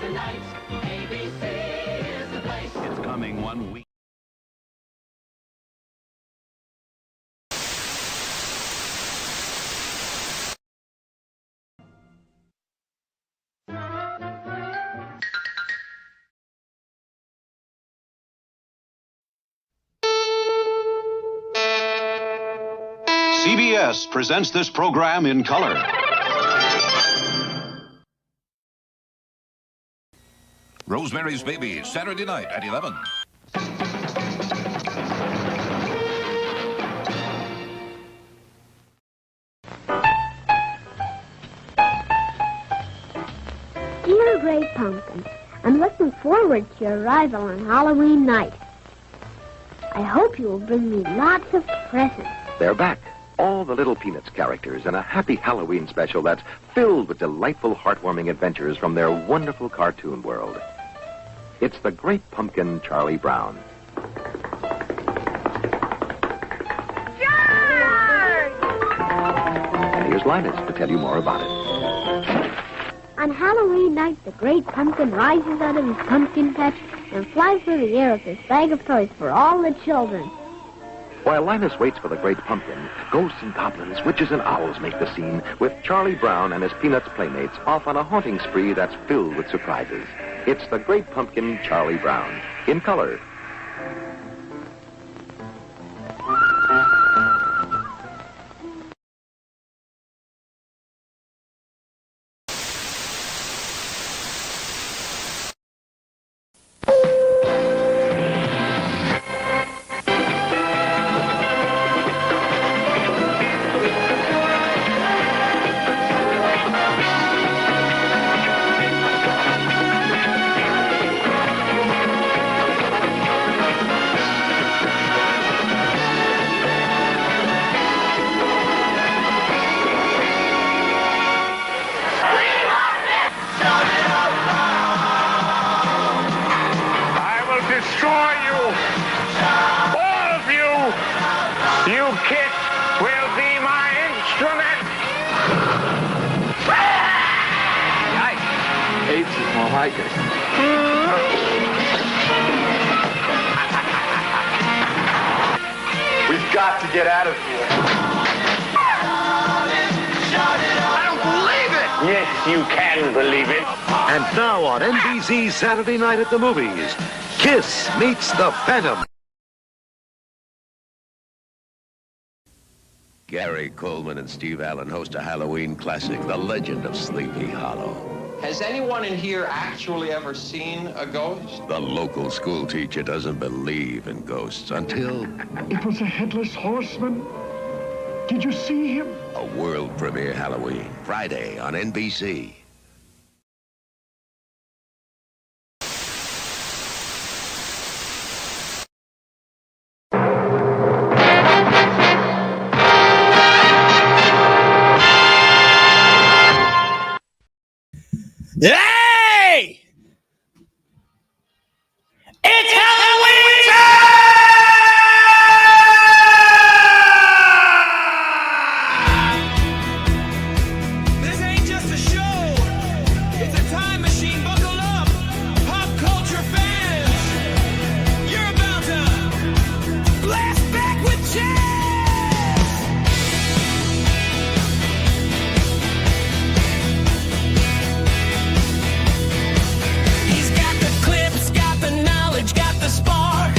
the night. ABC is the place. It's coming 1 week. CBS presents this program in color. Rosemary's Baby, Saturday night at 11. Dear Great Pumpkin, I'm looking forward to your arrival on Halloween night. I hope you will bring me lots of presents. They're back. All the Little Peanuts characters in a happy Halloween special that's filled with delightful, heartwarming adventures from their wonderful cartoon world. It's the Great Pumpkin, Charlie Brown. George! And here's Linus to tell you more about it. On Halloween night, the Great Pumpkin rises out of his pumpkin patch and flies through the air with his bag of toys for all the children. While Linus waits for the Great Pumpkin, ghosts and goblins, witches and owls make the scene, with Charlie Brown and his Peanuts playmates off on a haunting spree that's filled with surprises. It's the Great Pumpkin, Charlie Brown, in color. Destroy you! All of you! You kids will be my instrument! Yikes. AIDS is more like it. We've got to get out of here. I don't believe it! Yes, you can believe it. And now on NBC Saturday Night at the Movies, Kiss meets the Phantom. Gary Coleman and Steve Allen host a Halloween classic, The Legend of Sleepy Hollow. Has anyone in here actually ever seen a ghost? The local school teacher doesn't believe in ghosts until... It was a headless horseman. Did you see him? A world premiere Halloween, Friday on NBC. Hey! It's Halloween time! This ain't just a show. It's a time machine. Buckle up. Pop culture fans. You're about to blast back with jazz. Got the clips, got the knowledge, got the spark.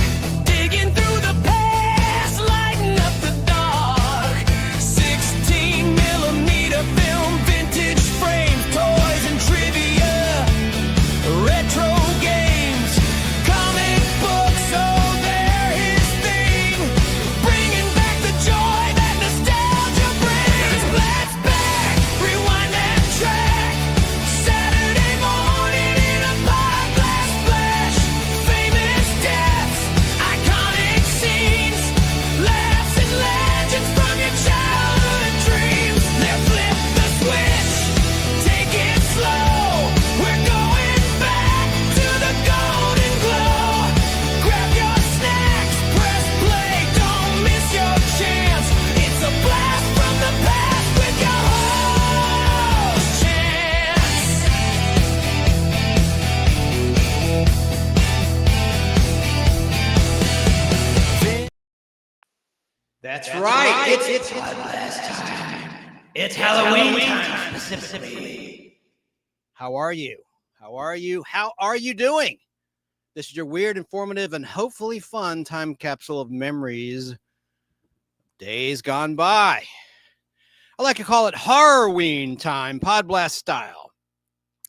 That's right. It's Podblast time. It's Halloween time specifically. How are you? How are you? How are you doing? This is your weird, informative, and hopefully fun time capsule of memories. Days gone by. I like to call it Horrorween time, Podblast style.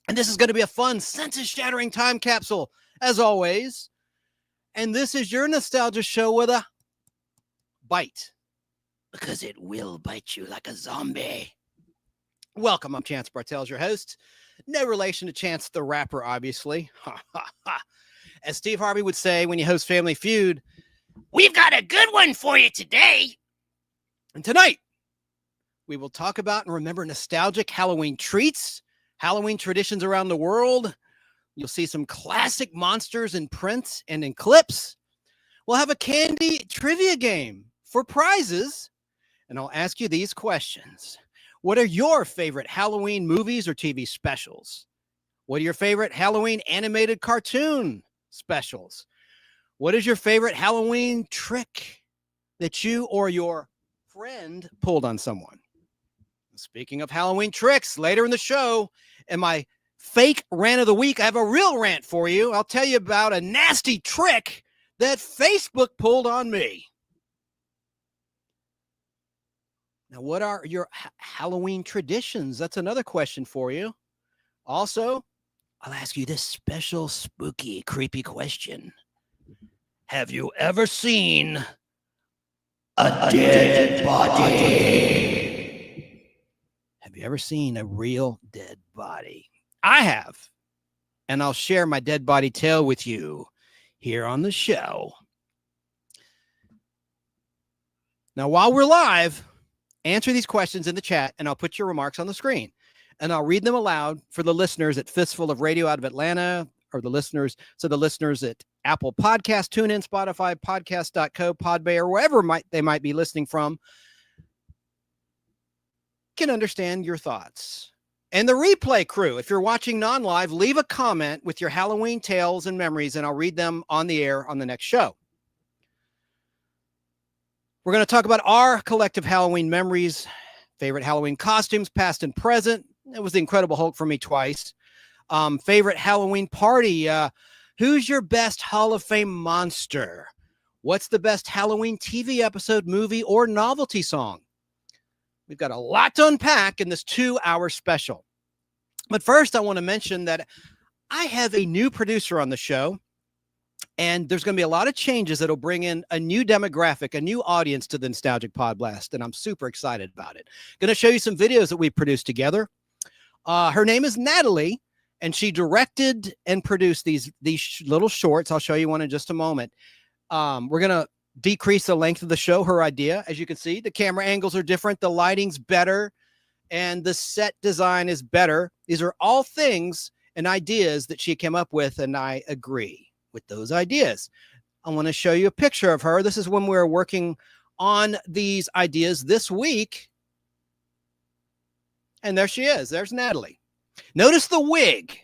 And this is going to be a fun, sense-shattering time capsule, as always. And this is your nostalgia show with a bite. Because it will bite you like a zombie. Welcome, I'm Chance Bartels, your host. No relation to Chance the Rapper, obviously. As Steve Harvey would say when you host Family Feud, we've got a good one for you today. And tonight, we will talk about and remember nostalgic Halloween treats, Halloween traditions around the world. You'll see some classic monsters in print and in clips. We'll have a candy trivia game for prizes. And I'll ask you these questions. What are your favorite Halloween movies or TV specials? What are your favorite Halloween animated cartoon specials? What is your favorite Halloween trick that you or your friend pulled on someone? Speaking of Halloween tricks, later in the show, in my fake rant of the week, I have a real rant for you. I'll tell you about a nasty trick that Facebook pulled on me. Now, what are your Halloween traditions? That's another question for you. Also, I'll ask you this special, spooky, creepy question. Have you ever seen a dead body? Have you ever seen a real dead body? I have. And I'll share my dead body tale with you here on the show. Now, while we're live, answer these questions in the chat, and I'll put your remarks on the screen. And I'll read them aloud for the listeners at Fistful of Radio out of Atlanta, or the listeners at Apple Podcasts, TuneIn, Spotify, Podcast.co, Podbay, or wherever they might be listening from, can understand your thoughts. And the replay crew, if you're watching non-live, leave a comment with your Halloween tales and memories, and I'll read them on the air on the next show. We're going to talk about our collective Halloween memories, favorite Halloween costumes, past and present. It was the Incredible Hulk for me twice. Favorite Halloween party. Who's your best Hall of Fame monster? What's the best Halloween TV episode, movie, or novelty song? We've got a lot to unpack in this 2-hour special. But first, I want to mention that I have a new producer on the show. And there's going to be a lot of changes that'll bring in a new demographic, a new audience to the Nostalgic Podblast, and I'm super excited about it. Going to show you some videos that we produced together. Her name is Natalie, and she directed and produced these little shorts. I'll show you one in just a moment. We're going to decrease the length of the show, her idea. As you can see, the camera angles are different, the lighting's better, and the set design is better. These are all things and ideas that she came up with, and I agree with those ideas. I want to show you a picture of her. This is when we were working on these ideas this week. And there she is. There's Natalie. Notice the wig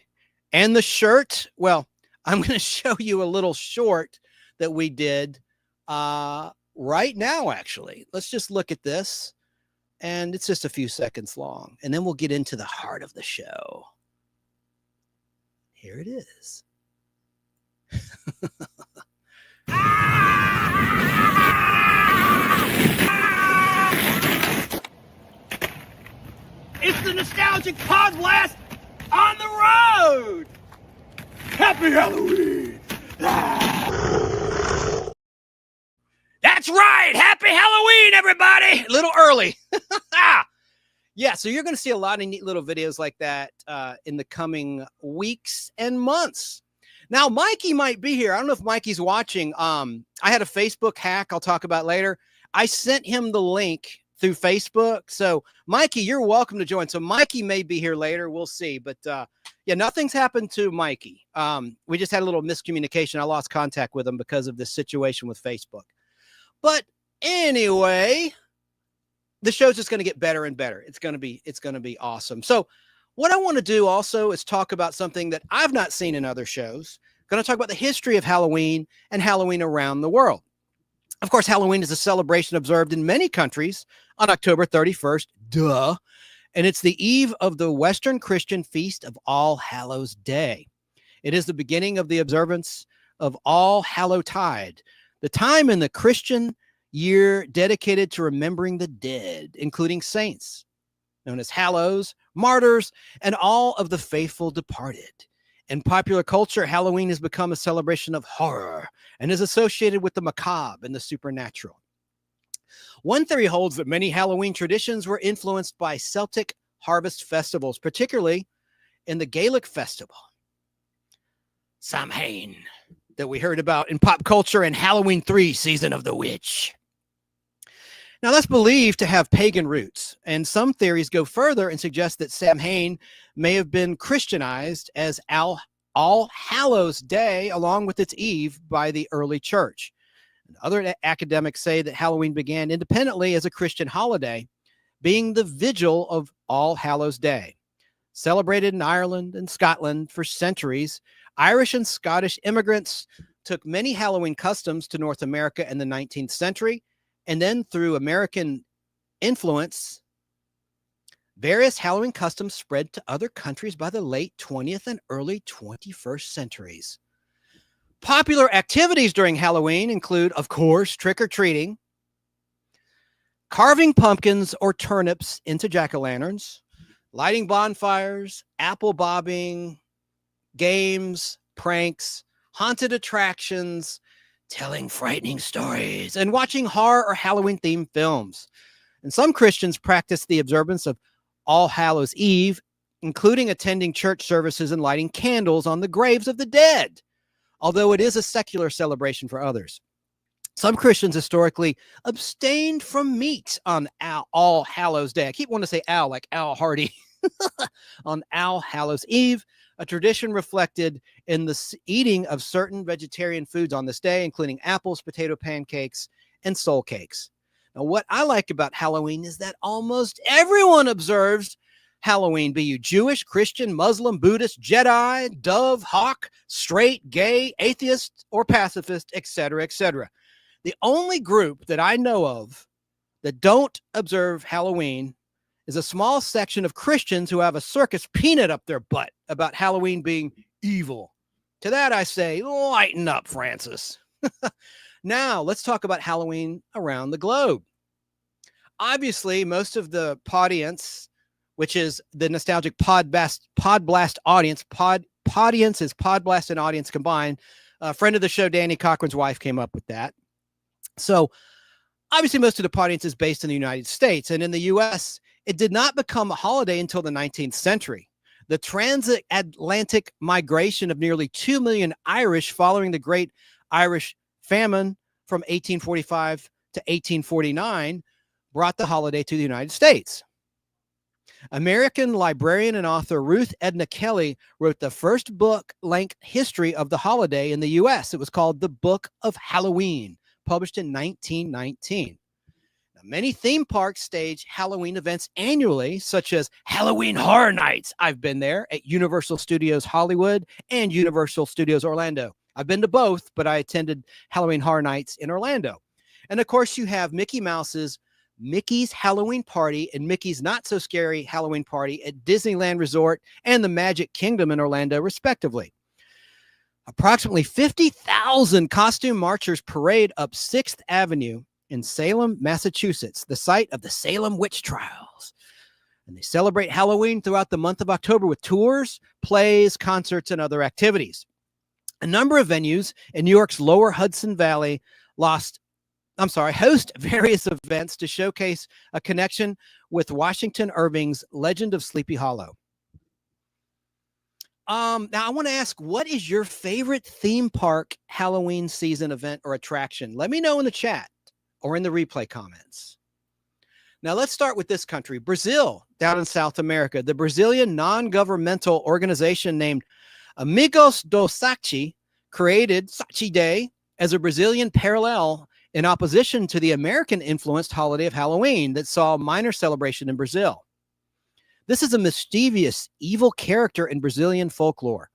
and the shirt. Well, I'm going to show you a little short that we did right now, actually. Let's just look at this. And it's just a few seconds long. And then we'll get into the heart of the show. Here it is. It's the Nostalgic Podblast on the road! Happy Halloween! That's right! Happy Halloween, everybody! A little early. Yeah, so you're going to see a lot of neat little videos like that in the coming weeks and months. Now, Mikey might be here. I don't know if Mikey's watching. I had a Facebook hack I'll talk about later. I sent him the link through Facebook. So, Mikey, you're welcome to join. So, Mikey may be here later. We'll see. But, yeah, nothing's happened to Mikey. We just had a little miscommunication. I lost contact with him because of this situation with Facebook. But anyway, the show's just going to get better and better. It's going to be awesome. So, what I want to do also is talk about something that I've not seen in other shows. I'm going to talk about the history of Halloween and Halloween around the world. Of course, Halloween is a celebration observed in many countries on October 31st, duh, and it's the eve of the Western Christian feast of All Hallows Day. It is the beginning of the observance of All Hallowtide, the time in the Christian year dedicated to remembering the dead, including saints, known as hallows, martyrs, and all of the faithful departed. In popular culture, Halloween has become a celebration of horror and is associated with the macabre and the supernatural. One theory holds that many Halloween traditions were influenced by Celtic harvest festivals, particularly in the Gaelic festival, Samhain, that we heard about in pop culture and Halloween 3, Season of the Witch. Now, that's believed to have pagan roots, and some theories go further and suggest that Samhain may have been Christianized as All Hallows Day, along with its eve, by the early church. And other academics say that Halloween began independently as a Christian holiday, being the vigil of All Hallows Day. Celebrated in Ireland and Scotland for centuries, Irish and Scottish immigrants took many Halloween customs to North America in the 19th century, and then through American influence, various Halloween customs spread to other countries by the late 20th and early 21st centuries. Popular activities during Halloween include, of course, trick-or-treating, carving pumpkins or turnips into jack-o'-lanterns, lighting bonfires, apple bobbing, games, pranks, haunted attractions, telling frightening stories, and watching horror or Halloween-themed films. And some Christians practice the observance of All Hallows Eve, including attending church services and lighting candles on the graves of the dead, although it is a secular celebration for others. Some Christians historically abstained from meat on All Hallows Day. I keep wanting to say Al, like Al Hardy. On All Hallows Eve, a tradition reflected in the eating of certain vegetarian foods on this day, including apples, potato pancakes, and soul cakes. Now, what I like about Halloween is that almost everyone observes Halloween, be you Jewish, Christian, Muslim, Buddhist, Jedi, dove, hawk, straight, gay, atheist, or pacifist, etc., etc. The only group that I know of that don't observe Halloween is a small section of Christians who have a circus peanut up their butt about Halloween being evil. To that I say, lighten up, Francis. Now, let's talk about Halloween around the globe. Obviously, most of the audience, which is the Nostalgic Podblast audience, audience is Podblast and audience combined. A friend of the show, Danny Cochran's wife, came up with that. So, obviously, most of the audience is based in the United States, and in the U.S., it did not become a holiday until the 19th century. The transatlantic migration of nearly 2 million Irish following the Great Irish Famine from 1845 to 1849 brought the holiday to the United States. American librarian and author Ruth Edna Kelly wrote the first book-length history of the holiday in the U.S. It was called The Book of Halloween, published in 1919. Many theme parks stage Halloween events annually, such as Halloween Horror Nights. I've been there at Universal Studios Hollywood and Universal Studios Orlando. I've been to both, but I attended Halloween Horror Nights in Orlando. And of course, you have Mickey Mouse's Mickey's Halloween Party and Mickey's Not So Scary Halloween Party at Disneyland Resort and the Magic Kingdom in Orlando, respectively. Approximately 50,000 costume marchers parade up 6th Avenue in Salem, Massachusetts, the site of the Salem witch trials. And they celebrate Halloween throughout the month of October with tours, plays, concerts, and other activities. A number of venues in New York's lower Hudson Valley host various events to showcase a connection with Washington Irving's Legend of Sleepy Hollow. Now, I want to ask, what is your favorite theme park Halloween season event or attraction? Let me know in the chat or in the replay comments. Now, let's start with this country, Brazil, down in South America. The Brazilian non-governmental organization named Amigos do Saci created Saci Day as a Brazilian parallel in opposition to the American-influenced holiday of Halloween that saw minor celebration in Brazil. This is a mischievous, evil character in Brazilian folklore.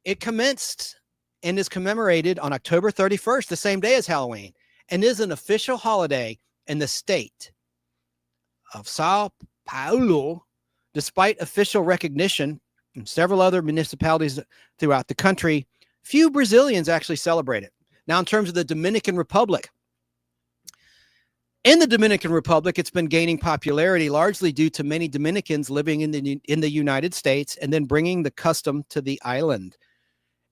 It commenced and is commemorated on October 31st, the same day as Halloween, and is an official holiday in the state of Sao Paulo, despite official recognition in several other municipalities throughout the country. Few Brazilians actually celebrate it. Now, in terms of the Dominican Republic, in the Dominican Republic, it's been gaining popularity largely due to many Dominicans living in the United States and then bringing the custom to the island.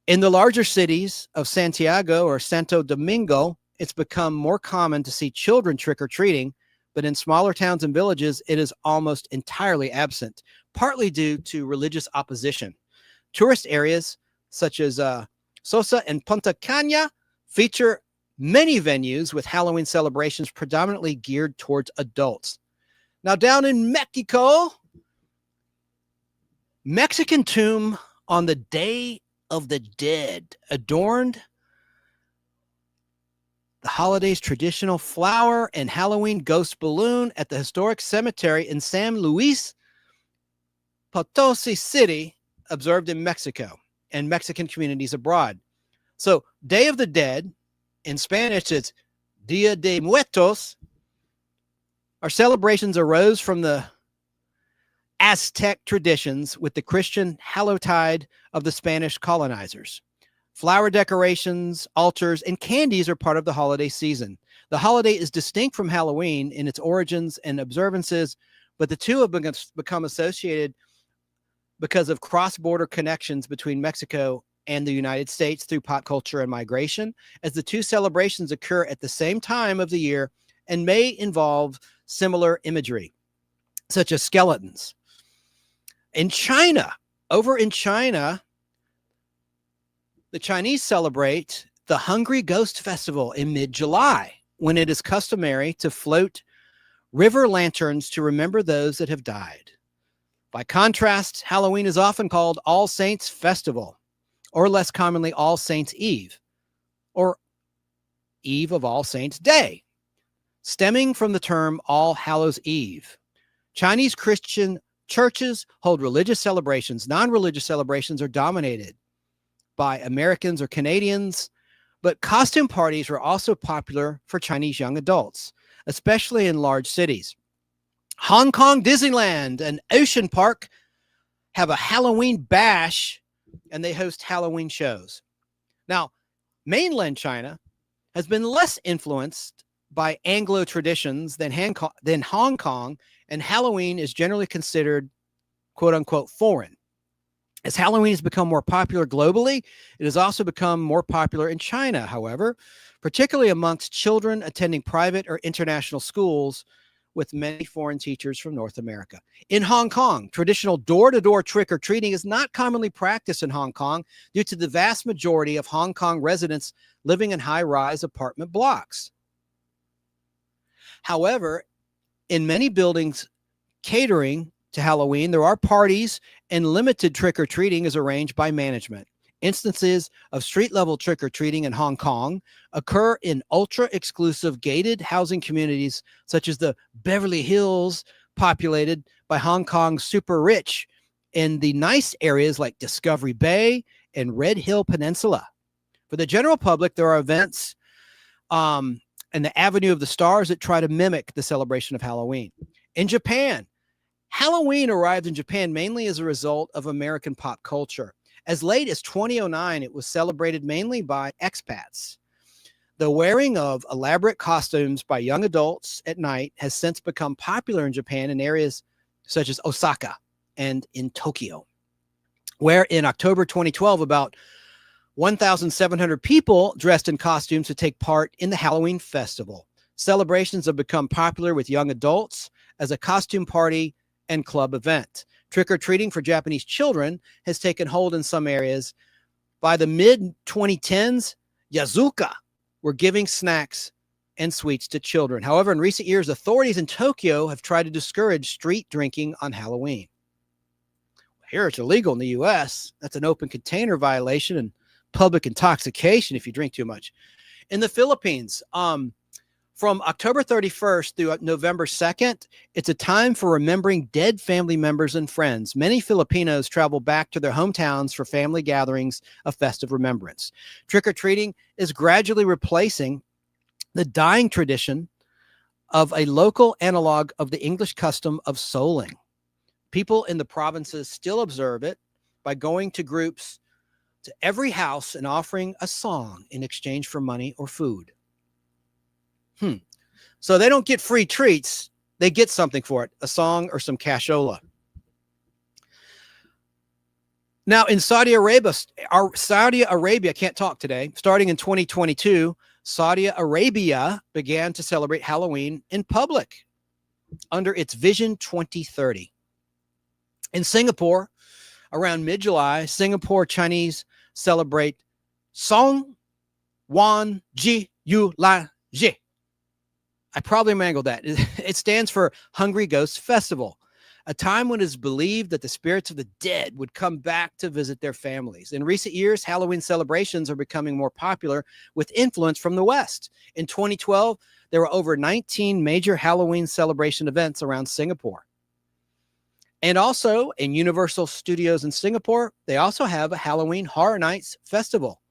In the larger cities of Santiago or Santo Domingo, it's become more common to see children trick-or-treating, but in smaller towns and villages, it is almost entirely absent, partly due to religious opposition. Tourist areas such as Sosa and Punta Cana feature many venues with Halloween celebrations predominantly geared towards adults. Now, down in Mexico, Mexican tomb on the Day of the Dead adorned the holiday's traditional flower and Halloween ghost balloon at the historic cemetery in San Luis Potosi City, observed in Mexico and Mexican communities abroad. So, Day of the Dead, in Spanish, it's Dia de Muertos. Our celebrations arose from the Aztec traditions with the Christian Hallowtide of the Spanish colonizers. Flower decorations, altars, and candies are part of the holiday season. The holiday is distinct from Halloween in its origins and observances, but the two have become associated because of cross-border connections between Mexico and the United States through pop culture and migration, as the two celebrations occur at the same time of the year and may involve similar imagery, such as skeletons. In China, over in China, the Chinese celebrate the Hungry Ghost Festival in mid-July, when it is customary to float river lanterns to remember those that have died. By contrast, Halloween is often called All Saints Festival, or less commonly All Saints Eve, or Eve of All Saints Day, stemming from the term All Hallows Eve. Chinese Christian churches hold religious celebrations. Non-religious celebrations are dominated by Americans or Canadians, but costume parties are also popular for Chinese young adults, especially in large cities. Hong Kong Disneyland and Ocean Park have a Halloween bash, and they host Halloween shows. Now, mainland China has been less influenced by Anglo traditions than Hong Kong, and Halloween is generally considered, quote-unquote, foreign. As Halloween has become more popular globally, it has also become more popular in China, however, particularly amongst children attending private or international schools with many foreign teachers from North America. In Hong Kong, traditional door-to-door trick-or-treating is not commonly practiced in Hong Kong due to the vast majority of Hong Kong residents living in high-rise apartment blocks. However, in many buildings catering to Halloween, there are parties and limited trick-or-treating is arranged by management. Instances of street-level trick-or-treating in Hong Kong occur in ultra-exclusive gated housing communities such as the Beverly Hills, populated by Hong Kong's super rich, in the nice areas like Discovery Bay and Red Hill Peninsula. For the general public, there are events in the Avenue of the Stars that try to mimic the celebration of Halloween. In Japan, Halloween arrived in Japan mainly as a result of American pop culture. As late as 2009, it was celebrated mainly by expats. The wearing of elaborate costumes by young adults at night has since become popular in Japan in areas such as Osaka and in Tokyo, where in October 2012, about 1,700 people dressed in costumes to take part in the Halloween festival. Celebrations have become popular with young adults as a costume party and club event. Trick-or-treating for Japanese children has taken hold in some areas. By the mid-2010s, Yazuka were giving snacks and sweets to children. However, in recent years, authorities in Tokyo have tried to discourage street drinking on Halloween. Here it's illegal in the U.S. That's an open container violation and public intoxication if you drink too much. In the Philippines, From October 31st through November 2nd, it's a time for remembering dead family members and friends. Many Filipinos travel back to their hometowns for family gatherings of festive remembrance. Trick-or-treating is gradually replacing the dying tradition of a local analog of the English custom of souling. People in the provinces still observe it by going to groups to every house and offering a song in exchange for money or food. So they don't get free treats. They get something for it, a song or some cashola. Now in Saudi Arabia, can't talk today, starting in 2022, Saudi Arabia began to celebrate Halloween in public under its Vision 2030. In Singapore, around mid-July, Singapore Chinese celebrate Song Wan Ji Yu La Ji. I probably mangled that. It stands for Hungry Ghost Festival, a time when it is believed that the spirits of the dead would come back to visit their families. In recent years, Halloween celebrations are becoming more popular with influence from the West. In 2012, there were over 19 major Halloween celebration events around Singapore. And also in Universal Studios in Singapore, they also have a Halloween Horror Nights Festival.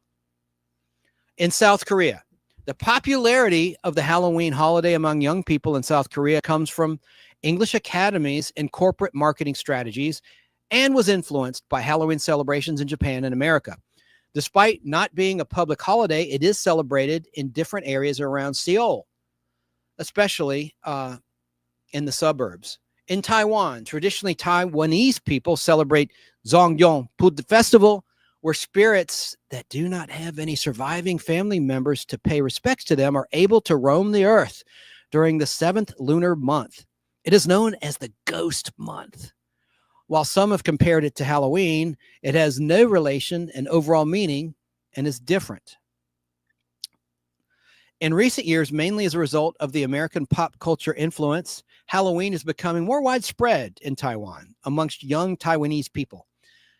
In South Korea, the popularity of the Halloween holiday among young people in South Korea comes from English academies and corporate marketing strategies and was influenced by Halloween celebrations in Japan and America. Despite not being a public holiday, it is celebrated in different areas around Seoul, especially in the suburbs. In Taiwan, traditionally Taiwanese people celebrate Zongyong Pud Festival, where spirits that do not have any surviving family members to pay respects to them are able to roam the earth during the 7th lunar month. It is known as the Ghost Month. While some have compared it to Halloween, it has no relation and overall meaning and is different. In recent years, mainly as a result of the American pop culture influence, Halloween is becoming more widespread in Taiwan amongst young Taiwanese people.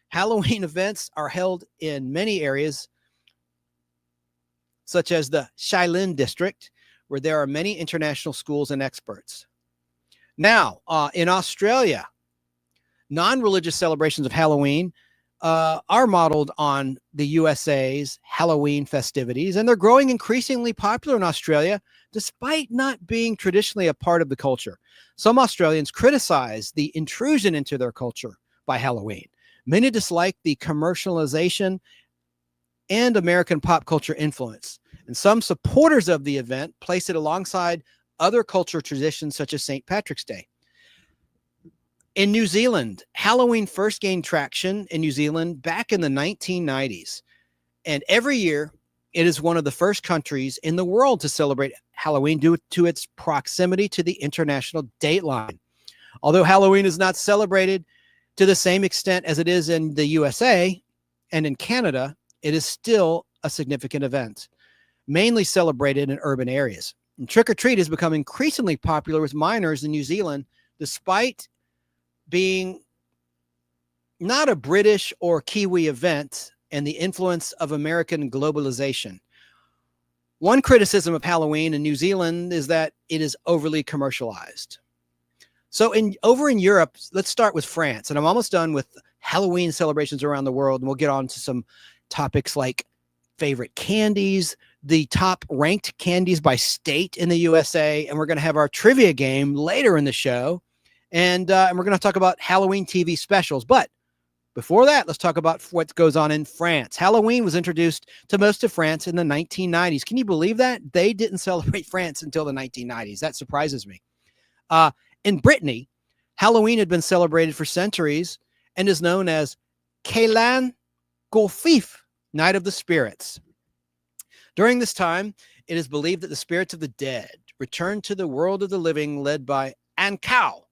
Halloween events are held in many areas, such as the Shailin district, where there are many international schools and experts. Now, in Australia, non-religious celebrations of Halloween are modeled on the USA's Halloween festivities, and they're growing increasingly popular in Australia, despite not being traditionally a part of the culture. Some Australians criticize the intrusion into their culture by Halloween. Many dislike the commercialization and American pop culture influence. And some supporters of the event place it alongside other cultural traditions such as St. Patrick's Day. In New Zealand, Halloween first gained traction in New Zealand back in the 1990s. And every year, it is one of the first countries in the world to celebrate Halloween due to its proximity to the international date line. Although Halloween is not celebrated to the same extent as it is in the USA and in Canada, it is still a significant event, mainly celebrated in urban areas. And trick-or-treat has become increasingly popular with minors in New Zealand, despite being not a British or Kiwi event and the influence of American globalization. One criticism of Halloween in New Zealand is that it is overly commercialized. So over in Europe, let's start with France. And I'm almost done with Halloween celebrations around the world. And we'll get on to some topics like favorite candies, the top ranked candies by state in the USA. And we're going to have our trivia game later in the show. And we're going to talk about Halloween TV specials. But before that, let's talk about what goes on in France. Halloween was introduced to most of France in the 1990s. Can you believe that? They didn't celebrate France until the 1990s. That surprises me. In Brittany, Halloween had been celebrated for centuries and is known as Kélan Golfif, Night of the Spirits. During this time, it is believed that the spirits of the dead returned to the world of the living, led by Ankau,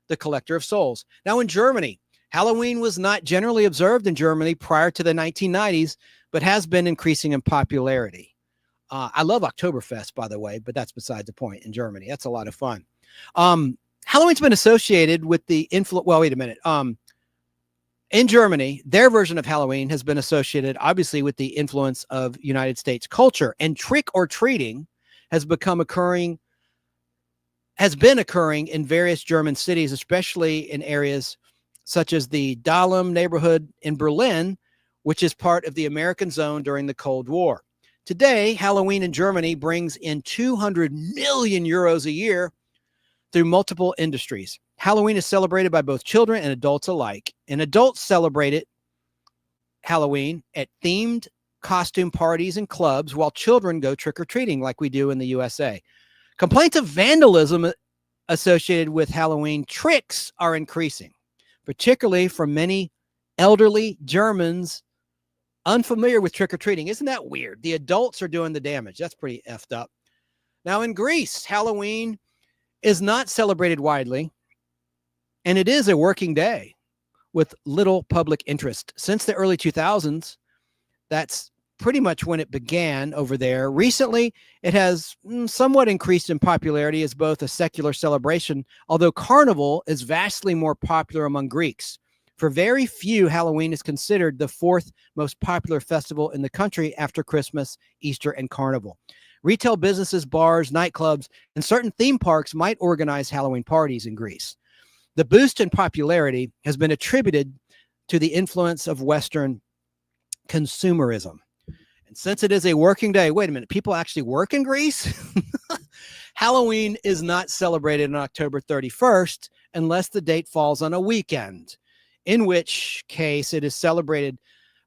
the collector of souls. Now in Germany, Halloween was not generally observed in Germany prior to the 1990s, but has been increasing in popularity. I love Oktoberfest, by the way, but that's beside the point in Germany. That's a lot of fun. Halloween's been associated with the influence. Well, wait a minute. In Germany, their version of Halloween has been associated, obviously, with the influence of United States culture. And trick or treating has been occurring in various German cities, especially in areas such as the Dahlem neighborhood in Berlin, which is part of the American zone during the Cold War. Today, Halloween in Germany brings in 200 million euros a year through multiple industries. Halloween is celebrated by both children and adults alike. And adults celebrate it, Halloween, at themed costume parties and clubs, while children go trick-or-treating like we do in the USA. Complaints of vandalism associated with Halloween tricks are increasing, particularly from many elderly Germans unfamiliar with trick-or-treating. Isn't that weird? The adults are doing the damage. That's pretty effed up. Now, in Greece, Halloween is not celebrated widely, and it is a working day with little public interest. Since the early 2000s, that's pretty much when it began over there. Recently, it has somewhat increased in popularity as both a secular celebration, although Carnival is vastly more popular among Greeks. For very few, Halloween is considered the fourth most popular festival in the country after Christmas, Easter, and Carnival. Retail businesses, bars, nightclubs, and certain theme parks might organize Halloween parties in Greece. The boost in popularity has been attributed to the influence of Western consumerism. And since it is a working day, wait a minute, people actually work in Greece? Halloween is not celebrated on October 31st unless the date falls on a weekend, in which case it is celebrated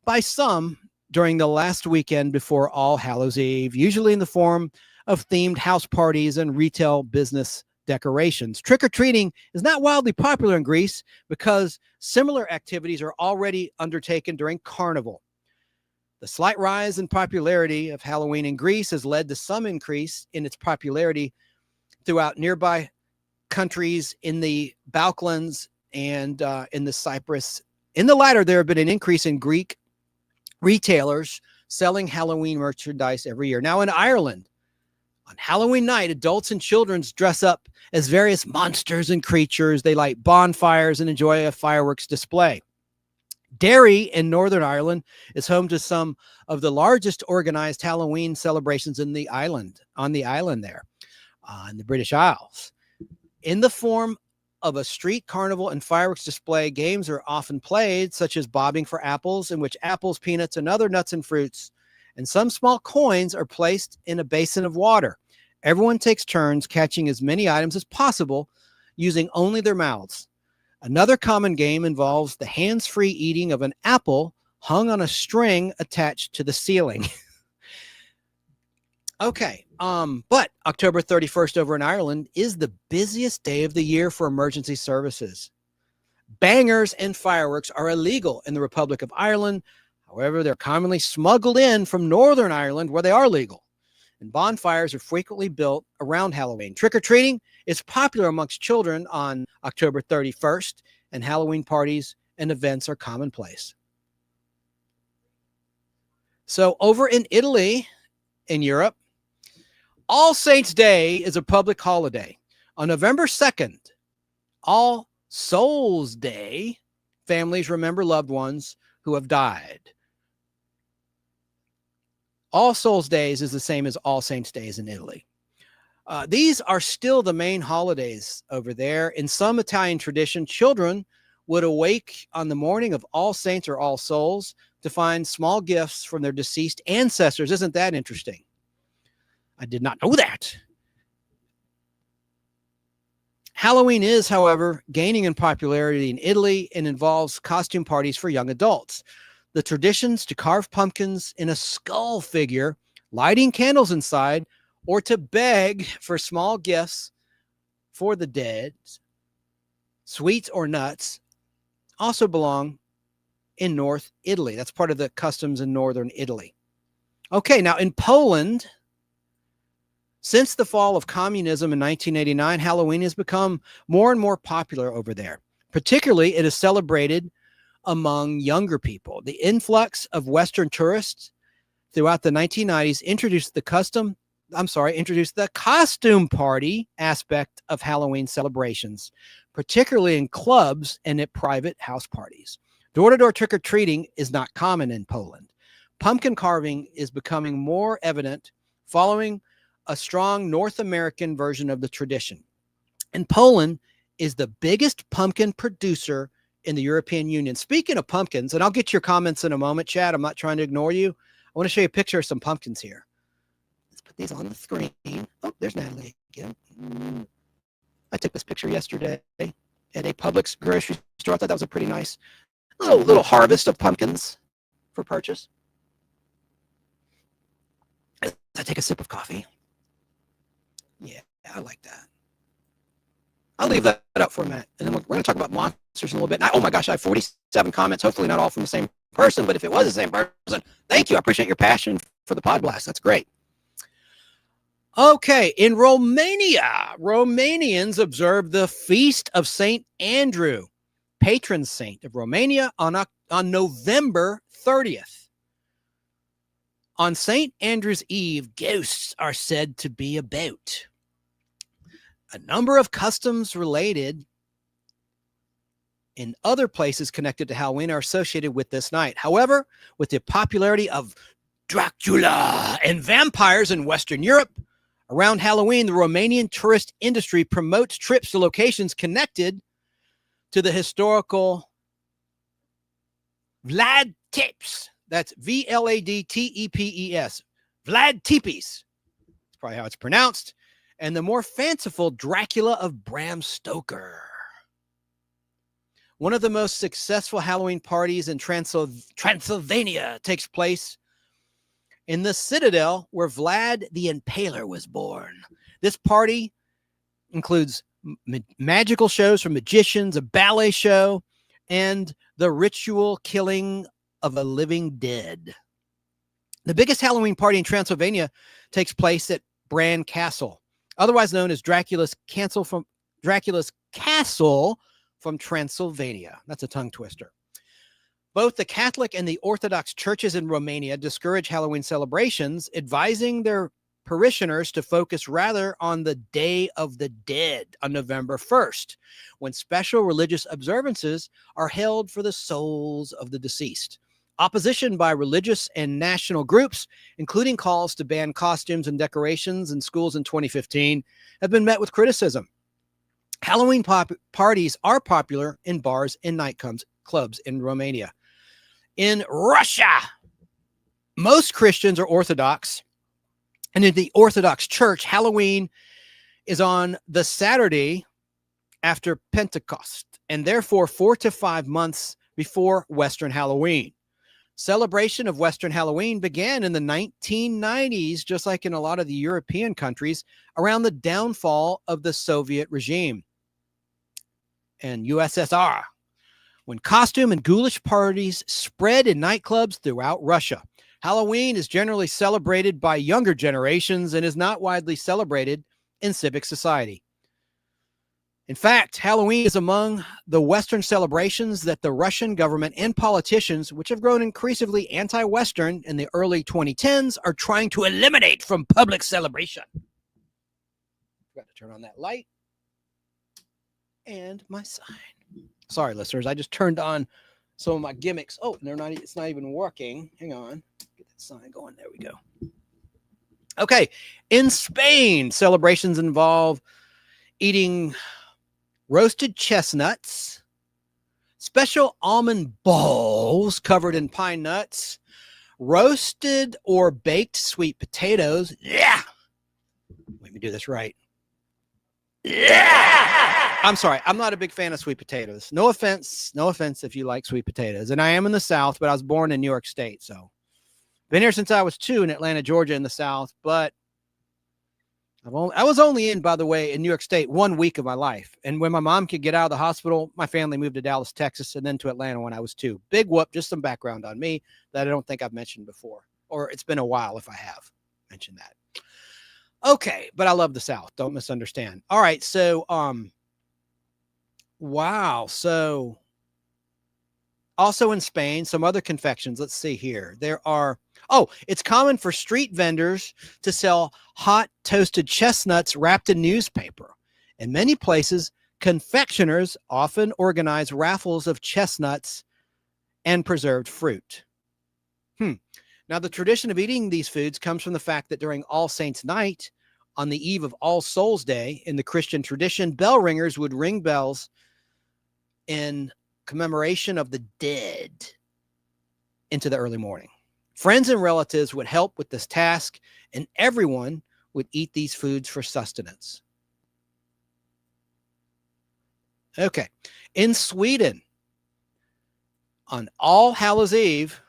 by some during the last weekend before All Hallows Eve, usually in the form of themed house parties and retail business decorations. Trick-or-treating is not wildly popular in Greece because similar activities are already undertaken during Carnival. The slight rise in popularity of Halloween in Greece has led to some increase in its popularity throughout nearby countries in the Balkans and in the Cyprus. In the latter, there have been an increase in Greek retailers selling Halloween merchandise every year. Now in Ireland, on Halloween night, adults and children dress up as various monsters and creatures. They light bonfires and enjoy a fireworks display. Derry in Northern Ireland is home to some of the largest organized Halloween celebrations on the island there, in the British Isles. In the form of a street carnival and fireworks display, games are often played, such as bobbing for apples, in which apples, peanuts, and other nuts and fruits, and some small coins are placed in a basin of water. Everyone takes turns catching as many items as possible using only their mouths. Another common game involves the hands-free eating of an apple hung on a string attached to the ceiling. Okay, but October 31st over in Ireland is the busiest day of the year for emergency services. Bangers and fireworks are illegal in the Republic of Ireland. However, they're commonly smuggled in from Northern Ireland where they are legal. And bonfires are frequently built around Halloween. Trick-or-treating is popular amongst children on October 31st, and Halloween parties and events are commonplace. So over in Italy, in Europe, All Saints' Day is a public holiday. On November 2nd, All Souls' Day, families remember loved ones who have died. All Souls' Days is the same as All Saints' Days in Italy. These are still the main holidays over there. In some Italian tradition, children would awake on the morning of All Saints or All Souls to find small gifts from their deceased ancestors. Isn't that interesting? I did not know that. Halloween is, however, gaining in popularity in Italy and involves costume parties for young adults. The traditions to carve pumpkins in a skull figure, lighting candles inside, or to beg for small gifts for the dead, sweets or nuts, also belong in North Italy. That's part of the customs in Northern Italy. Okay, now in Poland, since the fall of communism in 1989, Halloween has become more and more popular over there. Particularly, it is celebrated among younger people. The influx of Western tourists throughout the 1990s introduced the costume party aspect of Halloween celebrations, particularly in clubs and at private house parties. Door-to-door trick-or-treating is not common in Poland. Pumpkin carving is becoming more evident following a strong North American version of the tradition. And Poland is the biggest pumpkin producer in the European Union. Speaking of pumpkins, and I'll get your comments in a moment, Chad. I'm not trying to ignore you. I want to show you a picture of some pumpkins here. Let's put these on the screen. Oh, there's Natalie again. I took this picture yesterday at a Publix grocery store. I thought that was a pretty nice little harvest of pumpkins for purchase. As I take a sip of coffee. Yeah, I like that. I'll leave that up for a minute. And then we're going to talk about monsters in a little bit. Oh my gosh, I have 47 comments. Hopefully not all from the same person, but if it was the same person, thank you. I appreciate your passion for the Podblast. That's great. Okay, in Romania, Romanians observe the Feast of St. Andrew, patron saint of Romania, on November 30th. On St. Andrew's Eve, ghosts are said to be about. A number of customs related in other places connected to Halloween are associated with this night. However, with the popularity of Dracula and vampires in Western Europe, around Halloween, the Romanian tourist industry promotes trips to locations connected to the historical Vlad Tepes. That's Vladtepes. Vlad Tepes. That's probably how it's pronounced. And the more fanciful Dracula of Bram Stoker. One of the most successful Halloween parties in Transylvania takes place in the Citadel where Vlad the Impaler was born. This party includes magical shows from magicians, a ballet show, and the ritual killing of a living dead. The biggest Halloween party in Transylvania takes place at Bran Castle, otherwise known as Dracula's Castle from Transylvania. That's a tongue twister. Both the Catholic and the Orthodox churches in Romania discourage Halloween celebrations, advising their parishioners to focus rather on the Day of the Dead on November 1st, when special religious observances are held for the souls of the deceased. Opposition by religious and national groups, including calls to ban costumes and decorations in schools in 2015, have been met with criticism. Halloween parties are popular in bars and nightclubs in Romania. In Russia, most Christians are Orthodox, and in the Orthodox Church, Halloween is on the Saturday after Pentecost, and therefore 4 to 5 months before Western Halloween. Celebration of Western Halloween began in the 1990s, just like in a lot of the European countries, around the downfall of the Soviet regime and USSR, when costume and ghoulish parties spread in nightclubs throughout Russia. Halloween is generally celebrated by younger generations and is not widely celebrated in civic society. In fact, Halloween is among the Western celebrations that the Russian government and politicians, which have grown increasingly anti-Western in the early 2010s, are trying to eliminate from public celebration. Forgot to turn on that light and my sign. Sorry, listeners, I just turned on some of my gimmicks. Oh, it's not even working. Hang on. Get that sign going. There we go. Okay. In Spain, celebrations involve eating roasted chestnuts, special almond balls covered in pine nuts, roasted or baked sweet potatoes. Yeah. Let me do this right. Yeah. I'm sorry. I'm not a big fan of sweet potatoes. No offense if you like sweet potatoes. And I am in the South, but I was born in New York State. So been here since I was 2 in Atlanta, Georgia in the South. But I was only in, by the way, in New York State 1 week of my life. And when my mom could get out of the hospital, my family moved to Dallas, Texas, and then to Atlanta when I was 2. Big whoop, just some background on me that I don't think I've mentioned before. Or it's been a while if I have mentioned that. Okay, but I love the South. Don't misunderstand. All right, so wow. So also in Spain, some other confections. Let's see here. It's common for street vendors to sell hot toasted chestnuts wrapped in newspaper. In many places, confectioners often organize raffles of chestnuts and preserved fruit. Now, the tradition of eating these foods comes from the fact that during All Saints' Night On the eve of All Souls Day, in the Christian tradition, bell ringers would ring bells in commemoration of the dead into the early morning. Friends and relatives would help with this task, and everyone would eat these foods for sustenance. Okay. In Sweden, on All Hallows Eve,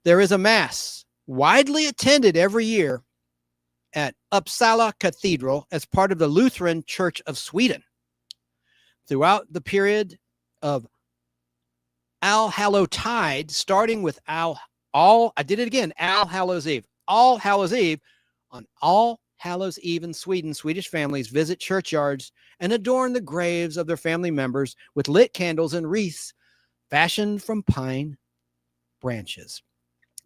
there is a mass widely attended every year at Uppsala Cathedral as part of the Lutheran Church of Sweden. Throughout the period of Allhallowtide, starting with All Hallows Eve. All Hallows Eve. On All Hallows Eve in Sweden, Swedish families visit churchyards and adorn the graves of their family members with lit candles and wreaths fashioned from pine branches.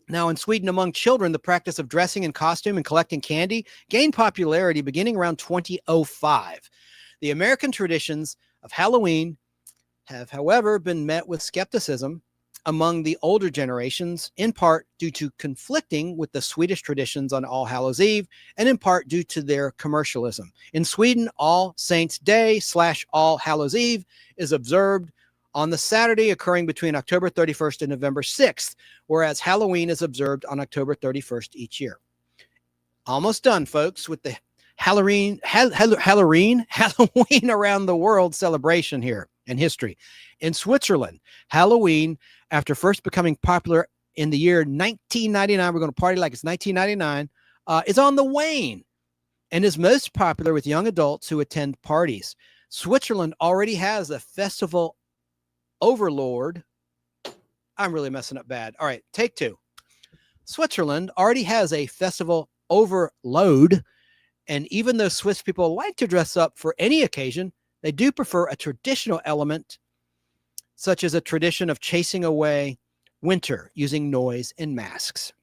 Now, in Sweden, among children, the practice of dressing in costume and collecting candy gained popularity beginning around 2005. The American traditions of Halloween have, however, been met with skepticism among the older generations, in part due to conflicting with the Swedish traditions on All Hallows Eve, and in part due to their commercialism. In Sweden, All Saints' Day / All Hallows Eve is observed on the Saturday occurring between October 31st and November 6th, whereas Halloween is observed on October 31st each year. Almost done, folks, with the Halloween around the world celebration here in history. In Switzerland, Halloween, after first becoming popular in the year 1999, we're going to party like it's 1999, is on the wane and is most popular with young adults who attend parties. Switzerland already has a festival overlord. I'm really messing up bad. All right, take two. Switzerland already has a festival overload, and even though Swiss people like to dress up for any occasion, they do prefer a traditional element, such as a tradition of chasing away winter using noise and masks.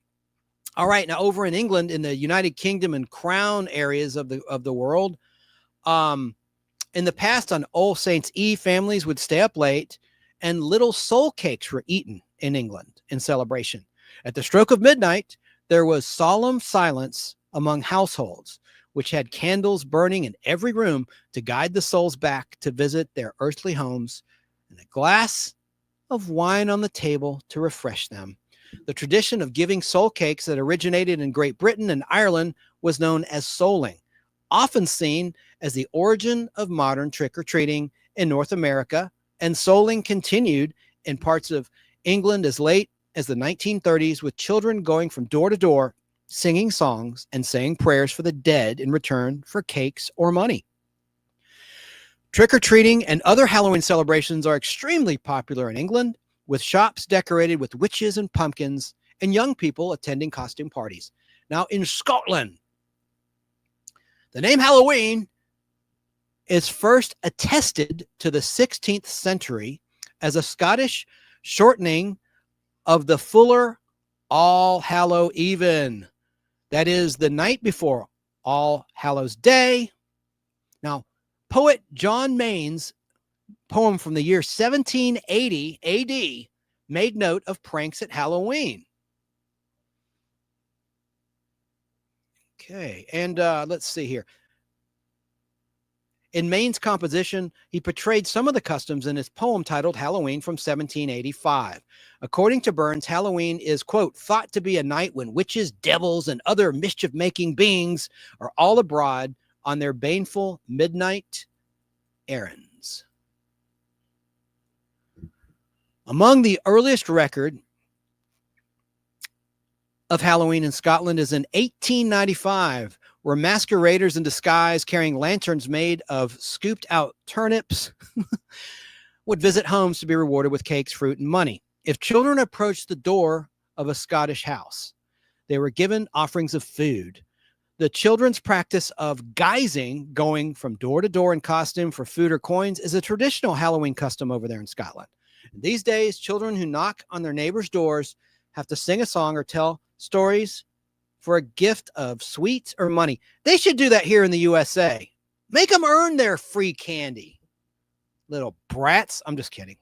All right, now over in England, in the United Kingdom and Crown areas of the world, in the past on All Saints' Eve, families would stay up late, and little soul cakes were eaten in England in celebration. At the stroke of midnight, there was solemn silence among households, which had candles burning in every room to guide the souls back to visit their earthly homes, and a glass of wine on the table to refresh them. The tradition of giving soul cakes that originated in Great Britain and Ireland was known as souling, often seen as the origin of modern trick-or-treating in North America, and souling continued in parts of England as late as the 1930s, with children going from door to door, singing songs and saying prayers for the dead in return for cakes or money. Trick-or-treating and other Halloween celebrations are extremely popular in England, with shops decorated with witches and pumpkins, and young people attending costume parties. Now, in Scotland, the name Halloween is first attested to the 16th century as a Scottish shortening of the fuller All Hallow Even. That is the night before All Hallows Day. Now, poet John Mayne's poem from the year 1780 AD made note of pranks at Halloween. Okay, and let's see here. In Mayne's composition, he portrayed some of the customs in his poem titled Halloween from 1785. According to Burns, Halloween is, quote, thought to be a night when witches, devils, and other mischief-making beings are all abroad on their baneful midnight errands. Among the earliest record of Halloween in Scotland is in 1895, where masqueraders in disguise carrying lanterns made of scooped out turnips would visit homes to be rewarded with cakes, fruit, and money. If children approached the door of a Scottish house, they were given offerings of food. The children's practice of guising, going from door to door in costume for food or coins, is a traditional Halloween custom over there in Scotland. These days, children who knock on their neighbors' doors have to sing a song or tell stories for a gift of sweets or money. They should do that here in the USA. Make them earn their free candy. Little brats. I'm just kidding.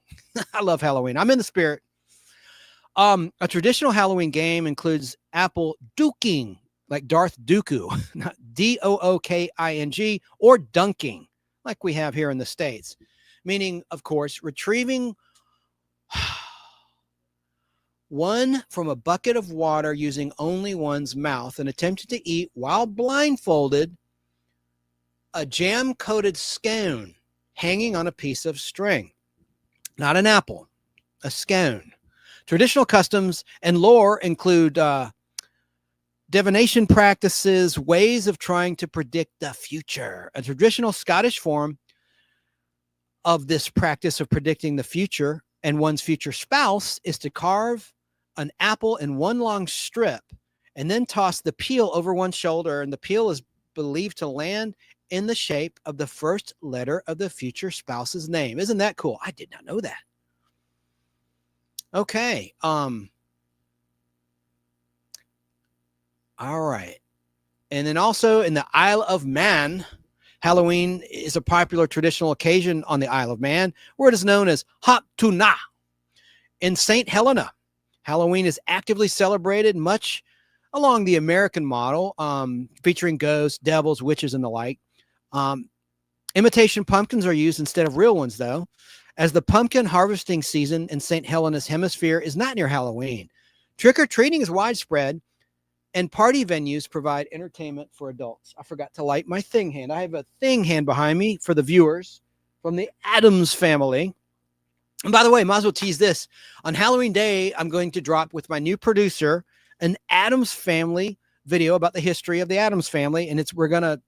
I love Halloween. I'm in the spirit. A traditional Halloween game includes apple duking, like Darth Dooku, not Dooking, or dunking, like we have here in the States, meaning, of course, retrieving one from a bucket of water using only one's mouth and attempting to eat while blindfolded a jam-coated scone hanging on a piece of string. Not an apple, a scone. Traditional customs and lore include divination practices, ways of trying to predict the future. A traditional Scottish form of this practice of predicting the future and one's future spouse is to carve an apple in one long strip and then toss the peel over one's shoulder, and the peel is believed to land in the shape of the first letter of the future spouse's name. Isn't that cool? I did not know that. Okay. All right. And then also in the Isle of Man, Halloween is a popular traditional occasion on the Isle of Man, where it is known as Hop Tuna. In St. Helena, Halloween is actively celebrated much along the American model, featuring ghosts, devils, witches, and the like. Imitation pumpkins are used instead of real ones, though, as the pumpkin harvesting season in St. Helena's hemisphere is not near Halloween. Trick-or-treating is widespread, and party venues provide entertainment for adults. I forgot to light my thing hand. I have a thing hand behind me for the viewers from the Addams family. And by the way, might as well tease this. On Halloween Day, I'm going to drop with my new producer an Addams family video about the history of the Addams family, and we're going to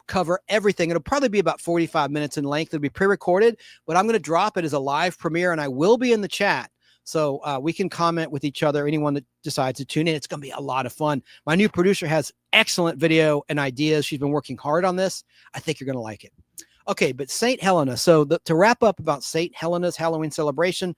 cover everything. It'll probably be about 45 minutes in length. It'll be pre-recorded, but I'm going to drop it as a live premiere, and I will be in the chat. So we can comment with each other, anyone that decides to tune in. It's going to be a lot of fun. My new producer has excellent video and ideas. She's been working hard on this. I think you're going to like it. Okay, but St. Helena. So to wrap up about St. Helena's Halloween celebration,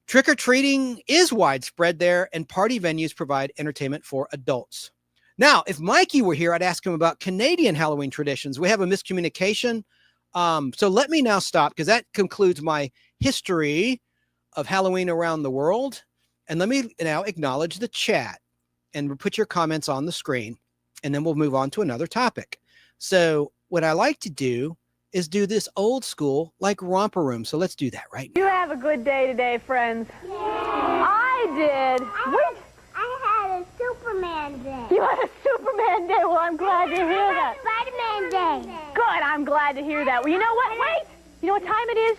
trick-or-treating is widespread there, and party venues provide entertainment for adults. Now, if Mikey were here, I'd ask him about Canadian Halloween traditions. We have a miscommunication. So let me now stop, because that concludes my history of Halloween around the world. And let me now acknowledge the chat and put your comments on the screen, and then we'll move on to another topic. So what I like to do is do this old school, like romper room. So let's do that right now. You have a good day today, friends. Yeah. I did. I had a Superman day. You had a Superman day? Well, I'm glad to hear that. Spider-Man day. Good, I'm glad to hear that. Well, you know what? Wait! You know what time it is?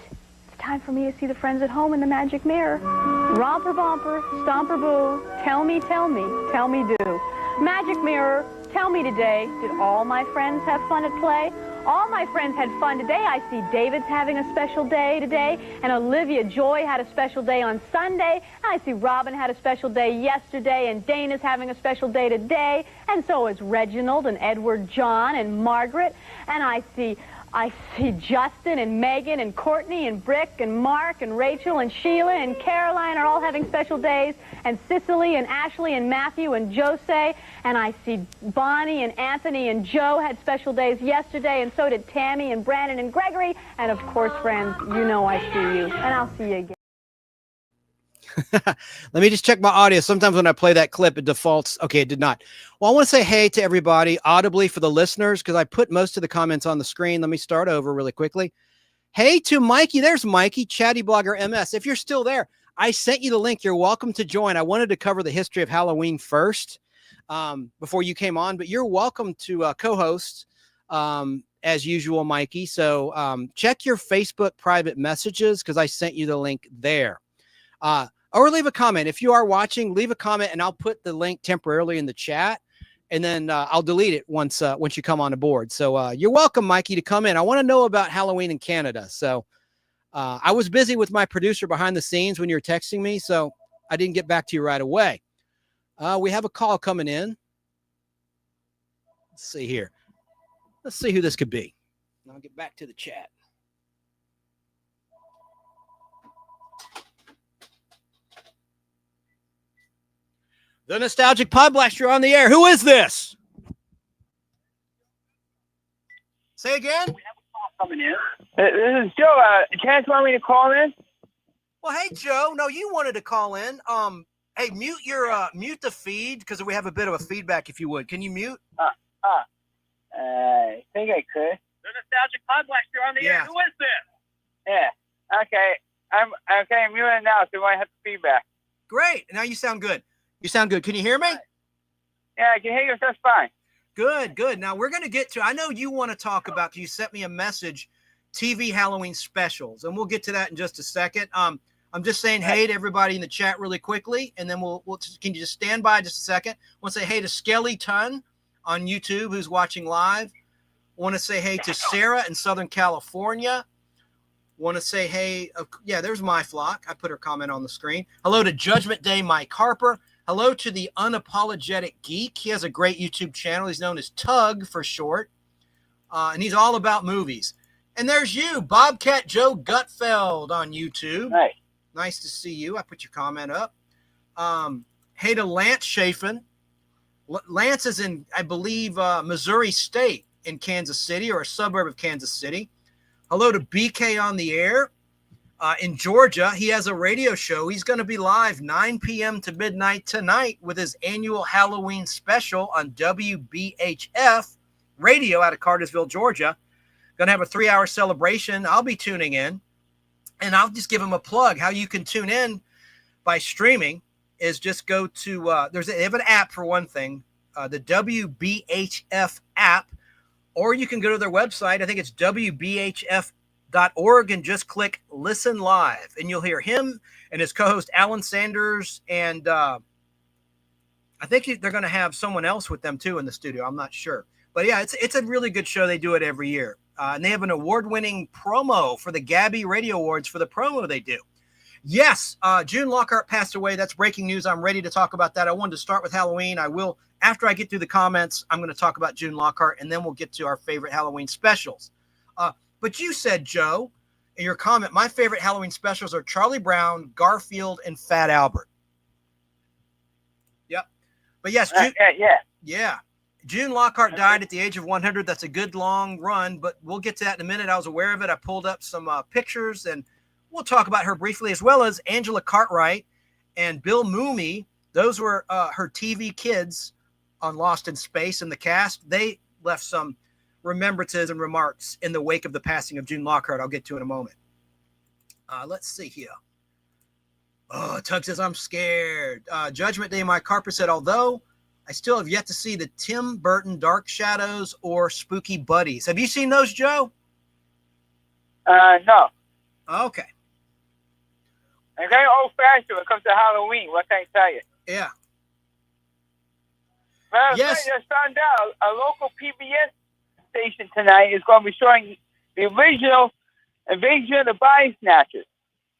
It's time for me to see the friends at home in the magic mirror. Romper bumper, stomper boo, tell me, do. Magic mirror, tell me today, did all my friends have fun at play? All my friends had fun today. I see David's having a special day today, and Olivia Joy had a special day on Sunday, and I see Robin had a special day yesterday, and Dana's having a special day today, and so is Reginald and Edward John and Margaret, and I see Justin and Megan and Courtney and Brick and Mark and Rachel and Sheila and Caroline are all having special days, and Cicely and Ashley and Matthew and Jose, and I see Bonnie and Anthony and Joe had special days yesterday, and so did Tammy and Brandon and Gregory, and of course, friends, you know I see you, and I'll see you again. Let me just check my audio. Sometimes when I play that clip, it defaults. Okay, it did not. Well, I want to say hey to everybody audibly for the listeners, because I put most of the comments on the screen. Let me start over really quickly. Hey to Mikey. There's Mikey, Chatty Blogger MS. If you're still there, I sent you the link. You're welcome to join. I wanted to cover the history of Halloween first before you came on, but you're welcome to co-host as usual, Mikey. So check your Facebook private messages, because I sent you the link there. Or leave a comment. If you are watching, leave a comment, and I'll put the link temporarily in the chat, and then I'll delete it once you come on aboard. So you're welcome, Mikey, to come in. I want to know about Halloween in Canada. So I was busy with my producer behind the scenes when you were texting me, so I didn't get back to you right away. We have a call coming in. Let's see here. Let's see who this could be. I'll get back to the chat. The Nostalgic Podblast, you're on the air. Who is this? Say again? This is Joe. Chance want me to call in? Well, hey, Joe. No, you wanted to call in. Hey, mute your mute the feed because we have a bit of a feedback. If you would, can you mute? I think I could. The Nostalgic Podblast, you're on the air. Who is this? Yeah. Okay. I'm muting now, so we might have feedback. Great. Now you sound good. You sound good. Can you hear me? Yeah, I can hear you just fine. Good. Now we're going to get to, I know you want to talk about, you sent me a message, TV Halloween specials, and we'll get to that in just a second. I'm just saying hey to everybody in the chat really quickly, and then we'll can you just stand by just a second? I want to say hey to Skelly Ton on YouTube who's watching live. I want to say hey to Sarah in Southern California. Want to say hey, yeah, there's my flock. I put her comment on the screen. Hello to Judgment Day Mike Harper. Hello to the Unapologetic Geek. He has a great YouTube channel. He's known as Tug for short, and he's all about movies. And there's you, Bobcat Joe Gutfeld on YouTube. Nice. Nice to see you. I put your comment up. Hey to Lance Chafin. Lance is in, I believe, Missouri State in Kansas City, or a suburb of Kansas City. Hello to BK on the air. In Georgia, he has a radio show. He's going to be live 9 p.m. to midnight tonight with his annual Halloween special on WBHF radio out of Cartersville, Georgia. Going to have a 3-hour celebration. I'll be tuning in, and I'll just give him a plug. How you can tune in by streaming is just go to they have an app for one thing, the WBHF app, or you can go to their website. I think it's WBHF.org and just click listen live, and you'll hear him and his co-host Alan Sanders, and I think they're going to have someone else with them too in the studio. I'm not sure, but yeah, it's a really good show. They do it every year, and they have an award-winning promo for the Gabby Radio Awards for the promo they do. Yes, June Lockhart passed away. That's breaking news. I'm ready to talk about that. I wanted to start with Halloween. I will, after I get through the comments, I'm going to talk about June Lockhart, and then we'll get to our favorite Halloween specials. But you said, Joe, in your comment, my favorite Halloween specials are Charlie Brown, Garfield, and Fat Albert. Yep. But yes, yeah. June Lockhart died at the age of 100. That's a good long run, but we'll get to that in a minute. I was aware of it. I pulled up some pictures, and we'll talk about her briefly, as well as Angela Cartwright and Bill Mooney. Those were her TV kids on Lost in Space, and the cast. They left some remembrances and remarks in the wake of the passing of June Lockhart. I'll get to in a moment. Let's see here. Oh, Tug says, I'm scared. Judgment Day, Mike Harper said, although I still have yet to see the Tim Burton Dark Shadows or Spooky Buddies. Have you seen those, Joe? No. Okay. I'm very old-fashioned when it comes to Halloween. What can I tell you? Yeah. Well, yes. I just found out a local PBS station tonight is going to be showing the original Invasion of the Body Snatchers.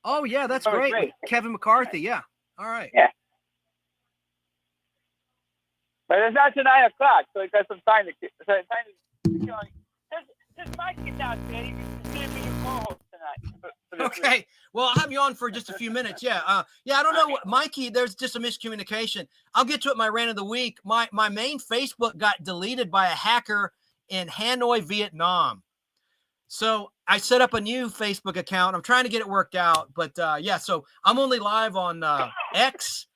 Oh, yeah, that's great. Kevin McCarthy, yeah. All right. Yeah. But it's not to 9 o'clock, so it got some time to just Mike get out there. You can be your co-host tonight. Okay. Well, I'll have you on for just a few minutes. Yeah. I don't know what, Mikey, there's just a miscommunication. I'll get to it in my rant of the week. My main Facebook got deleted by a hacker in Hanoi, Vietnam. So I set up a new Facebook account. I'm trying to get it worked out, but yeah, so I'm only live on X,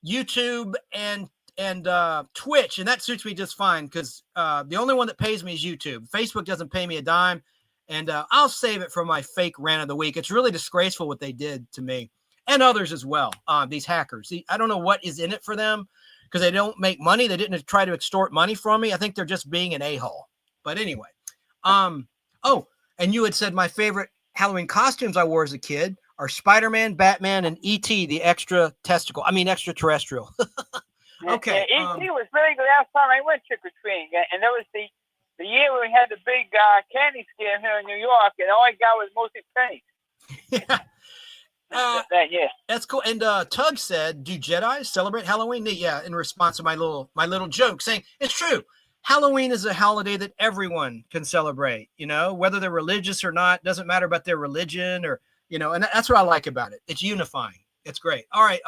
YouTube, and Twitch, and that suits me just fine because the only one that pays me is YouTube. Facebook doesn't pay me a dime, and I'll save it for my fake rant of the week. It's really disgraceful what they did to me and others as well. These hackers, I don't know what is in it for them because they don't make money. They didn't try to extort money from me. I think they're just being an a-hole. But anyway, oh, and you had said my favorite Halloween costumes I wore as a kid are Spider-Man, Batman, and E.T. the extraterrestrial. Okay. Yeah, E.T. was really the last time I went trick-or-treating, and that was the year when we had the big candy scare here in New York, and all I got was mostly pennies. Yeah. That's cool. And Tug said, do Jedi celebrate Halloween? Yeah, in response to my little joke, saying it's true. Halloween is a holiday that everyone can celebrate, whether they're religious or not, doesn't matter about their religion or, and that's what I like about it. It's unifying. It's great. All right.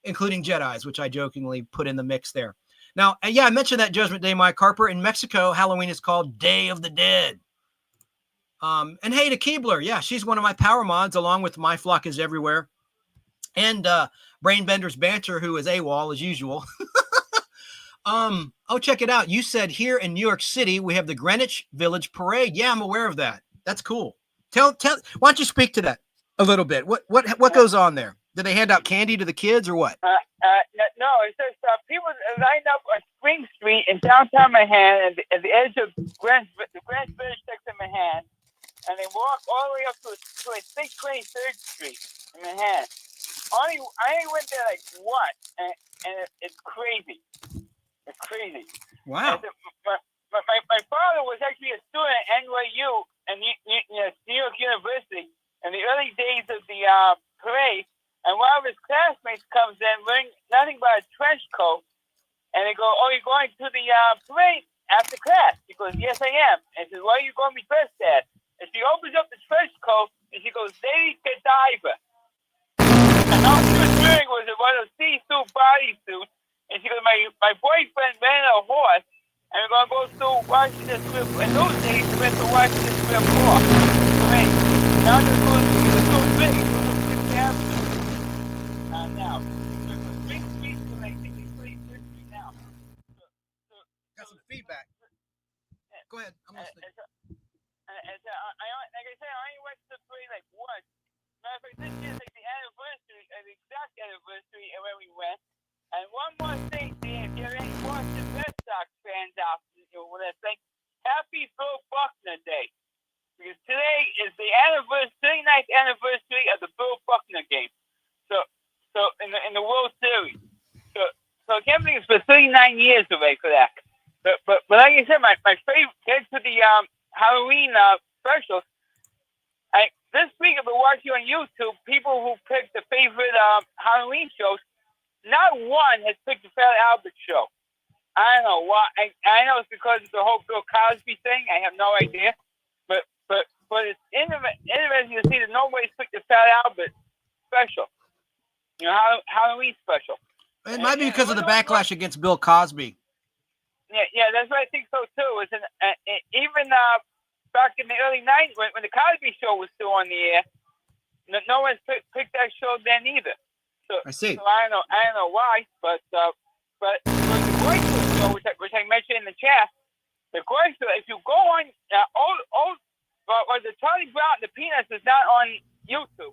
Including Jedis, which I jokingly put in the mix there. Now, yeah, I mentioned that Judgment Day, Mike Harper. In Mexico, Halloween is called Day of the Dead. And hey to Keebler. Yeah, she's one of my power mods along with My Flock is Everywhere. And Brainbender's Banter, who is AWOL as usual. Oh, check it out. You said here in New York City, we have the Greenwich Village Parade. Yeah, I'm aware of that. That's cool. Tell, why don't you speak to that a little bit? What goes on there? Do they hand out candy to the kids or what? No, it's just people line up on Spring Street in downtown Manhattan at the edge of the Greenwich Village section of Manhattan, and they walk all the way up to 623rd Street in Manhattan. I only went there like once, and it's crazy. It's crazy. Wow. My father was actually a student at NYU and New York University in the early days of the parade, and one of his classmates comes in wearing nothing but a trench coat, and they go, "Oh, you're going to the parade after class?" He goes, "Yes, I am." And he says, "What are you going to be dressed as?" And she opens up the trench coat, and she goes, "Lady Godiva." And all she was wearing was one of those see-through bodysuits. And she goes, my boyfriend ran a horse, and we're going to go to Washington Square. In those days, we went to Washington Square Park. Great. Now it's so big. It's now. It's big streets, so I think it's pretty good now. Got some feedback. Go ahead. I'm listening. Like I said, I only went to the parade like once. Matter of fact, this year's like the anniversary, the exact anniversary of when we went. And one more thing, Dan, if you're any Boston Red Sox fans out there, what I think, happy Bill Buckner Day. Because today is the 39th anniversary of the Bill Buckner game. So in the World Series. So I can't believe it's for 39 years away for that. But like I said, my favorite, get to the Halloween specials. This week I've been watching on YouTube people who picked the favorite Halloween shows. Not one has picked the Fat Albert Show. I don't know why. I know it's because of the whole Bill Cosby thing. I have no idea. But it's interesting to see that nobody's picked the Fat Albert special. Halloween special. It might be because of the backlash against Bill Cosby. Yeah, that's what I think so too. Even back in the early 90s, when the Cosby Show was still on the air, no one's picked that show then either. So, I see. So I don't know why, but the Goyster Show, which I mentioned in the chat, the Goyster, if you go on the Charlie Brown, the Peanuts is not on YouTube,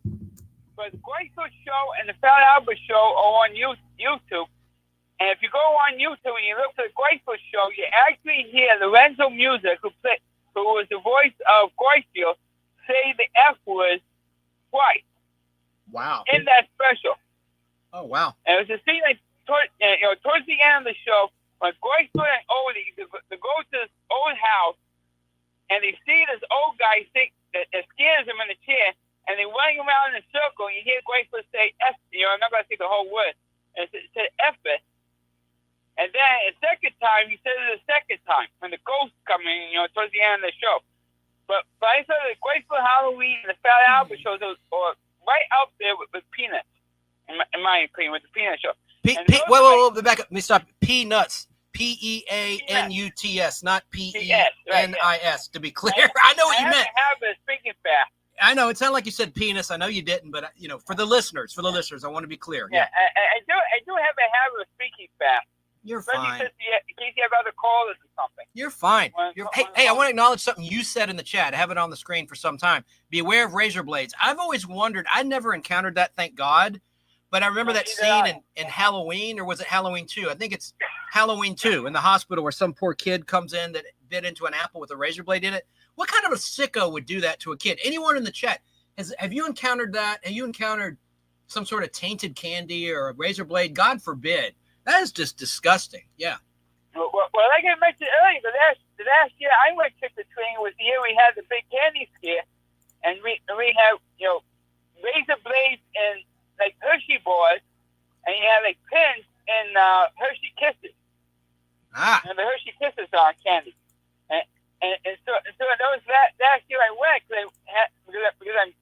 but the Goyster Show and the Fat Albert Show are on YouTube. And if you go on YouTube and you look for the Goyster Show, you actually hear Lorenzo Music, who was the voice of Goyster, say the F word twice. Wow. In that special. Oh, wow. And it was a scene like towards the end of the show when Goyster and Odie they go to this old house and they see this old guy that scares him in the chair and they running around in a circle and you hear Goyster say F, I'm not going to say the whole word, and it said F it. And then a second time, he said it a second time when the ghosts come in, towards the end of the show. But I saw the Goyster Halloween and the Fat Albert shows are right up there with Peanuts. In my opinion, with the Peanut Show. Wait, back up. Let me stop. Peanuts. Peanuts, not Penis, to be clear. I know what you meant. I have a speaking fast. I know. It sounded like you said penis. I know you didn't, but, for the listeners, I want to be clear. Yeah, I do have a habit of speaking fast. You're fine. In case you have other callers or something. You're fine. Hey, I want to acknowledge something you said in the chat. I have it on the screen for some time. Beware of razor blades. I've always wondered. I never encountered that, thank God. But I remember that scene in Halloween, or was it Halloween 2? I think it's Halloween 2 in the hospital where some poor kid comes in that bit into an apple with a razor blade in it. What kind of a sicko would do that to a kid? Anyone in the chat, have you encountered that? Have you encountered some sort of tainted candy or a razor blade? God forbid. That is just disgusting. Yeah. Well, like I mentioned earlier, the last year I went trick-or-treating was the year we had the big candy scare, and we had, razor blades and like Hershey bars, and you had like pins and Hershey Kisses. And the Hershey Kisses are candy. And so those last year I went because I'm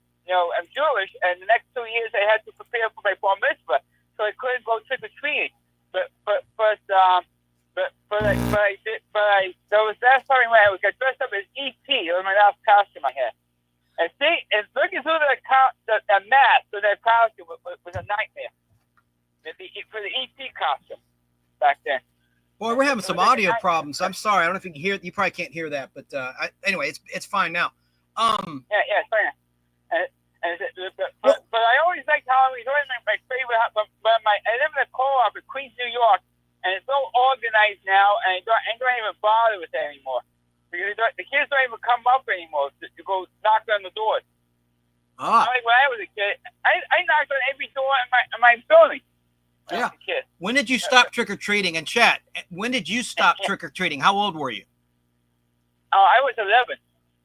Jewish, and the next 2 years I had to prepare for my bar mitzvah, so I couldn't go trick or treating. But there was last time when I got dressed up as E.T. It was my last costume I had. And looking through the mask of that costume was a nightmare. for the ET costume back then. Boy, we're having some audio problems. I'm sorry. I don't know if you can hear. You probably can't hear that, but anyway, it's fine now. Yeah, it's fine. But I always liked Halloween. It's always my favorite. But I live in a co-op in Queens, New York, and it's so organized now, and I don't even bother with it anymore. Because the kids don't even come up anymore to go knock on the doors. Like when I was a kid, I knocked on every door in my building. Yeah. When did you stop trick or treating? And chat, when did you stop trick or treating? How old were you? I was 11.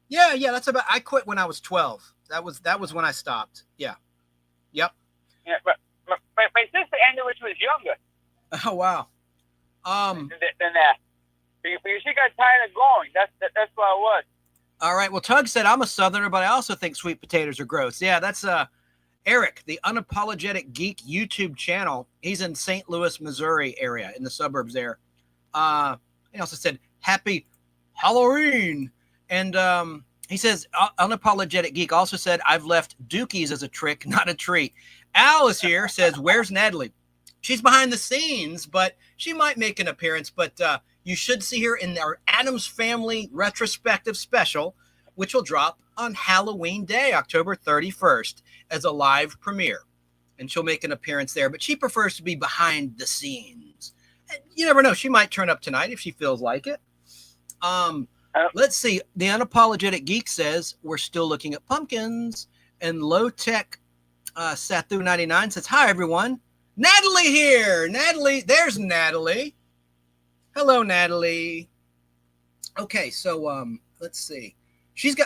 Yeah. That's about. I quit when I was 12. That was when I stopped. Yeah. Yep. Yeah, but my sister ended when she was younger. Oh wow. Than that, because she got tired of going. That's what it was. All right. Well, Tug said I'm a Southerner, but I also think sweet potatoes are gross. Yeah, that's Eric, the Unapologetic Geek YouTube channel. He's in St. Louis, Missouri area in the suburbs there. He also said Happy Halloween, and he says Unapologetic Geek also said I've left dookies as a trick, not a treat. Al is here. Says where's Natalie? She's behind the scenes, but she might make an appearance. But you should see her in our Addams Family retrospective special, which will drop on Halloween Day, October 31st, as a live premiere. And she'll make an appearance there, but she prefers to be behind the scenes. And you never know. She might turn up tonight if she feels like it. Let's see. The Unapologetic Geek says we're still looking at pumpkins. And Low Tech Sathu 99 says, hi, everyone. Natalie here. Natalie, there's Natalie. Hello, Natalie. Okay, so let's see.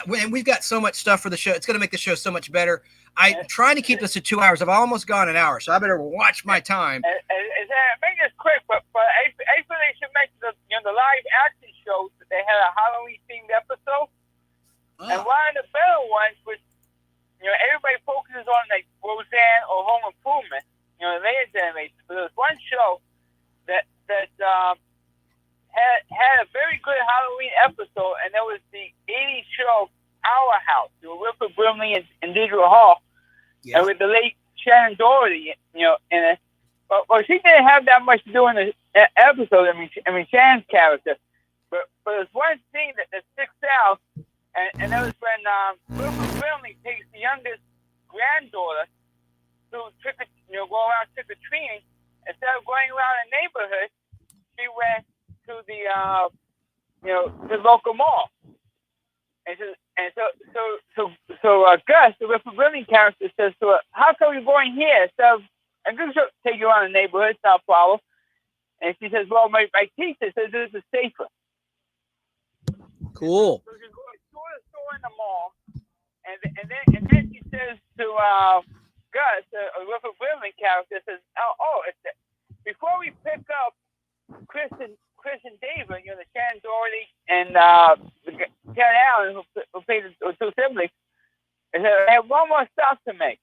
We've got so much stuff for the show. It's going to make the show so much better. I'm trying to keep this to 2 hours. I've almost gone an hour, so I better watch my time. Make this quick, but I feel they should make the live action shows that they had a Halloween themed episode. And one of the better ones was, everybody focuses on like Roseanne or Home Improvement, their generation. But there was one show that had a very good Halloween episode, and that was the 80s show Our House, with Wilford Brimley and Deidre Hall, and with the late Shannon Doherty, in it. But she didn't have that much to do in the episode. I mean Shannon's character. But there's one scene that sticks out, and that was when Wilford Brimley takes the youngest granddaughter to go around trick or treating. Instead of going around the neighborhood, she went to the the local mall. And so Gus, the Wilford Brimley character, says to her, "How come you're going here? So I'm going to take you around the neighborhood, it's not a problem." And she says, "Well, my teacher says this is safer." Cool. So she goes to a store in the mall, and then she says to Gus, the Wilford Brimley character, says, before we pick up Chris and David, the Shannon Doherty and Karen Allen, who played the two siblings, I have one more stop to make.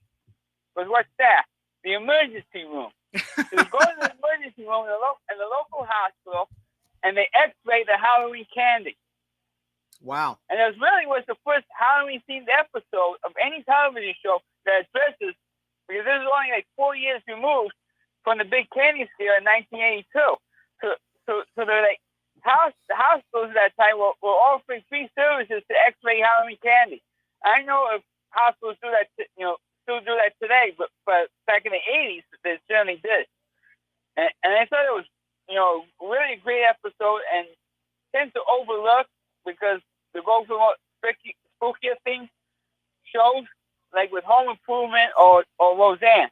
But what's that? The emergency room. So we go to the emergency room in the local hospital, and they X-ray the Halloween candy. Wow. And it was the first Halloween-themed episode of any television show that addresses, because this is only like 4 years removed from the big candy scare in 1982. So they're like, the hospitals at that time were offering free services to X-ray Halloween candy. I know if hospitals do that, still do that today, but back in the 80s, they certainly did. And I thought it was, really a great episode, and tends to overlook because they go for more spookier things shows, like with Home Improvement or Roseanne.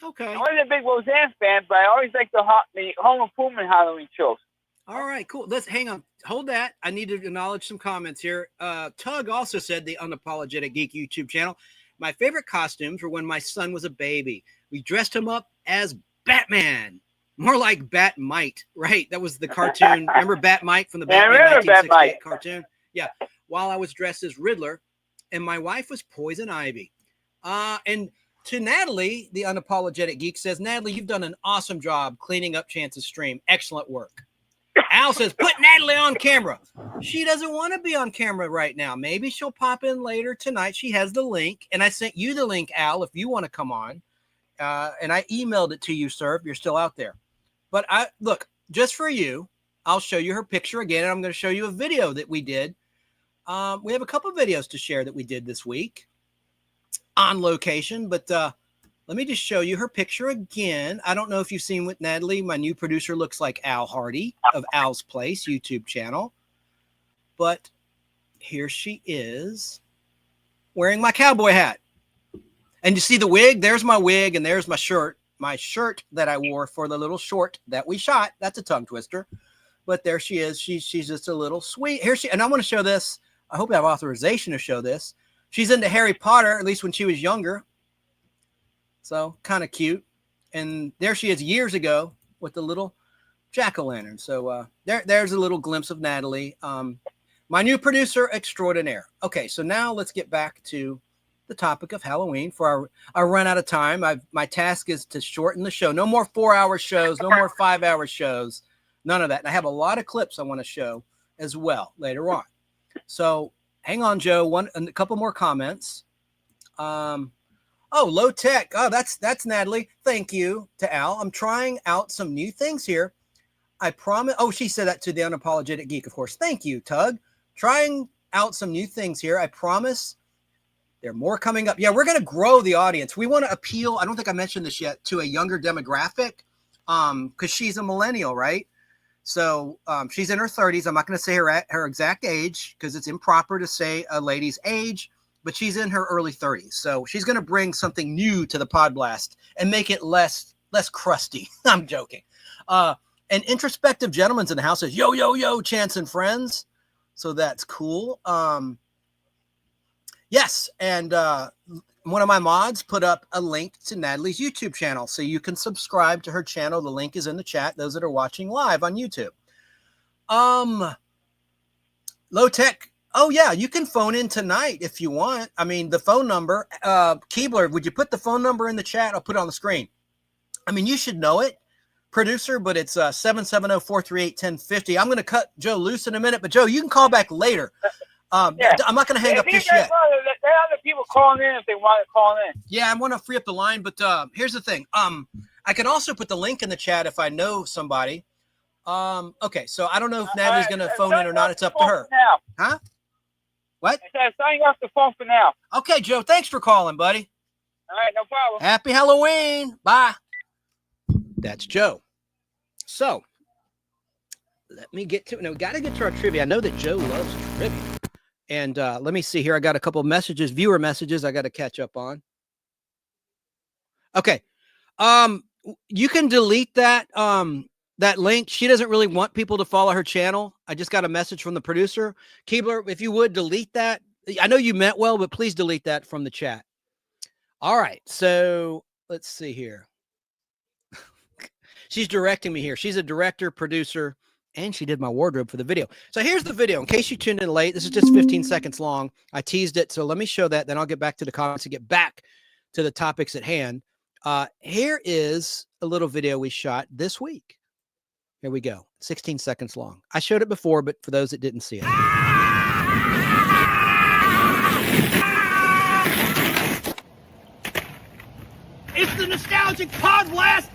Okay. I wasn't a big Roseanne fan, but I always like the Home Improvement Halloween shows. All right, cool. Let's hang on. Hold that. I need to acknowledge some comments here. Tug also said, the Unapologetic Geek YouTube channel, my favorite costumes were when my son was a baby. We dressed him up as Batman. More like Batmite, right? That was the cartoon. Remember Batmite from the Batman 1968 cartoon? Yeah. While I was dressed as Riddler, and my wife was Poison Ivy. And to Natalie, the Unapologetic Geek says, Natalie, you've done an awesome job cleaning up Chance's stream. Excellent work. Al says, put Natalie on camera. She doesn't want to be on camera right now. Maybe she'll pop in later tonight. She has the link, and I sent you the link, Al, if you want to come on. and I emailed it to you, sir, if you're still out there. But look, just for you, I'll show you her picture again, and I'm going to show you a video that we did. We have a couple of videos to share that we did this week on location, but let me just show you her picture again. I don't know if you've seen what Natalie, my new producer, looks like Al Hardy of Al's Place YouTube channel, but here she is wearing my cowboy hat. And you see the wig? There's my wig, and there's my shirt. My shirt that I wore for the little short that we shot. That's a tongue twister. But there she is. She's just a little sweet. And I want to show this. I hope I have authorization to show this. She's into Harry Potter, at least when she was younger. So kind of cute. And there she is years ago with the little jack-o'-lantern. So there's a little glimpse of Natalie. My new producer extraordinaire. Okay, so now let's get back to the topic of Halloween. For our run out of time, my task is to shorten the show. No more 4-hour shows, no more 5-hour shows, none of that. And I have a lot of clips I want to show as well later on. So hang on, Joe. A couple more comments. Oh, low tech. Oh, that's Natalie. Thank you to Al. I'm trying out some new things here. I promise. Oh, she said that to the Unapologetic Geek, of course. Thank you, Tug. Trying out some new things here. I promise. There are more coming up. Yeah, we're going to grow the audience. We want to appeal, I don't think I mentioned this yet, to a younger demographic because she's a millennial, right? So she's in her 30s. I'm not going to say her exact age because it's improper to say a lady's age, but she's in her early 30s. So she's going to bring something new to the Podblast and make it less crusty. I'm joking. An introspective gentleman's in the house says, yo, yo, yo, Chance and friends. So that's cool. Yes, and one of my mods put up a link to Natalie's YouTube channel, so you can subscribe to her channel. The link is in the chat, those that are watching live on YouTube. Low tech. Oh, yeah, you can phone in tonight if you want. I mean, the phone number, Keebler, would you put the phone number in the chat? I'll put it on the screen. I mean, you should know it, producer, but it's 770-438-1050. I'm going to cut Joe loose in a minute, but Joe, you can call back later. Yeah. I'm not going to hang up just yet. There are other people calling in if they want to call in. Yeah, I want to free up the line, but here's the thing. I can also put the link in the chat if I know somebody. Okay, so I don't know if Natalie's going to phone in or not. It's up to her. Huh? What? I said signing off the phone for now. Okay, Joe, thanks for calling, buddy. All right, no problem. Happy Halloween. Bye. That's Joe. So, let me get to it. Now, we got to get to our trivia. I know that Joe loves trivia. And let me see here. I got a couple of messages, viewer messages I got to catch up on. Okay. You can delete that that link. She doesn't really want people to follow her channel. I just got a message from the producer. Keebler, if you would delete that. I know you meant well, but please delete that from the chat. All right. So let's see here. She's directing me here. She's a director, producer, and she did my wardrobe for the video. So here's the video. In case you tuned in late, this is just 15 seconds long. I teased it. So let me show that. Then I'll get back to the comments and get back to the topics at hand. Here is a little video we shot this week. Here we go. 16 seconds long. I showed it before, but for those that didn't see it. It's the Nostalgic Podblast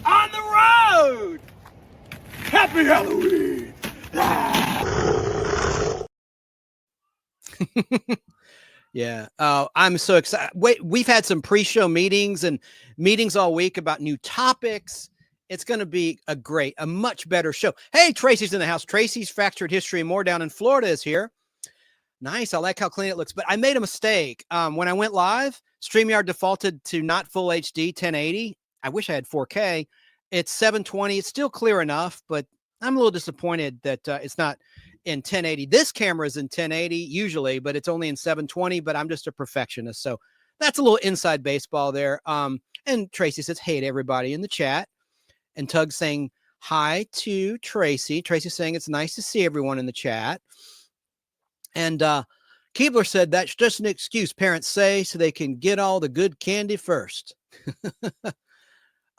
on the road! Happy Halloween! Yeah. I'm so excited. Wait, we've had some pre-show meetings and meetings all week about new topics. It's going to be a much better show. Hey, Tracy's in the house. Tracy's Fractured History and More down in Florida is here. Nice. I like how clean it looks, but I made a mistake. When I went live, StreamYard defaulted to not full HD 1080. I wish I had 4K. It's 720. It's still clear enough, but I'm a little disappointed that it's not in 1080. This camera is in 1080 usually, but it's only in 720, but I'm just a perfectionist. So that's a little inside baseball there. And Tracy says, hey to everybody in the chat. And Tug saying hi to Tracy. Tracy saying it's nice to see everyone in the chat. And Keebler said that's just an excuse parents say so they can get all the good candy first.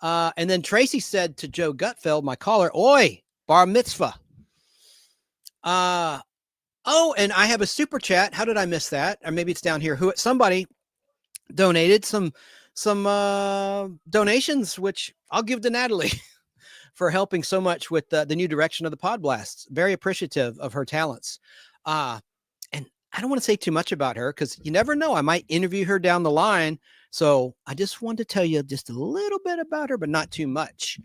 And then Tracy said to Joe Gutfeld, my caller, oi, bar mitzvah. Oh, and I have a super chat. How did I miss that? Or maybe it's down here. Somebody donated some donations, which I'll give to Natalie for helping so much with the new direction of the Podblast. Very appreciative of her talents. And I don't want to say too much about her because you never know. I might interview her down the line. So I just wanted to tell you just a little bit about her, but not too much.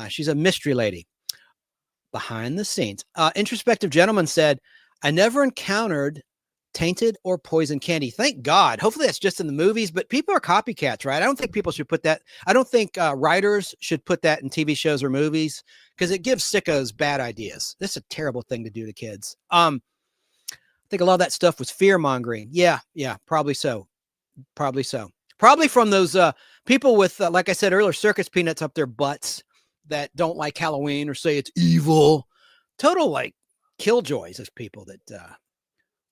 She's a mystery lady behind the scenes. Introspective Gentleman said, I never encountered tainted or poison candy. Thank God. Hopefully that's just in the movies, but people are copycats, right? I don't think people should put that. I don't think writers should put that in TV shows or movies because it gives sickos bad ideas. This is a terrible thing to do to kids. I think a lot of that stuff was fear mongering. Yeah, probably so. Probably from those people with, like I said earlier, circus peanuts up their butts that don't like Halloween or say it's evil. Total like killjoys of people that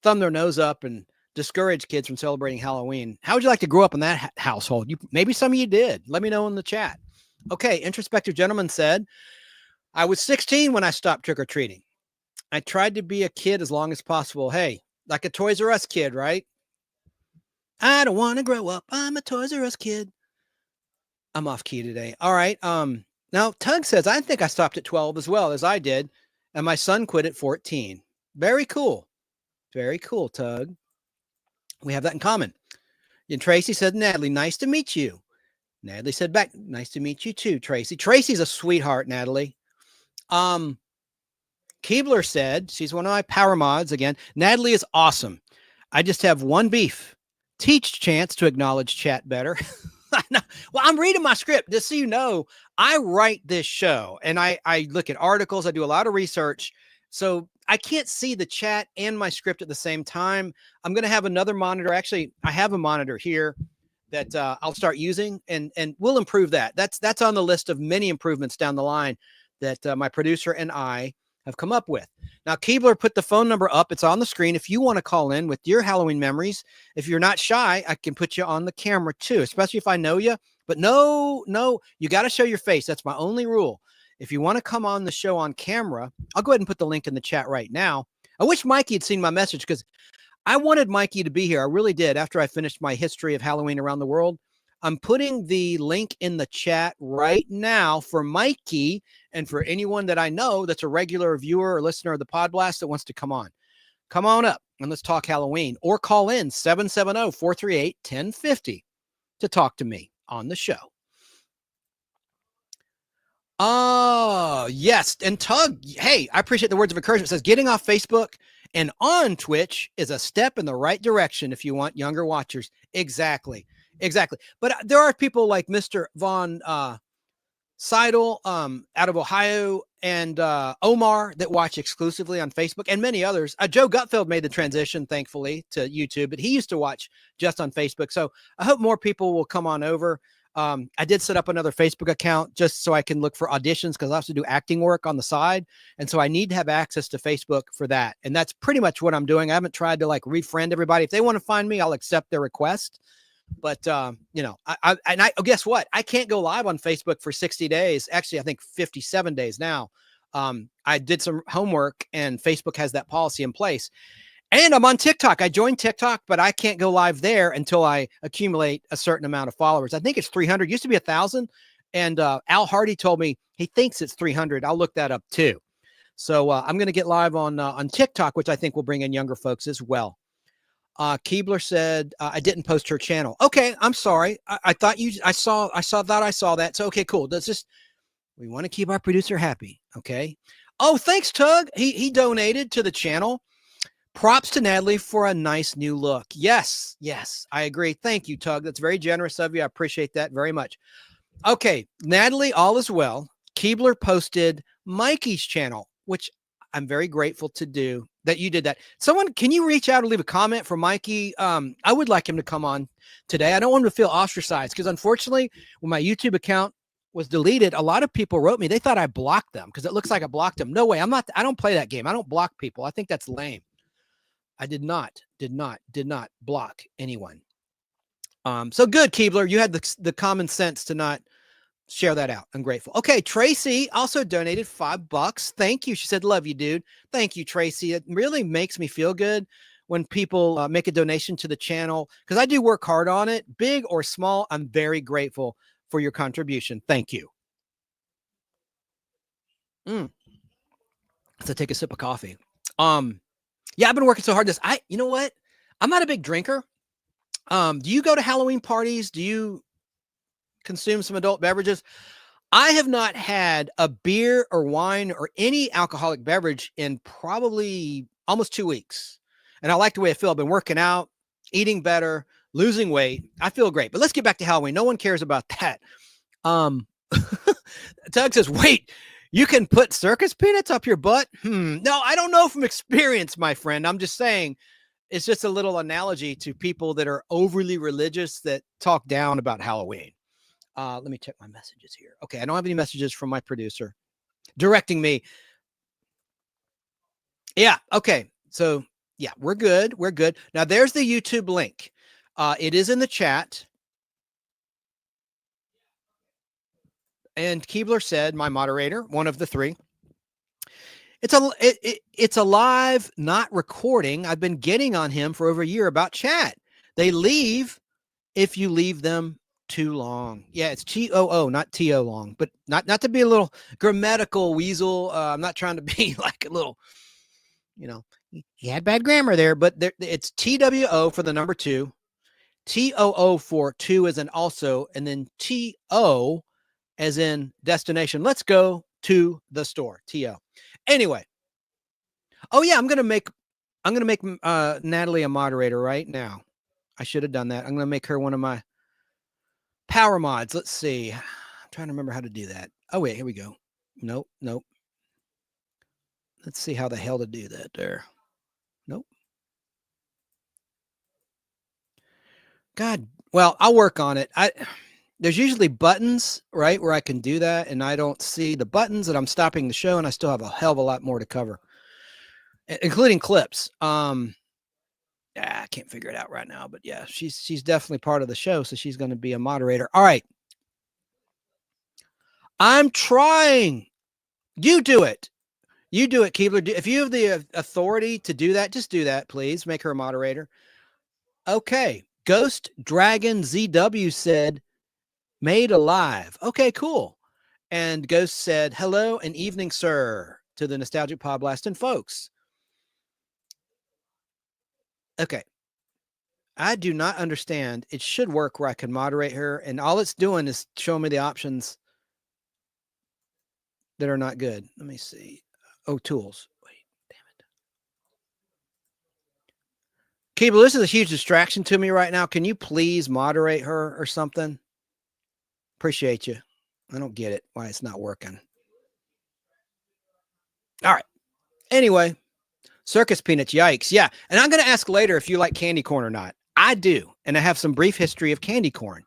thumb their nose up and discourage kids from celebrating Halloween. How would you like to grow up in that household? Maybe some of you did. Let me know in the chat. Okay, Introspective Gentleman said, I was 16 when I stopped trick-or-treating. I tried to be a kid as long as possible. Hey, like a Toys R Us kid, right? I don't want to grow up. I'm a Toys R Us kid. I'm off key today. All right. Now Tug says, I think I stopped at 12 as well as I did. And my son quit at 14. Very cool. Very cool, Tug. We have that in common. And Tracy said, Natalie, nice to meet you. Natalie said back, nice to meet you too, Tracy. Tracy's a sweetheart, Natalie. Keebler said, she's one of my power mods again. Natalie is awesome. I just have one beef. Teach Chance to acknowledge chat better. Well, I'm reading my script. Just so you know, I write this show and I look at articles. I do a lot of research. So I can't see the chat and my script at the same time. I'm going to have another monitor. Actually, I have a monitor here that I'll start using and we'll improve that. That's on the list of many improvements down the line that my producer and I have come up with. Now, Keebler put the phone number up. It's on the screen. If you want to call in with your Halloween memories, if you're not shy, I can put you on the camera too, especially if I know you. But no, you got to show your face. That's my only rule. If you want to come on the show on camera, I'll go ahead and put the link in the chat right now. I wish Mikey had seen my message because I wanted Mikey to be here. I really did. After I finished my history of Halloween around the world, I'm putting the link in the chat right now for Mikey and for anyone that I know that's a regular viewer or listener of the Podblast that wants to come on. Come on up and let's talk Halloween or call in 770-438-1050 to talk to me on the show. Oh, yes. And Tug, hey, I appreciate the words of encouragement. It says getting off Facebook and on Twitch is a step in the right direction if you want younger watchers. Exactly. But there are people like Mr. Von Seidel out of Ohio and Omar that watch exclusively on Facebook and many others. Joe Gutfeld made the transition, thankfully, to YouTube, but he used to watch just on Facebook. So I hope more people will come on over. I did set up another Facebook account just so I can look for auditions because I also do acting work on the side. And so I need to have access to Facebook for that. And that's pretty much what I'm doing. I haven't tried to like refriend everybody. If they want to find me, I'll accept their request. But, you know, guess what? I can't go live on Facebook for 60 days. Actually, I think 57 days now. I did some homework and Facebook has that policy in place. And I'm on TikTok. I joined TikTok, but I can't go live there until I accumulate a certain amount of followers. I think it's 300. Used to be 1,000. And Al Hardy told me he thinks it's 300. I'll look that up too. So I'm going to get live on TikTok, which I think will bring in younger folks as well. Keebler said, I didn't post her channel. Okay. I'm sorry. I thought I saw that. So, okay, cool. We want to keep our producer happy. Okay. Oh, thanks, Tug. He donated to the channel. Props to Natalie for a nice new look. Yes, I agree. Thank you, Tug. That's very generous of you. I appreciate that very much. Okay, Natalie, all is well. Keebler posted Mikey's channel, which I'm very grateful to do that you did that. Someone, can you reach out and leave a comment for Mikey? I would like him to come on today. I don't want him to feel ostracized because unfortunately, when my YouTube account was deleted, a lot of people wrote me. They thought I blocked them because it looks like I blocked them. No way. I don't play that game. I don't block people. I think that's lame. I did not block anyone. So good, Keebler. You had the common sense to not share that out. I'm grateful. Okay, Tracy also donated $5. Thank you. She said, love you, dude. Thank you, Tracy. It really makes me feel good when people make a donation to the channel, because I do work hard on it, big or small. I'm very grateful for your contribution. Thank you. So take a sip of coffee. Yeah, I've been working so hard this. You know what? I'm not a big drinker. Do you go to Halloween parties? Do you consume some adult beverages? I have not had a beer or wine or any alcoholic beverage in probably almost 2 weeks. And I like the way I feel. I've been working out, eating better, losing weight. I feel great. But let's get back to Halloween. No one cares about that. Doug says, wait, you can put circus peanuts up your butt? No, I don't know from experience, my friend. I'm just saying it's just a little analogy to people that are overly religious that talk down about Halloween. Let me check my messages here. Okay, I don't have any messages from my producer directing me. Yeah, okay. So, yeah, we're good. We're good. Now, there's the YouTube link. It is in the chat. And Keebler said, my moderator, one of the three, it's a live, not recording. I've been getting on him for over a year about chat. They leave if you leave them too long. Yeah, it's TOO, not TO long, but not to be a little grammatical weasel. I'm not trying to be like a little, he had bad grammar there, but it's TWO for the number 2, TOO for 2 as in also, and then TO as in destination. Let's go to the store. TO. Anyway. Oh yeah, I'm gonna make Natalie a moderator right now. I should have done that. I'm gonna make her one of my power mods. Let's see. I'm trying to remember how to do that. Oh wait, here we go. Nope. Let's see how the hell to do that there. Nope. God, well, I'll work on it. There's usually buttons, right, where I can do that, and I don't see the buttons, and I'm stopping the show, and I still have a hell of a lot more to cover, including clips. I can't figure it out right now, but yeah, she's definitely part of the show, so she's going to be a moderator. All right. I'm trying. You do it. You do it, Keebler. If you have the authority to do that, just do that, please. Make her a moderator. Okay. Ghost Dragon ZW said, made alive. Okay, cool. And Ghost said, hello and evening, sir, to the Nostalgic Podblast and folks. Okay. I do not understand. It should work where I can moderate her, and all it's doing is showing me the options that are not good. Let me see. Oh, tools. Wait, damn it. Cable, this is a huge distraction to me right now. Can you please moderate her or something? Appreciate you. I don't get it, why it's not working. All right. Anyway, circus peanuts, yikes. Yeah, and I'm going to ask later if you like candy corn or not. I do, and I have some brief history of candy corn.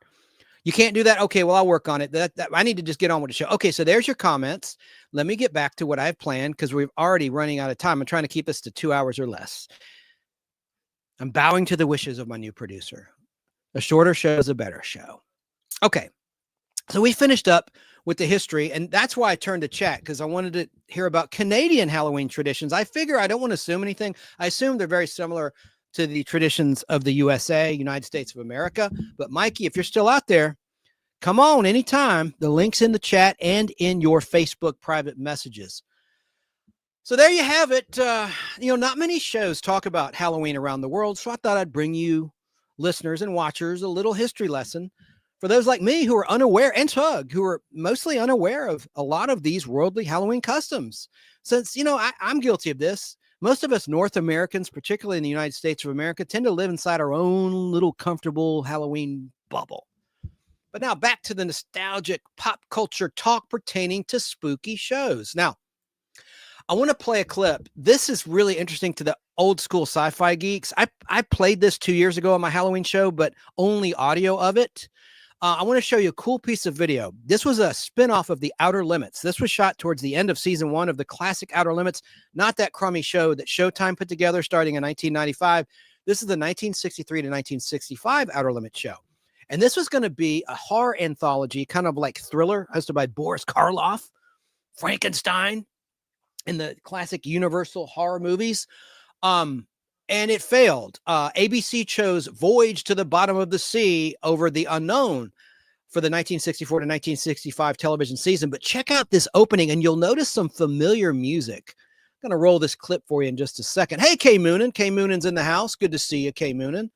You can't do that? Okay, well, I'll work on it. I need to just get on with the show. Okay, so there's your comments. Let me get back to what I have planned because we're already running out of time. I'm trying to keep this to 2 hours or less. I'm bowing to the wishes of my new producer. A shorter show is a better show. Okay. So we finished up with the history, and that's why I turned to chat, because I wanted to hear about Canadian Halloween traditions. I figure I don't want to assume anything. I assume they're very similar to the traditions of the USA, United States of America. But Mikey, if you're still out there, come on anytime. The link's in the chat and in your Facebook private messages. So there you have it. Not many shows talk about Halloween around the world, so I thought I'd bring you listeners and watchers a little history lesson for those like me who are unaware, and Tug, who are mostly unaware of a lot of these worldly Halloween customs. Since, I'm guilty of this. Most of us North Americans, particularly in the United States of America, tend to live inside our own little comfortable Halloween bubble. But now back to the nostalgic pop culture talk pertaining to spooky shows. Now, I want to play a clip. This is really interesting to the old school sci-fi geeks. I played this 2 years ago on my Halloween show, but only audio of it. I want to show you a cool piece of video. This was a spinoff of The Outer Limits. This was shot towards the end of season 1 of the classic Outer Limits, not that crummy show that Showtime put together starting in 1995. This is the 1963 to 1965 Outer Limits show. And this was going to be a horror anthology, kind of like Thriller, hosted by Boris Karloff, Frankenstein, in the classic Universal horror movies. and it failed. ABC chose Voyage to the Bottom of the Sea over The Unknown for the 1964 to 1965 television season. But check out this opening, and you'll notice some familiar music. I'm going to roll this clip for you in just a second. Hey, Kay Moonen. Kay Moonen's in the house. Good to see you, Kay Moonen.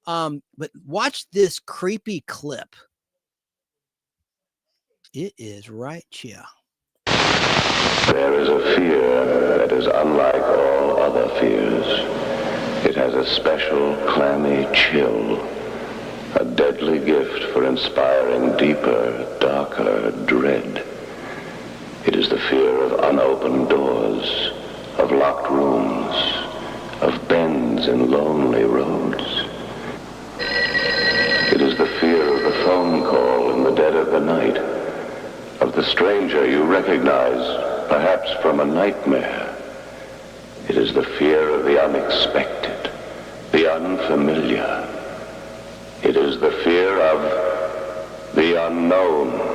But watch this creepy clip. It is right here. There is a fear that is unlike all other fears. It has a special clammy chill, a deadly gift for inspiring deeper, darker dread. It is the fear of unopened doors, of locked rooms, of bends in lonely roads. It is the fear of the phone call in the dead of the night, of the stranger you recognize, perhaps from a nightmare. It is the fear of the unexpected, the unfamiliar. It is the fear of the unknown.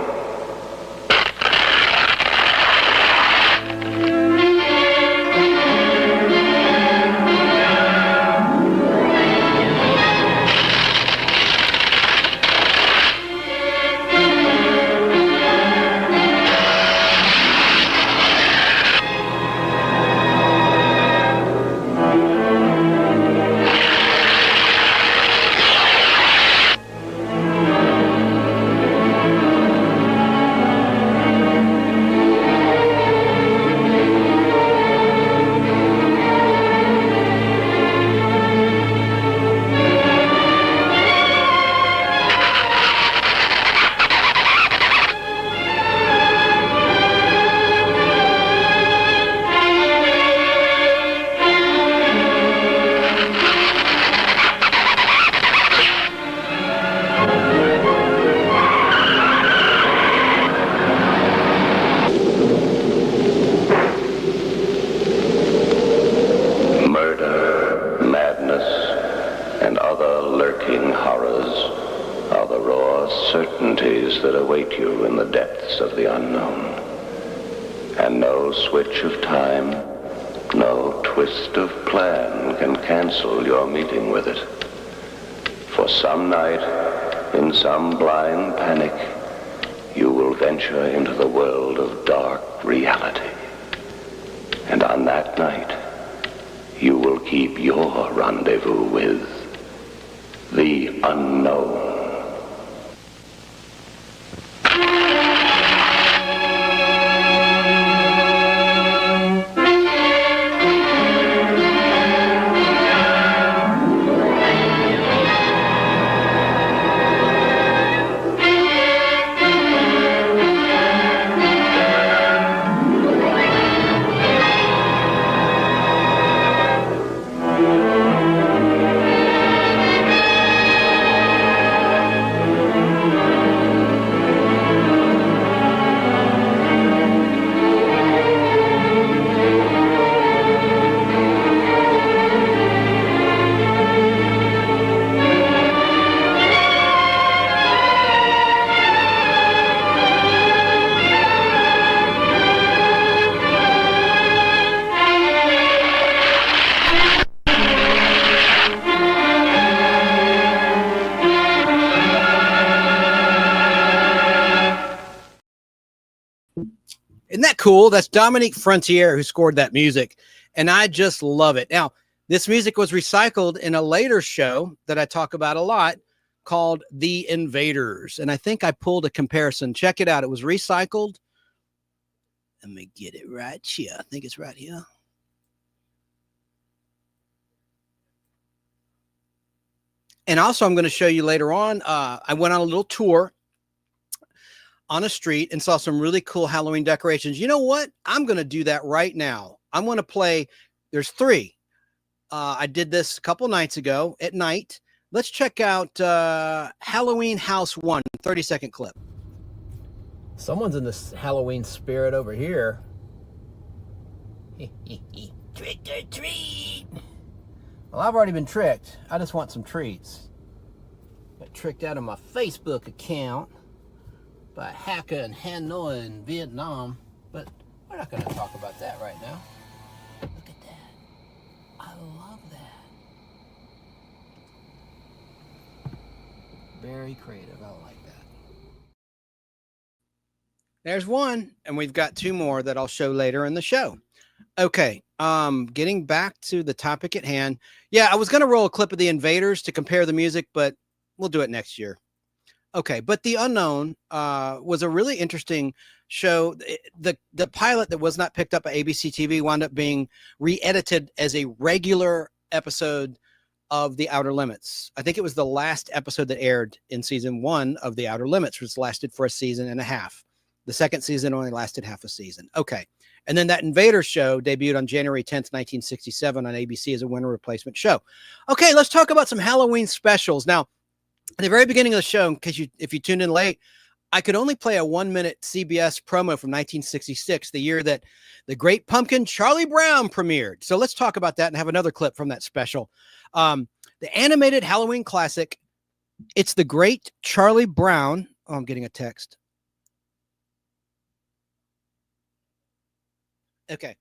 Some blind panic, you will venture into the world of dark reality. And on that night, you will keep your rendezvous with the unknown. Isn't that cool? That's Dominique Frontier who scored that music, and I just love it. Now, this music was recycled in a later show that I talk about a lot called The Invaders, and I think I pulled a comparison. Check it out. It was recycled. Let me get it right here. I think it's right here. And also, I'm going to show you later on, I went on a little tour on a street and saw some really cool Halloween decorations. You know what? I'm going to do that right now. I'm going to play. There's 3. I did this a couple nights ago at night. Let's check out Halloween House 1, 30-second clip. Someone's in this Halloween spirit over here. Trick or treat. Well, I've already been tricked. I just want some treats. Got tricked out of my Facebook account by a hacker in Hanoi in Vietnam, but we're not going to talk about that right now. Look at that. I love that. Very creative. I like that. There's one, and we've got two more that I'll show later in the show. Okay, getting back to the topic at hand. Yeah, I was going to roll a clip of The Invaders to compare the music, but we'll do it next year. Okay, but The Unknown was a really interesting show. The pilot that was not picked up by ABC TV wound up being re-edited as a regular episode of The Outer Limits. I think it was the last episode that aired in season 1 of The Outer Limits, which lasted for a season and a half. The second season only lasted half a season. Okay. And then that Invaders show debuted on January 10th, 1967 on ABC as a winter replacement show. Okay, let's talk about some Halloween specials. Now, at the very beginning of the show, in case if you tuned in late, I could only play a 1-minute CBS promo from 1966, the year that The Great Pumpkin Charlie Brown premiered. So let's talk about that and have another clip from that special. The animated Halloween classic, it's The Great Charlie Brown. Oh, I'm getting a text. Okay.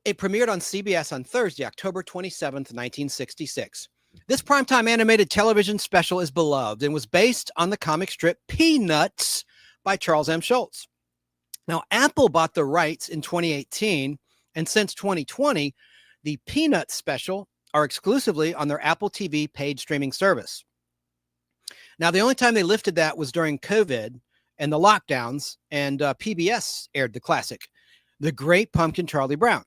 It premiered on CBS on Thursday, October 27th, 1966. This primetime animated television special is beloved and was based on the comic strip Peanuts by Charles M. Schulz. Now, Apple bought the rights in 2018, and since 2020, the Peanuts special are exclusively on their Apple TV paid streaming service. Now, the only time they lifted that was during COVID and the lockdowns, and PBS aired the classic, The Great Pumpkin Charlie Brown.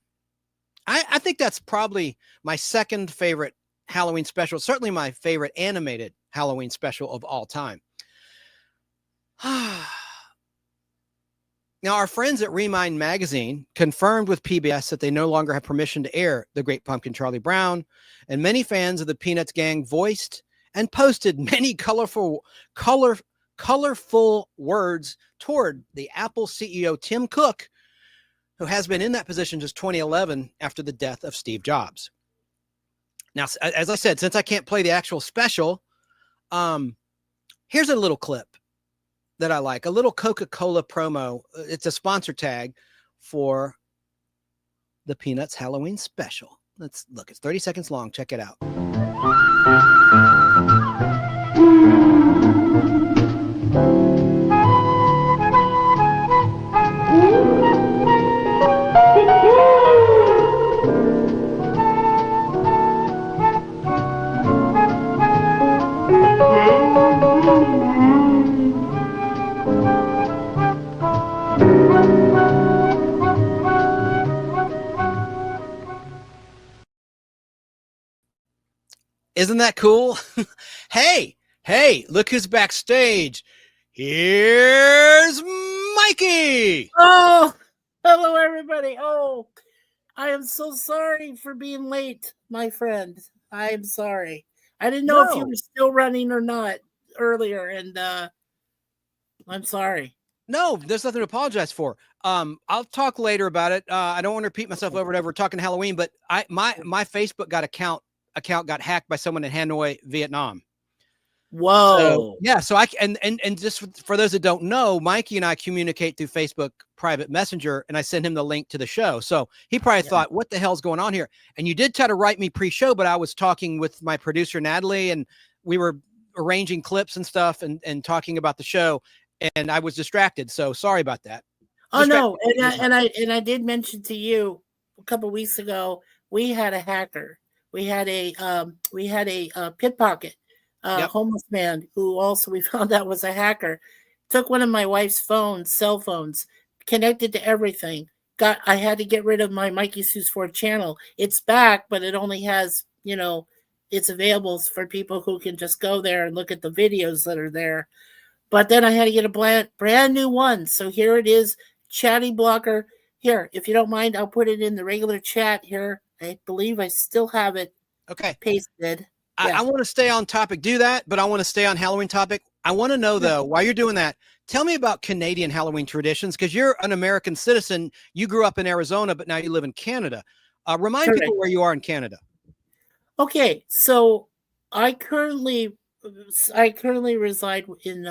I think that's probably my second favorite Halloween special, certainly my favorite animated Halloween special of all time. Now, our friends at Remind Magazine confirmed with PBS that they no longer have permission to air The Great Pumpkin Charlie Brown, and many fans of the Peanuts gang voiced and posted many colorful words toward the Apple CEO Tim Cook, who has been in that position since 2011 after the death of Steve Jobs. Now, as I said, since I can't play the actual special, here's a little clip that I like, a little Coca-Cola promo. It's a sponsor tag for the Peanuts Halloween special. Let's look. It's 30 seconds long. Check it out. Isn't that cool? Hey, look who's backstage. Here's Mikey. Oh, hello, everybody. Oh, I am so sorry for being late, my friend. I am sorry. I didn't know if you were still running or not earlier, and I'm sorry. No, there's nothing to apologize for. I'll talk later about it. I don't want to repeat myself over and over talking Halloween, but my Facebook account got hacked by someone in Hanoi, Vietnam. Whoa. So, yeah. So and just for those that don't know, Mikey and I communicate through Facebook private messenger, and I send him the link to the show. So he probably thought, what the hell's going on here? And you did try to write me pre-show, but I was talking with my producer, Natalie, and we were arranging clips and stuff and talking about the show, and I was distracted. So sorry about that. Oh, no. And I did mention to you a couple of weeks ago, we had a hacker. We had a pickpocket, homeless man who also we found out was a hacker. Took one of my wife's cell phones, connected to everything. I had to get rid of my Mikey Sue's 4 channel. It's back, but it only has, it's available for people who can just go there and look at the videos that are there. But then I had to get a brand new one. So here it is, Chatty Blocker. Here, if you don't mind, I'll put it in the regular chat here. I believe I still have it pasted. I want to stay on topic. Do that, but I want to stay on Halloween topic. I want to know, though, while you're doing that, tell me about Canadian Halloween traditions, because you're an American citizen. You grew up in Arizona, but now you live in Canada. Remind people where you are in Canada. Okay, so I currently reside in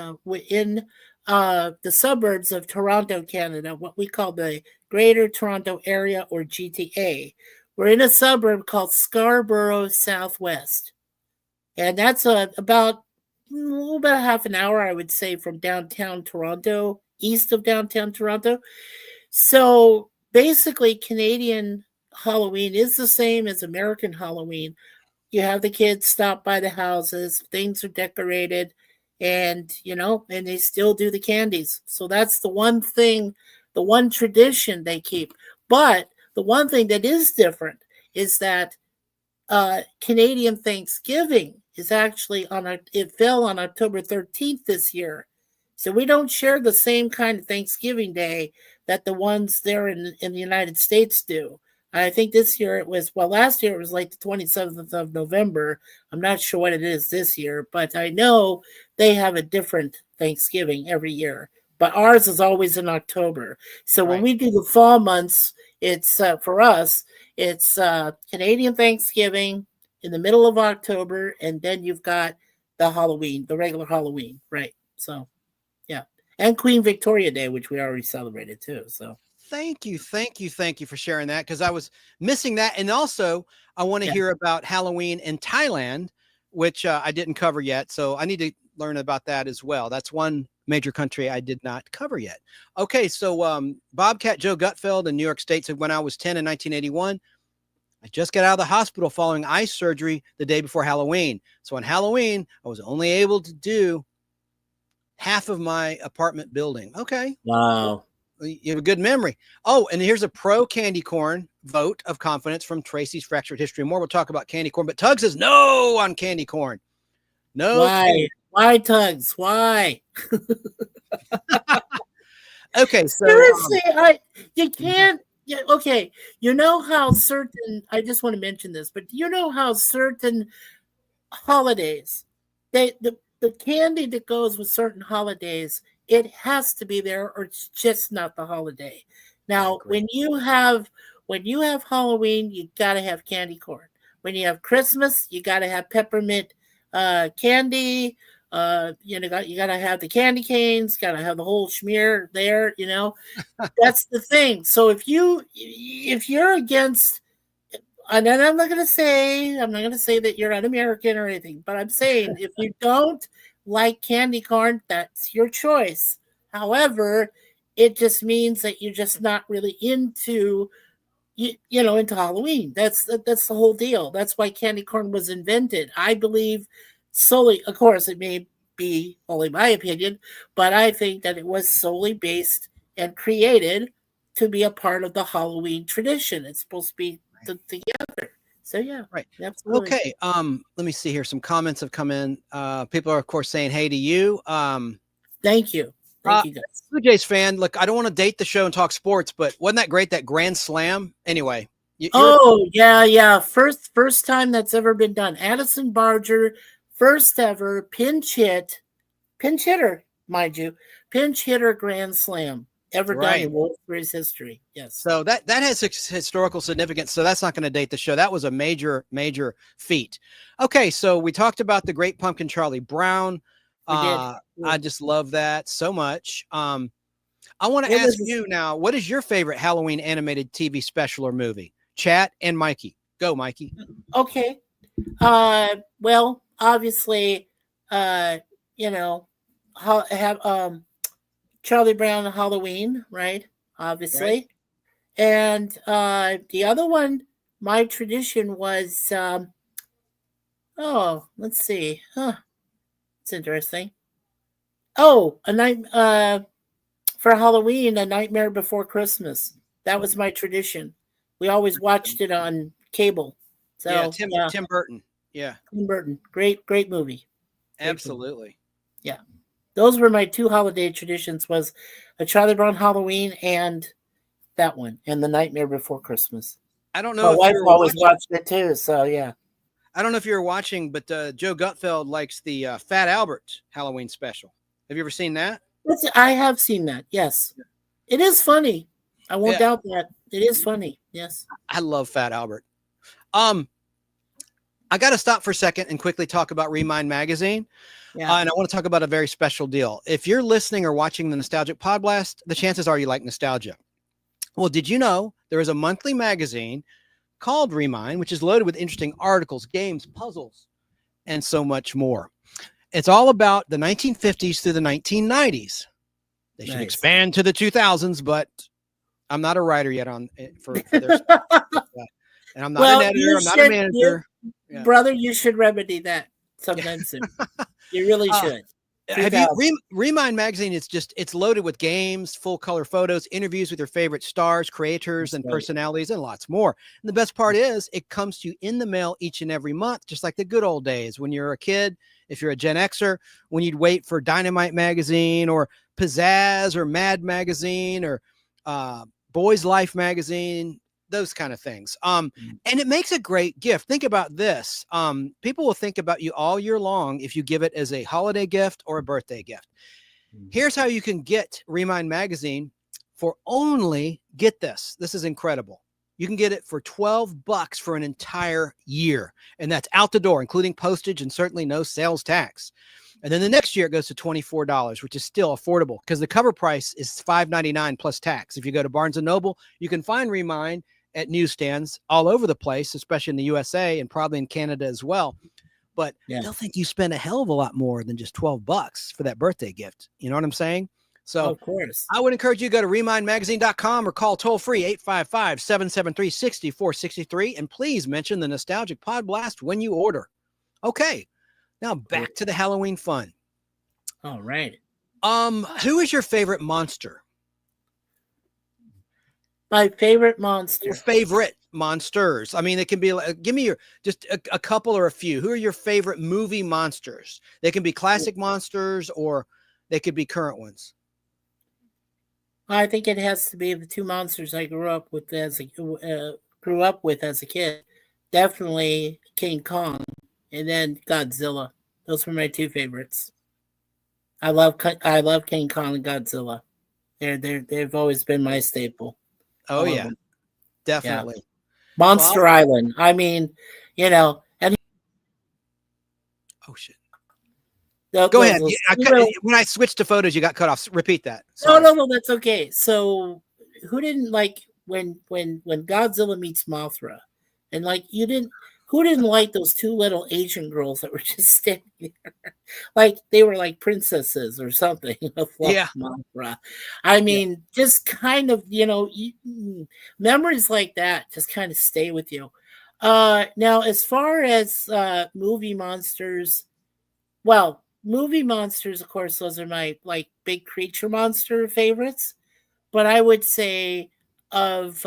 the suburbs of Toronto, Canada, what we call the Greater Toronto Area, or GTA. We're in a suburb called Scarborough Southwest. And that's about about half an hour, I would say, from downtown Toronto, east of downtown Toronto. So basically, Canadian Halloween is the same as American Halloween. You have the kids stop by the houses, things are decorated, and and they still do the candies. So that's the one thing, the one tradition they keep. But the one thing that is different is that Canadian Thanksgiving is actually it fell on October 13th this year. So we don't share the same kind of Thanksgiving Day that the ones there in the United States do. I think this year it was, last year it was like the 27th of November. I'm not sure what it is this year, but I know they have a different Thanksgiving every year. But ours is always in October. So when we do the fall months, it's for us, it's Canadian Thanksgiving in the middle of October, and then you've got the Halloween, the regular Halloween, right? So, yeah. And Queen Victoria Day, which we already celebrated too. So thank you for sharing that, because I was missing that. And also, I want to hear about Halloween in Thailand, which I didn't cover yet. So I need to learn about that as well. That's one major country I did not cover yet. Okay, so Bobcat Joe Gutfeld in New York State said, when I was 10 in 1981, I just got out of the hospital following eye surgery the day before Halloween. So on Halloween, I was only able to do half of my apartment building. Okay. Wow. You have a good memory. Oh, and here's a pro candy corn vote of confidence from Tracy's Fractured History. More, we'll talk about candy corn, but Tug says no on candy corn. No. Why? Why, Tugs? Why? Okay, so seriously, you can't. Yeah, okay, you know how certain. I just want to mention this, but you know how certain holidays, the candy that goes with certain holidays, it has to be there, or it's just not the holiday. Now, when you have Halloween, you got to have candy corn. When you have Christmas, you got to have peppermint candy. You got to have the candy canes, got to have the whole schmear there. That's the thing. So if you're against, and I'm not going to say that you're un-American or anything, but I'm saying if you don't like candy corn, that's your choice. However, it just means that you're just not really into into Halloween. That's the whole deal. That's why candy corn was invented. I believe solely, of course, it may be only my opinion, but I think that it was solely based and created to be a part of the Halloween tradition. It's supposed to be together. So yeah, right. Absolutely. Okay. Let me see here. Some comments have come in. People are of course saying hey to you. Thank you. Thank you guys. Blue Jays fan. Look, I don't want to date the show and talk sports, but wasn't that great, that grand slam? Anyway. Yeah. First time that's ever been done. Addison Barger, first ever pinch hitter, mind you, pinch hitter grand slam ever done in World Series history. Yes. So that has historical significance. So that's not going to date the show. That was a major feat. Okay, so we talked about the Great Pumpkin, Charlie Brown. I just love that so much. I want to ask you now, what is your favorite Halloween animated TV special or movie? Chat and Mikey. Go, Mikey. Okay. Well, obviously, have Charlie Brown and Halloween, right? Obviously. Right. And the other one, my tradition was let's see. It's interesting. Oh, a night for Halloween, A Nightmare Before Christmas. That was my tradition. We always watched it on cable. So yeah, Tim Burton. Yeah. Tim Burton. Great movie. Absolutely. Yeah. Those were my two holiday traditions, was a Charlie Brown Halloween and that one, and The Nightmare Before Christmas. I don't know. My wife always watched it too, so yeah. I don't know if you're watching, but Joe Gutfeld likes the Fat Albert Halloween special. Have you ever seen that? I have seen that, yes. It is funny. I won't doubt that. It is funny, yes. I love Fat Albert. I got to stop for a second and quickly talk about Remind Magazine. Yeah. And I want to talk about a very special deal. If you're listening or watching the Nostalgic Podblast, the chances are you like nostalgia. Well, did you know there is a monthly magazine called Remind, which is loaded with interesting articles, games, puzzles, and so much more. It's all about the 1950s through the 1990s. They should expand to the 2000s, but I'm not a writer yet on for their stuff. And I'm not an editor. I'm not a manager. Brother, you should remedy that sometime soon. You really should. Have you Remind magazine? It's loaded with games, full color photos, interviews with your favorite stars, creators, and personalities, and lots more. And the best part is it comes to you in the mail each and every month, just like the good old days when you're a kid. If you're a Gen Xer, when you'd wait for Dynamite magazine or Pizzazz or Mad magazine or Boys Life magazine, those kind of things. And it makes a great gift. Think about this. People will think about you all year long if you give it as a holiday gift or a birthday gift. Here's how you can get Remind magazine for only, get this. This is incredible. You can get it for $12 for an entire year. And that's out the door, including postage and certainly no sales tax. And then the next year it goes to $24, which is still affordable because the cover price is $5.99 plus tax. If you go to Barnes & Noble, you can find Remind at newsstands all over the place, especially in the USA and probably in Canada as well. But they'll think you spend a hell of a lot more than just $12 for that birthday gift. You know what I'm saying? So of course, I would encourage you to go to remindmagazine.com or call toll free 855-773-6463. And please mention the Nostalgic Podblast when you order. Okay. Now back to the Halloween fun. All right. Who is your favorite monster? My favorite monster. Your favorite monsters. I mean, it can be like, give me your just a couple or a few. Who are your favorite movie monsters? They can be classic monsters or they could be current ones. I think it has to be the two monsters I grew up with as a kid. Definitely King Kong and then Godzilla. Those were my two favorites. I love King Kong and Godzilla. They've always been my staple. Oh yeah, definitely. Yeah. Monster Island. I mean, and oh shit. Go ahead. When I switched to photos, you got cut off. Repeat that. Sorry. No, that's okay. So, who didn't like when Godzilla meets Mothra, and who didn't like those two little Asian girls that were just standing there, like they were like princesses or something? Yeah, Mothra. I mean, just kind of memories like that just kind of stay with you. Now, as far as movie monsters, movie monsters, of course, those are my big creature monster favorites. But I would say of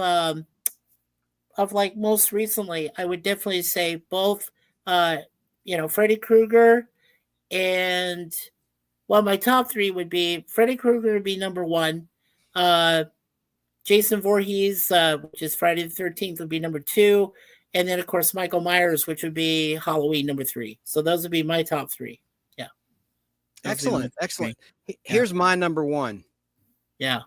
most recently, I would definitely say both, Freddy Krueger and my top three would be Freddy Krueger would be number one. Jason Voorhees, which is Friday the 13th, would be number two. And then, of course, Michael Myers, which would be Halloween number three. So those would be my top three. Yeah. Excellent. Here's my number one. Yeah.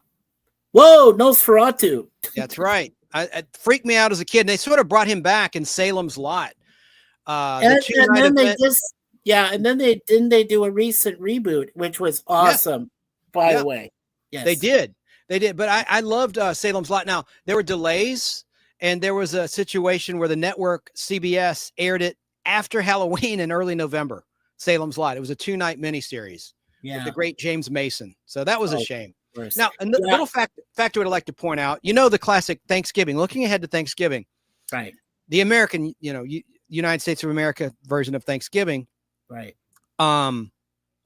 Whoa, Nosferatu. That's right. It freaked me out as a kid. And they sort of brought him back in Salem's Lot. And then they do a recent reboot, which was awesome, by the way. Yes. They did. But I loved Salem's Lot. Now, there were delays, and there was a situation where the network CBS aired it after Halloween in early November. Salem's Lot. It was a 2-night miniseries with the great James Mason. So that was a shame. Now, a little factor I'd like to point out, the classic Thanksgiving, looking ahead to Thanksgiving, right? The American, United States of America version of Thanksgiving, right? I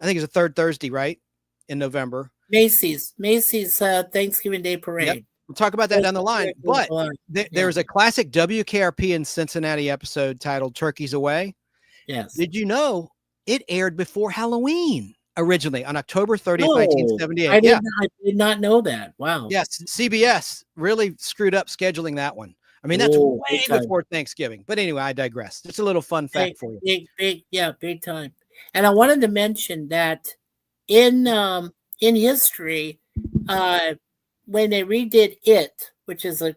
think it's the third Thursday, right? In November. Macy's Thanksgiving Day Parade. Yep. We'll talk about that down the line. But there's a classic WKRP in Cincinnati episode titled Turkeys Away. Yes. Did you know it aired before Halloween? Originally on October 30th, 1978. I did not know that. Wow. Yes, CBS really screwed up scheduling that one. I mean, that's way before Thanksgiving. But anyway, I digress. It's a little fun fact for you. Big time. And I wanted to mention that in history, when they redid It, which is I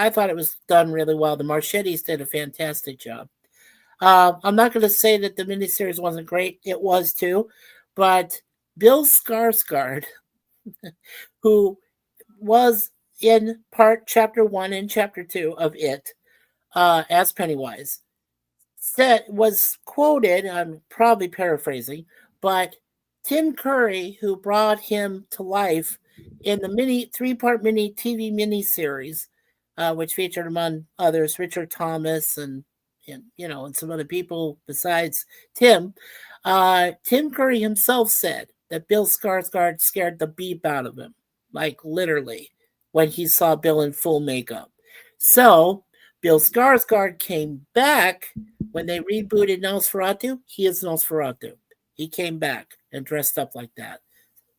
thought it was done really well. The Marchettis did a fantastic job. I'm not going to say that the miniseries wasn't great. It was too. But Bill Skarsgård, who was in chapter 1 and chapter 2 of It, as Pennywise, was quoted, I'm probably paraphrasing, but Tim Curry, who brought him to life in the three-part TV miniseries, which featured among others Richard Thomas and some other people besides Tim. Tim Curry himself said that Bill Skarsgård scared the beep out of him, like literally, when he saw Bill in full makeup. So Bill Skarsgård came back when they rebooted Nosferatu. He is Nosferatu. He came back and dressed up like that.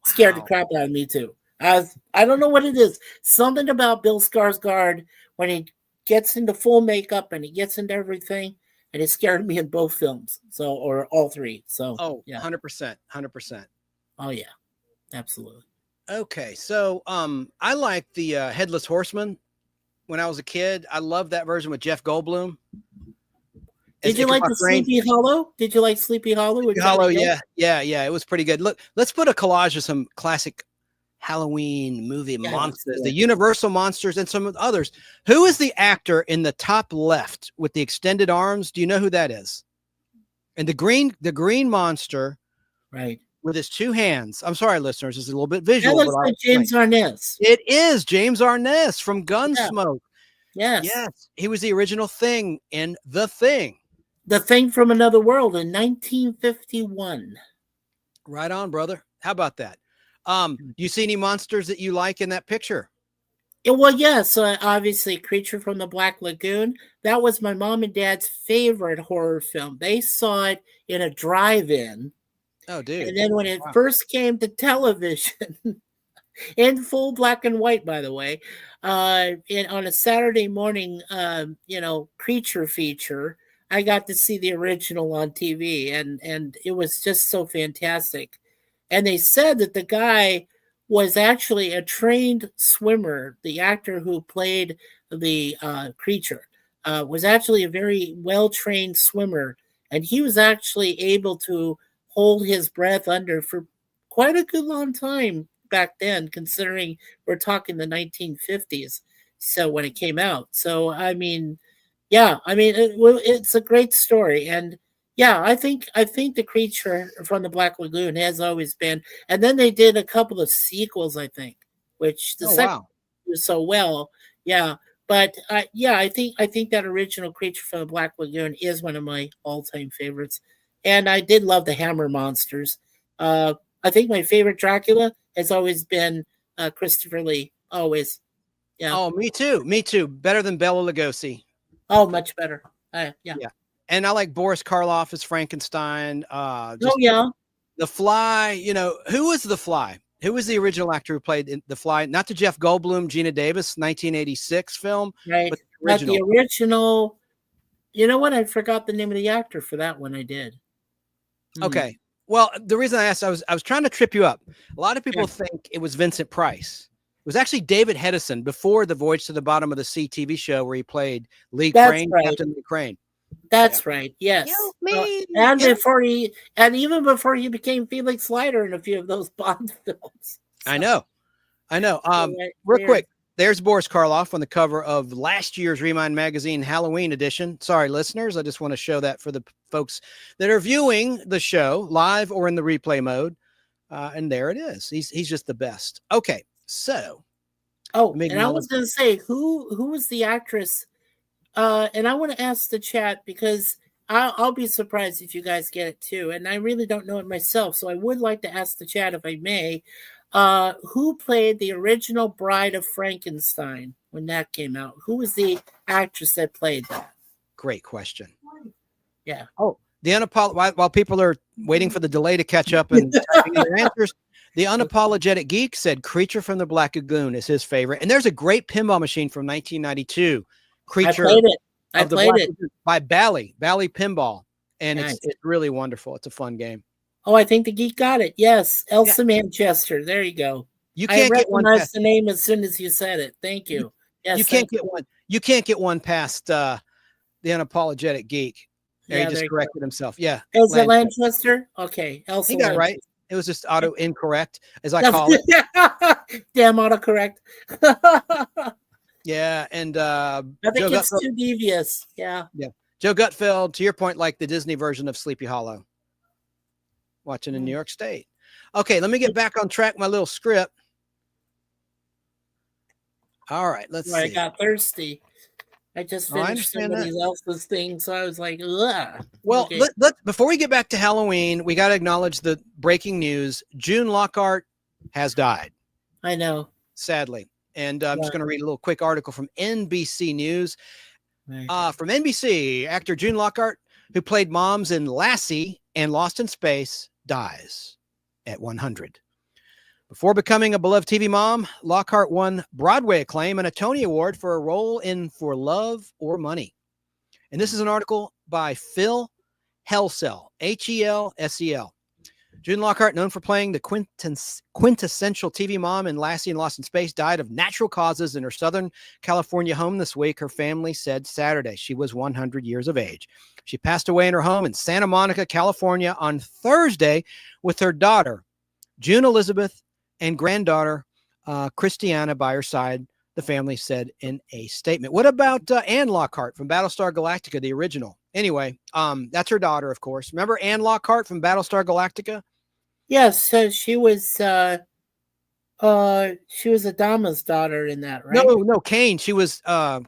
Scared the crap out of me too. I don't know what it is. Something about Bill Skarsgård when he gets into full makeup and he gets into everything, and it scared me in both films. So, or all three. So, yeah, 100%. Oh yeah, absolutely. Okay, so I like the Headless Horseman. When I was a kid, I loved that version with Jeff Goldblum. Did you like the Sleepy Hollow? Did you like Sleepy Hollow? Sleepy Hollow, yeah. It was pretty good. Look, let's put a collage of some classic Halloween movie monsters, the Universal monsters, and some others. Who is the actor in the top left with the extended arms? Do you know who that is? And the green monster, right, with his two hands. I'm sorry, listeners, it's a little bit visual. That looks like James Arness. It is James Arness from Gunsmoke. Yeah. Yes, he was the original Thing in The Thing. The Thing from Another World in 1951. Right on, brother. How about that? You see any monsters that you like in that picture? Well, yes. Obviously, Creature from the Black Lagoon. That was my mom and dad's favorite horror film. They saw it in a drive-in. Oh, dude. And then when it first came to television, in full black and white, by the way, on a Saturday morning, creature feature, I got to see the original on TV, and it was just so fantastic. And they said that the guy was actually a trained swimmer. The actor who played the creature was actually a very well-trained swimmer, and he was actually able to hold his breath under for quite a good long time back then, considering we're talking the 1950s. So when it came out, it's a great story, and I think the Creature from the Black Lagoon has always been. And then they did a couple of sequels, I think, which the second was so well, But I think that original Creature from the Black Lagoon is one of my all-time favorites, and I did love the Hammer monsters. I think my favorite Dracula has always been Christopher Lee. Always, yeah. Oh, me too. Better than Bela Lugosi. Oh, much better. Yeah. And I like Boris Karloff as Frankenstein. The Fly. Who was the Fly? Who was the original actor who played in The Fly? Not the Jeff Goldblum, Gina Davis, 1986 film. Right. But the original. You know what? I forgot the name of the actor for that one. I did. Okay. Well, the reason I asked, I was trying to trip you up. A lot of people think it was Vincent Price. It was actually David Hedison before the Voyage to the Bottom of the Sea TV show where he played Captain Lee Crane. That's right. Yes. And even before he became Felix Leiter in a few of those Bond films. So. I know. Real quick, there's Boris Karloff on the cover of last year's Remind Magazine Halloween edition. Sorry, listeners. I just want to show that for the folks that are viewing the show live or in the replay mode. And there it is. He's just the best. Okay. So. And I was going to say, who was the actress? And I want to ask the chat because I'll be surprised if you guys get it too. And I really don't know it myself. So I would like to ask the chat, if I may, who played the original Bride of Frankenstein when that came out? Who was the actress that played that? Great question. Yeah. Oh, while people are waiting for the delay to catch up and typing their answers, the Unapologetic Geek said Creature from the Black Lagoon is his favorite. And there's a great pinball machine from 1992. Creature. I played it by Bally Pinball, and it's really wonderful. It's a fun game. Oh, I think the geek got it. Yes, Elsa Manchester. There you go. You can't get one past the name as soon as you said it. Thank you. Yes, you can't get one. You can't get one past the Unapologetic Geek. He just corrected himself. Yeah, Elsa Lanchester. Okay, Elsa. He got it right. It was just auto incorrect, as I call it. Damn autocorrect. Yeah, and I think it's too devious. Yeah. Joe Gutfeld, to your point, like the Disney version of Sleepy Hollow. watching in New York State. Okay, let me get back on track. My little script. All right, let's see. I got thirsty. I just finished somebody else's thing, so I was like, ugh. Well, okay. before we get back to Halloween, we got to acknowledge the breaking news. June Lockhart has died. I know. Sadly. And I'm just going to read a little quick article from NBC News. From NBC, actor June Lockhart, who played moms in Lassie and Lost in Space, dies at 100. Before becoming a beloved TV mom, Lockhart won Broadway acclaim and a Tony Award for a role in For Love or Money. And this is an article by Phil Helsel, Helsel. June Lockhart, known for playing the quintessential TV mom in Lassie and Lost in Space, died of natural causes in her Southern California home this week, her family said Saturday. She was 100 years of age. She passed away in her home in Santa Monica, California on Thursday with her daughter, June Elizabeth, and granddaughter, Christiana, by her side, the family said in a statement. What about Anne Lockhart from Battlestar Galactica, the original? Anyway, that's her daughter, of course. Remember Anne Lockhart from Battlestar Galactica? Yes, so she was Adama's daughter in that, right? No, Kane. She was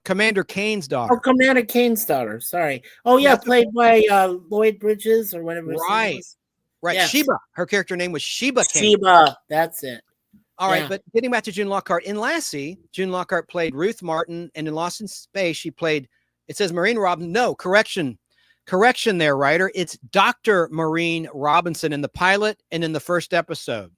Commander Kane's daughter. Oh, Commander Kane's daughter. Sorry. Oh, yeah, played by Lloyd Bridges or whatever. Right. Right. Yes. Sheba. Her character name was Sheba Kane. Sheba. That's it. All right. But getting back to June Lockhart, in Lassie, June Lockhart played Ruth Martin, and in Lost in Space, she played, it says Maureen Robinson. No, correction there, writer. It's Dr. Maureen Robinson in the pilot and in the first episode.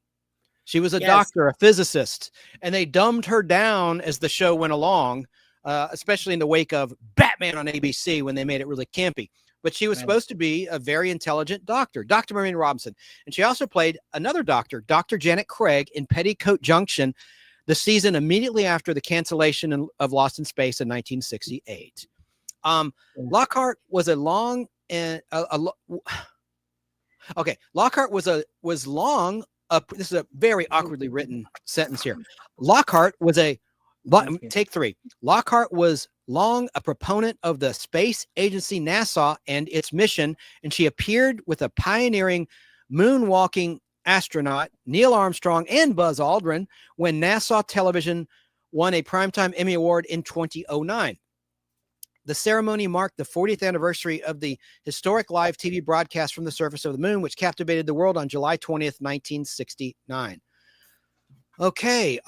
She was a doctor, a physicist, and they dumbed her down as the show went along, especially in the wake of Batman on ABC when they made it really campy. But she was supposed to be a very intelligent doctor, Dr. Maureen Robinson. And she also played another doctor, Dr. Janet Craig, in Petticoat Junction, the season immediately after the cancellation of Lost in Space in 1968. Lockhart was Lockhart was long. This is a very awkwardly written sentence here. Lockhart was take 3. Lockhart was long a proponent of the space agency NASA and its mission, and she appeared with a pioneering moonwalking astronaut Neil Armstrong and Buzz Aldrin when NASA television won a Primetime Emmy Award in 2009. The ceremony marked the 40th anniversary of the historic live TV broadcast from the surface of the moon, which captivated the world on July 20th, 1969. Okay,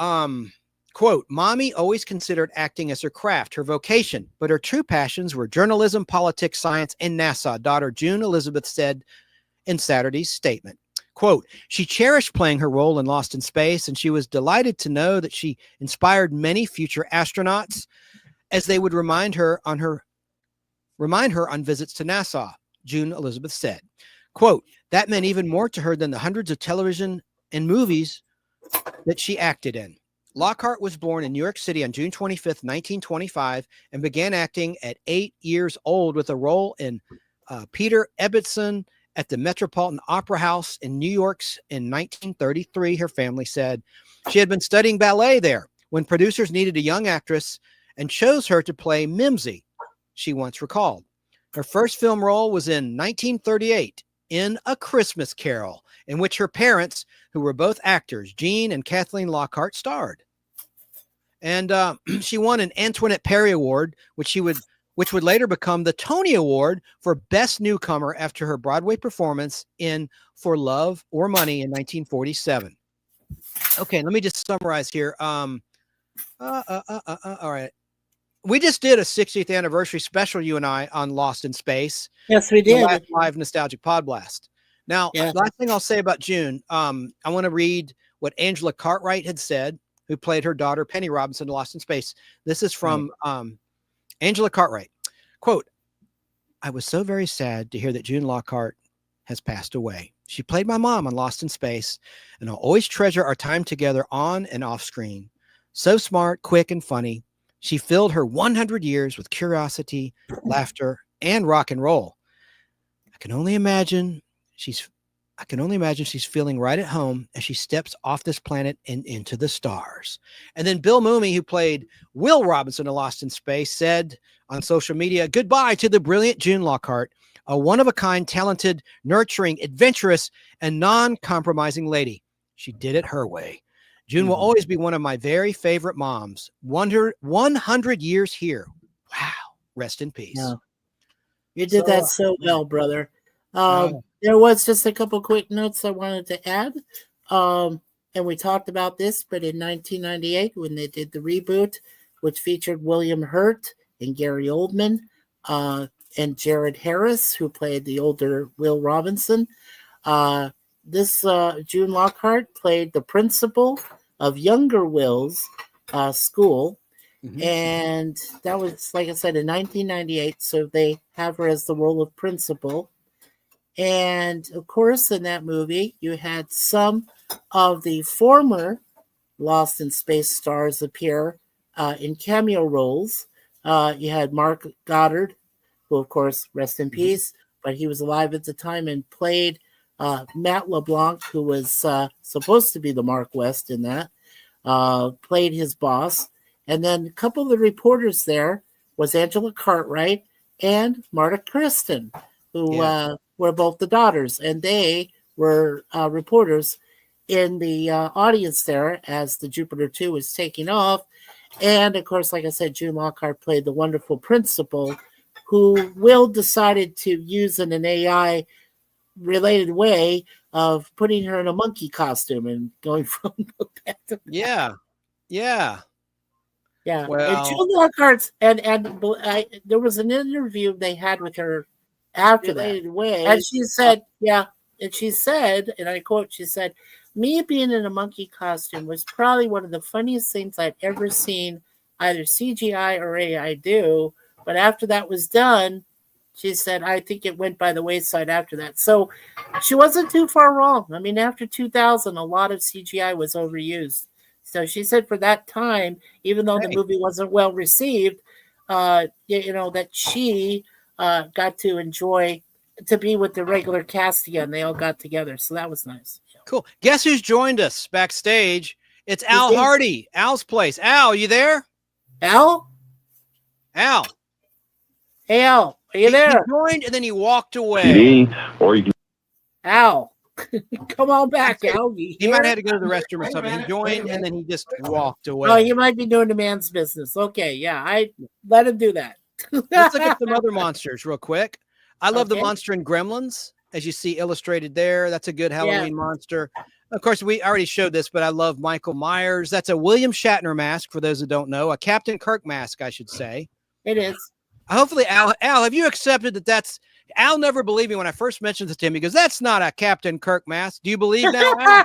quote, Mommy always considered acting as her craft, her vocation, but her true passions were journalism, politics, science, and NASA, daughter June Elizabeth said in Saturday's statement. Quote, she cherished playing her role in Lost in Space, and she was delighted to know that she inspired many future astronauts as they would remind her on visits to NASA, June Elizabeth said. Quote, that meant even more to her than the hundreds of television and movies that she acted in. Lockhart was born in New York City on June 25th, 1925, and began acting at 8 years old with a role in Peter Ibbotson at the Metropolitan Opera House in New York's in 1933, her family said. She had been studying ballet there when producers needed a young actress and chose her to play Mimsy, she once recalled. Her first film role was in 1938 in A Christmas Carol, in which her parents, who were both actors, Jean and Kathleen Lockhart, starred. And she won an Antoinette Perry Award, which would later become the Tony Award for Best Newcomer after her Broadway performance in For Love or Money in 1947. Okay, let me just summarize here. All right. We just did a 60th anniversary special, you and I, on Lost in Space. Yes, we did. Live Nostalgic Podblast. Now, last thing I'll say about June, I want to read what Angela Cartwright had said, who played her daughter, Penny Robinson, in Lost in Space. This is from Angela Cartwright. Quote, I was so very sad to hear that June Lockhart has passed away. She played my mom on Lost in Space, and I'll always treasure our time together on and off screen. So smart, quick, and funny. She filled her 100 years with curiosity, laughter, and rock and roll. I can only imagine she's feeling right at home as she steps off this planet and into the stars. And then Bill Mooney, who played Will Robinson in Lost in Space, said on social media, goodbye to the brilliant June Lockhart. a one-of-a-kind, talented, nurturing, adventurous, and non-compromising lady. She did it her way. June will always be one of my very favorite moms. 100 years here. Wow. Rest in peace. Yeah. You did that so well, brother. There was just a couple quick notes I wanted to add. And we talked about this, but in 1998, when they did the reboot, which featured William Hurt and Gary Oldman, and Jared Harris, who played the older Will Robinson, June Lockhart played the principal of younger Will's school. And that was, like I said, in 1998. So they have her as the role of principal. And of course, in that movie, you had some of the former Lost in Space stars appear in cameo roles. You had Mark Goddard, who, of course, rest in peace, but he was alive at the time and played Matt LeBlanc, who was supposed to be the Mark West in that, played his boss. And then a couple of the reporters there was Angela Cartwright and Marta Kristen, who were both the daughters. And they were reporters in the audience there as the Jupiter 2 was taking off. And, of course, like I said, June Lockhart played the wonderful principal, who Will decided to use in an AI-related way of putting her in a monkey costume and going from back to back. Yeah. Well, and June Lockhart's and there was an interview they had with her after that, and she said, and I quote, she said, "Me being in a monkey costume was probably one of the funniest things I'd ever seen either CGI or AI do. But after that was done," she said, "I think it went by the wayside after that." So she wasn't too far wrong. I mean, after 2000, a lot of CGI was overused. So she said for that time, even though the movie wasn't well received, that she got to enjoy to be with the regular cast again. They all got together. So that was nice. Cool. Guess who's joined us backstage? It's Al Hardy, Al's place. Al, you there? Al? Hey, Al, are you there? He joined and then he walked away. Al, come on back, Al. He might have had to go to the restroom or something. He joined and then he just walked away. Oh, he might be doing the man's business. Okay, yeah, I let him do that. Let's look at some other monsters real quick. I love the monster in Gremlins, as you see illustrated there. That's a good Halloween monster. Of course, we already showed this, but I love Michael Myers. That's a William Shatner mask, for those who don't know. A Captain Kirk mask, I should say. It is. Hopefully, Al, have you accepted that that's... Al never believed me when I first mentioned this to him. He goes, "That's not a Captain Kirk mask." Do you believe now, Al?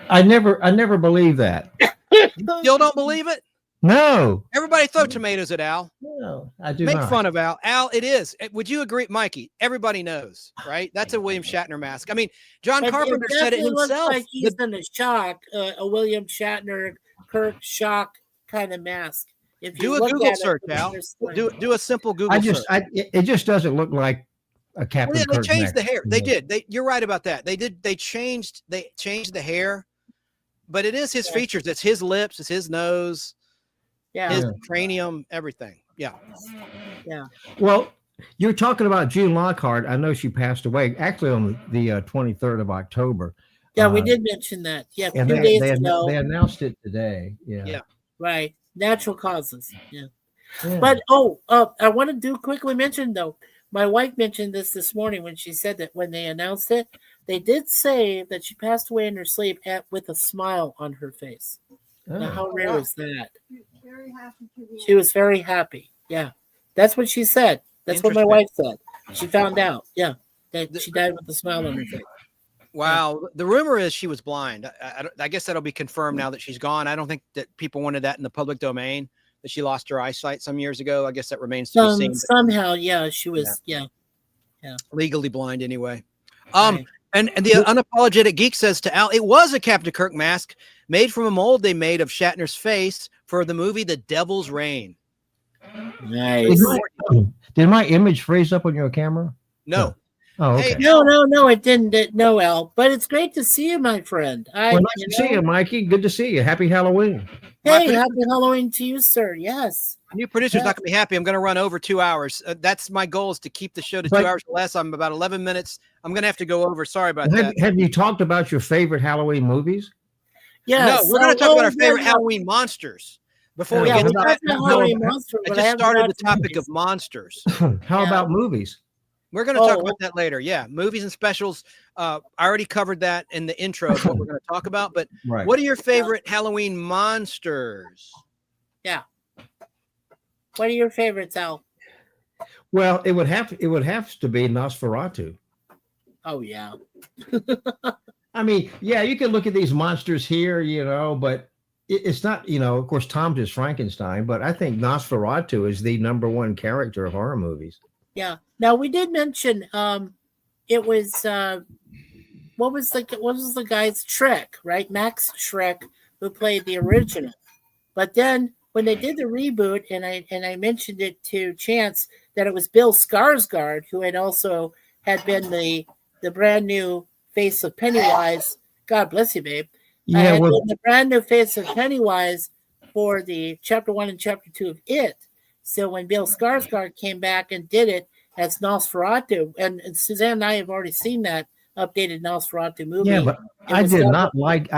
I never believed that. You still don't believe it? No. Everybody throw tomatoes at Al. No, I do Make not. fun of Al. Al, it is. Would you agree, Mikey? Everybody knows, right? That's a William Shatner mask. I mean, John Carpenter said it looks himself. like he's in a shock, a William Shatner, Kirk shock kind of mask. If you do a look Google at search, it, Al. Do a simple Google search. It just doesn't look like a Captain They Kirk changed mask. the hair. They did. You're right about that. They changed the hair, but it is his features. It's his lips. It's his nose. His cranium. Everything. Yeah. Well, you're talking about June Lockhart. I know she passed away actually on the 23rd of October. Yeah, we did mention that. Yeah, and 2 days ago. They announced it today. Yeah. Right. Natural causes. Yeah. But I want to quickly mention though. My wife mentioned this morning when she said that when they announced it, they did say that she passed away in her sleep with a smile on her face. Now, how rare is that? She was very happy. Yeah, that's what she said. That's what my wife said. She found out. Yeah, that she died with a smile on her face. Wow. The rumor is she was blind. I guess that'll be confirmed now that she's gone. I don't think that people wanted that in the public domain, that she lost her eyesight some years ago. I guess that remains to be seen. Somehow, yeah, she was, yeah. Legally blind anyway. And the Unapologetic Geek says to Al, it was a Captain Kirk mask made from a mold they made of Shatner's face for the movie The Devil's Reign. Nice. Did my image freeze up on your camera? No. Oh, okay. No, it didn't. No, Al. But it's great to see you, my friend. Well, nice to see you, Mikey. Good to see you. Happy Halloween. Hey, happy Halloween to you, sir. Yes. My new producer's not going to be happy. I'm going to run over 2 hours. That's my goal, is to keep the show to 2 hours or less. I'm about 11 minutes. I'm going to have to go over. Sorry about that. Have you talked about your favorite Halloween movies? Yes. No, we're going to talk about our favorite Halloween monsters. Before we get to that, I just started the topic of monsters. How about movies? We're going to talk about that later. Yeah, movies and specials. I already covered that in the intro of what we're going to talk about. But what are your favorite Halloween monsters? Yeah. What are your favorites, Al? Well, it would have to be Nosferatu. Oh yeah. I mean, yeah, you can look at these monsters here, but it's not, of course, Tom's is Frankenstein, but I think Nosferatu is the #1 character of horror movies. Yeah. Now we did mention it was what was the guy's Shrek, right? Max Shrek, who played the original. But then when they did the reboot, and I mentioned it to Chance that it was Bill Skarsgård, who had been the brand new face of Pennywise. God bless you, babe. Yeah, the brand new face of Pennywise for the chapter 1 and chapter 2 of It. So when Bill Skarsgård came back and did it as Nosferatu, and Suzanne and I have already seen that updated Nosferatu movie. Yeah, but I did not like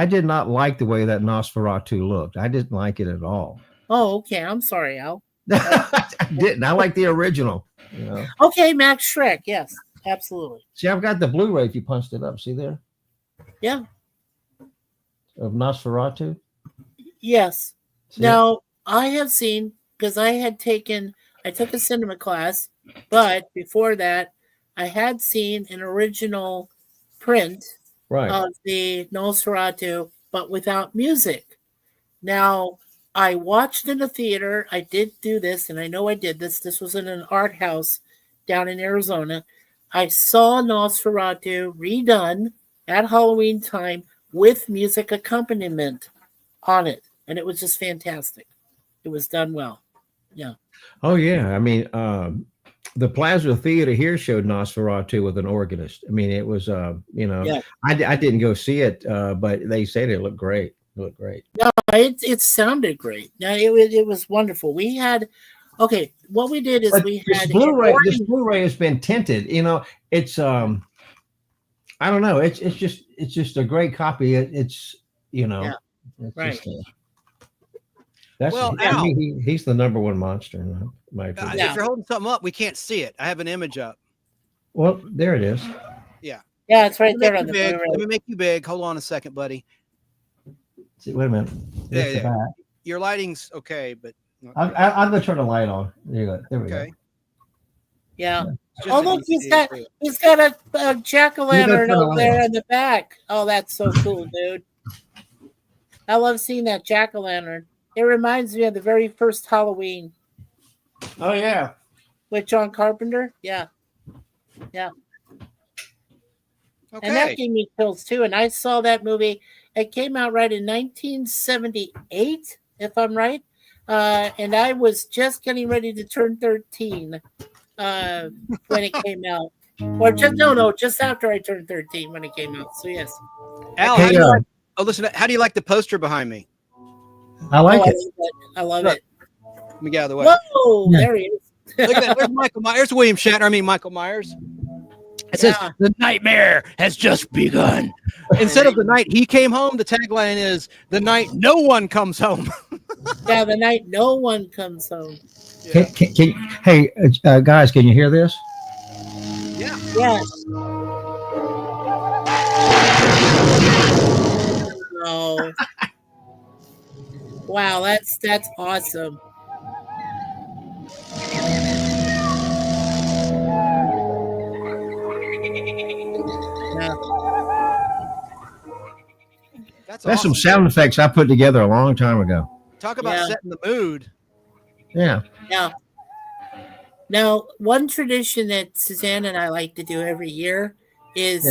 the way that Nosferatu looked. I didn't like it at all. Oh, okay. I'm sorry, Al. I didn't. I like the original. Okay, Max Shrek. Yes, absolutely. See, I've got the Blu-ray. If you punched it up, see there? Yeah. Of Nosferatu. Yes. See? Now I have seen, because I took a cinema class, but before that, I had seen an original print of the Nosferatu, but without music. Now, I watched in a theater. I did do this, and I know I did this. This was in an art house down in Arizona. I saw Nosferatu redone at Halloween time with music accompaniment on it, and it was just fantastic. It was done well. Yeah. Oh yeah. I mean, the Plaza Theater here showed Nosferatu with an organist. I mean, it was, I didn't go see it, but they said it looked great. No, it sounded great. Now it was wonderful. We had, what we did is this Blu-ray has been tinted. It's I don't know. It's just a great copy. It's right. He's the #1 monster in my opinion. If you're holding something up, we can't see it. I have an image up. Well, there it is. Yeah. Yeah, it's right there on the Blu-ray. Let me make you big. Hold on a second, buddy. See, wait a minute. Yeah. Your lighting's okay, but I'm gonna turn the light on. There you go. There we go. Yeah. Oh look, he's got a jack-o'-lantern over there in the back. Oh, that's so cool, dude. I love seeing that jack-o'-lantern. It reminds me of the very first Halloween. Oh yeah. With John Carpenter. Yeah. Yeah. Okay. And that gave me chills too. And I saw that movie. It came out right in 1978, if I'm right. And I was just getting ready to turn 13 when it came out. Or just after I turned 13 when it came out. So yes. Al, listen, how do you like the poster behind me? I like it. I love it. Let me get out of the way. Whoa, there he is. Look at that. There's Michael Myers. There's William Shatner. Michael Myers. It says, "The nightmare has just begun." Instead of "the night he came home," the tagline is "the night no one comes home." Yeah, the night no one comes home. Yeah. Hey, guys, can you hear this? Yeah. Yes. Oh. Wow, that's awesome. Yeah. That's awesome. Some sound effects I put together a long time ago. Talk about setting the mood. Yeah. Yeah. Now, one tradition that Suzanne and I like to do every year is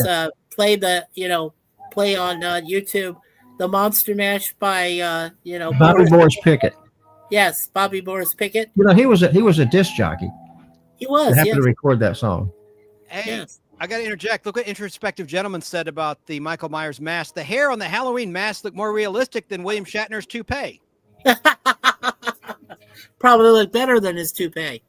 play on YouTube the Monster Mash by Bobby Boris Pickett. Yes, Bobby Boris Pickett. He was a disc jockey. He was. I happened to record that song. Hey, I got to interject. Look what Introspective Gentleman said about the Michael Myers mask. The hair on the Halloween mask looked more realistic than William Shatner's toupee. Probably look better than his toupee.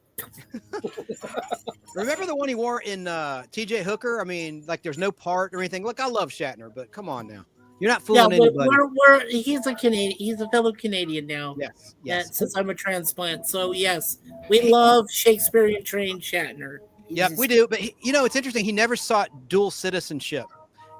Remember the one he wore in T.J. Hooker? I mean, like there's no part or anything. Look, I love Shatner, but come on now. You're not fooling anybody. He's a Canadian. He's a fellow Canadian now. Yes. Since I'm a transplant, so yes, we love Shakespearean trained Shatner. Yep, we do. But it's interesting. He never sought dual citizenship.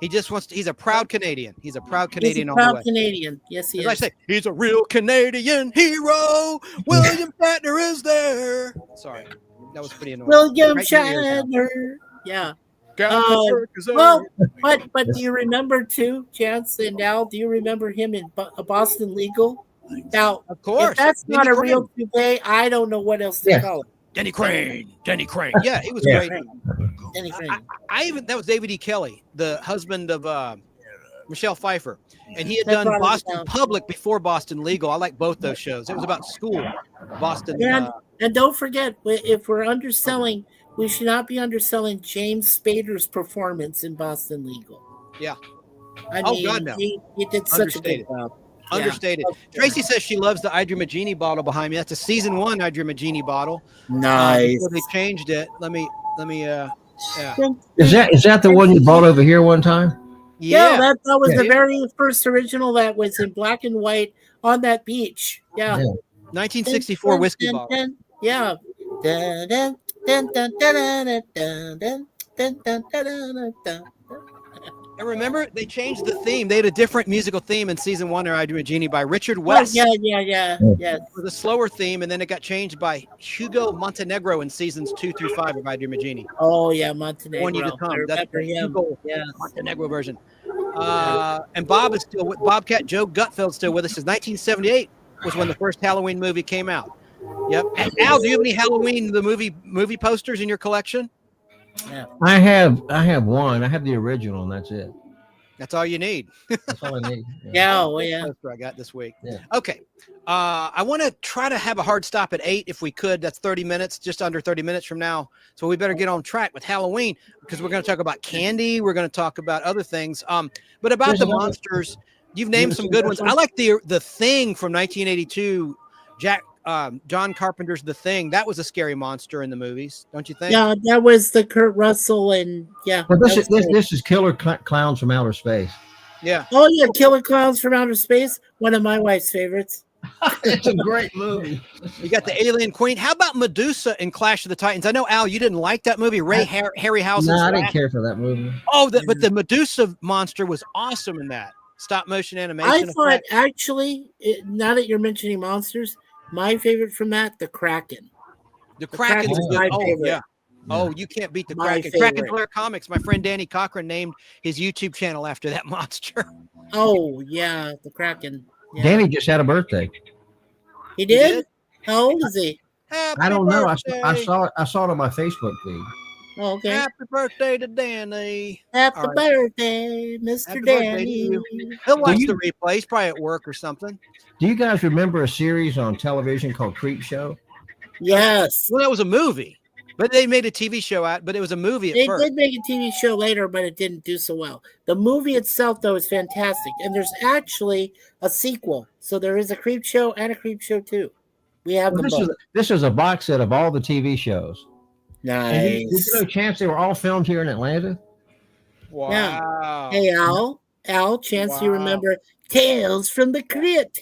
He just wants to. He's a proud Canadian. He's a proud Canadian. He's a proud Canadian. Yes, he is. I say, he's a real Canadian hero. William Shatner is there. Sorry, that was pretty annoying. William Shatner. Yeah. Well, but do you remember too, Chance and Al? Do you remember him in Boston Legal? Now, of course, if that's not a real toupee, I don't know what else to call it. Denny Crane. Yeah, he was great. Denny Crane. I even that was David E. Kelly, the husband of Michelle Pfeiffer, and he had done Boston Public before Boston Legal. I like both those shows. It was about school, Boston. And don't forget, if we're underselling, we should not be underselling James Spader's performance in Boston Legal. Yeah. I mean, God, no. He did such a good job. Understated. Yeah. Tracy says she loves the Idrimagini bottle behind me. That's a season 1 Idrimagini bottle. Nice. Before they changed it. Let me. Yeah. Is that the one you bought over here one time? Yeah, that was the very first original that was in black and white on that beach. Yeah. 1964 whiskey bottle. Yeah. And remember, they changed the theme. They had a different musical theme in season 1 of Idrimagini by Richard West. Yeah. Yes. With a slower theme, and then it got changed by Hugo Montenegro in seasons 2 through 5 of Idrimagini. Oh yeah, Montenegro. One You to Come. That's the Hugo Montenegro version. And Bobcat Joe Gutfeld's still with us. Since 1978 was when the first Halloween movie came out. Yep. And Al, do you have any Halloween the movie posters in your collection? Yeah. I have one. I have the original, and that's it. That's all you need. That's all I need. Yeah. Poster I got this week. Yeah. Okay. I want to try to have a hard stop at 8 if we could. That's 30 minutes, just under 30 minutes from now. So we better get on track with Halloween because we're going to talk about candy. We're going to talk about other things. But about the monsters, you've named some good ones. I like the Thing from 1982. John Carpenter's The Thing. That was a scary monster in the movies, don't you think? Yeah, that was the Kurt Russell and yeah. Well, this is Killer Clowns from Outer Space. Yeah. Oh yeah, Killer Clowns from Outer Space. One of my wife's favorites. It's a great movie. You got the Alien Queen. How about Medusa in Clash of the Titans? I know, Al, you didn't like that movie. Harryhausen's. No, I didn't care for that movie. Oh, but the Medusa monster was awesome in that stop motion animation. I thought actually, now that you're mentioning monsters, my favorite from that, the Kraken. The Kraken is good. Oh, yeah. Oh, you can't beat the Kraken. Kraken Flare Comics. My friend Danny Cochran named his YouTube channel after that monster. Oh, yeah, the Kraken. Yeah. Danny just had a birthday. He did? How old is he? I don't know. I saw it on my Facebook feed. Oh, okay. Happy birthday to Danny. Happy birthday, Mr. Danny. He'll watch the replay. He's probably at work or something. Do you guys remember a series on television called Creep Show? Yes. Well, that was a movie, but they made a TV show out. But it was a movie at first. They did make a TV show later, but it didn't do so well. The movie itself, though, is fantastic, and there's actually a sequel. So there is a Creep Show and a Creep Show 2. We have This is a box set of all the TV shows. Nice. Did you know, Chance, they were all filmed here in Atlanta? Wow. Yeah. Hey, Al, Chance, you remember Tales from the Crypt?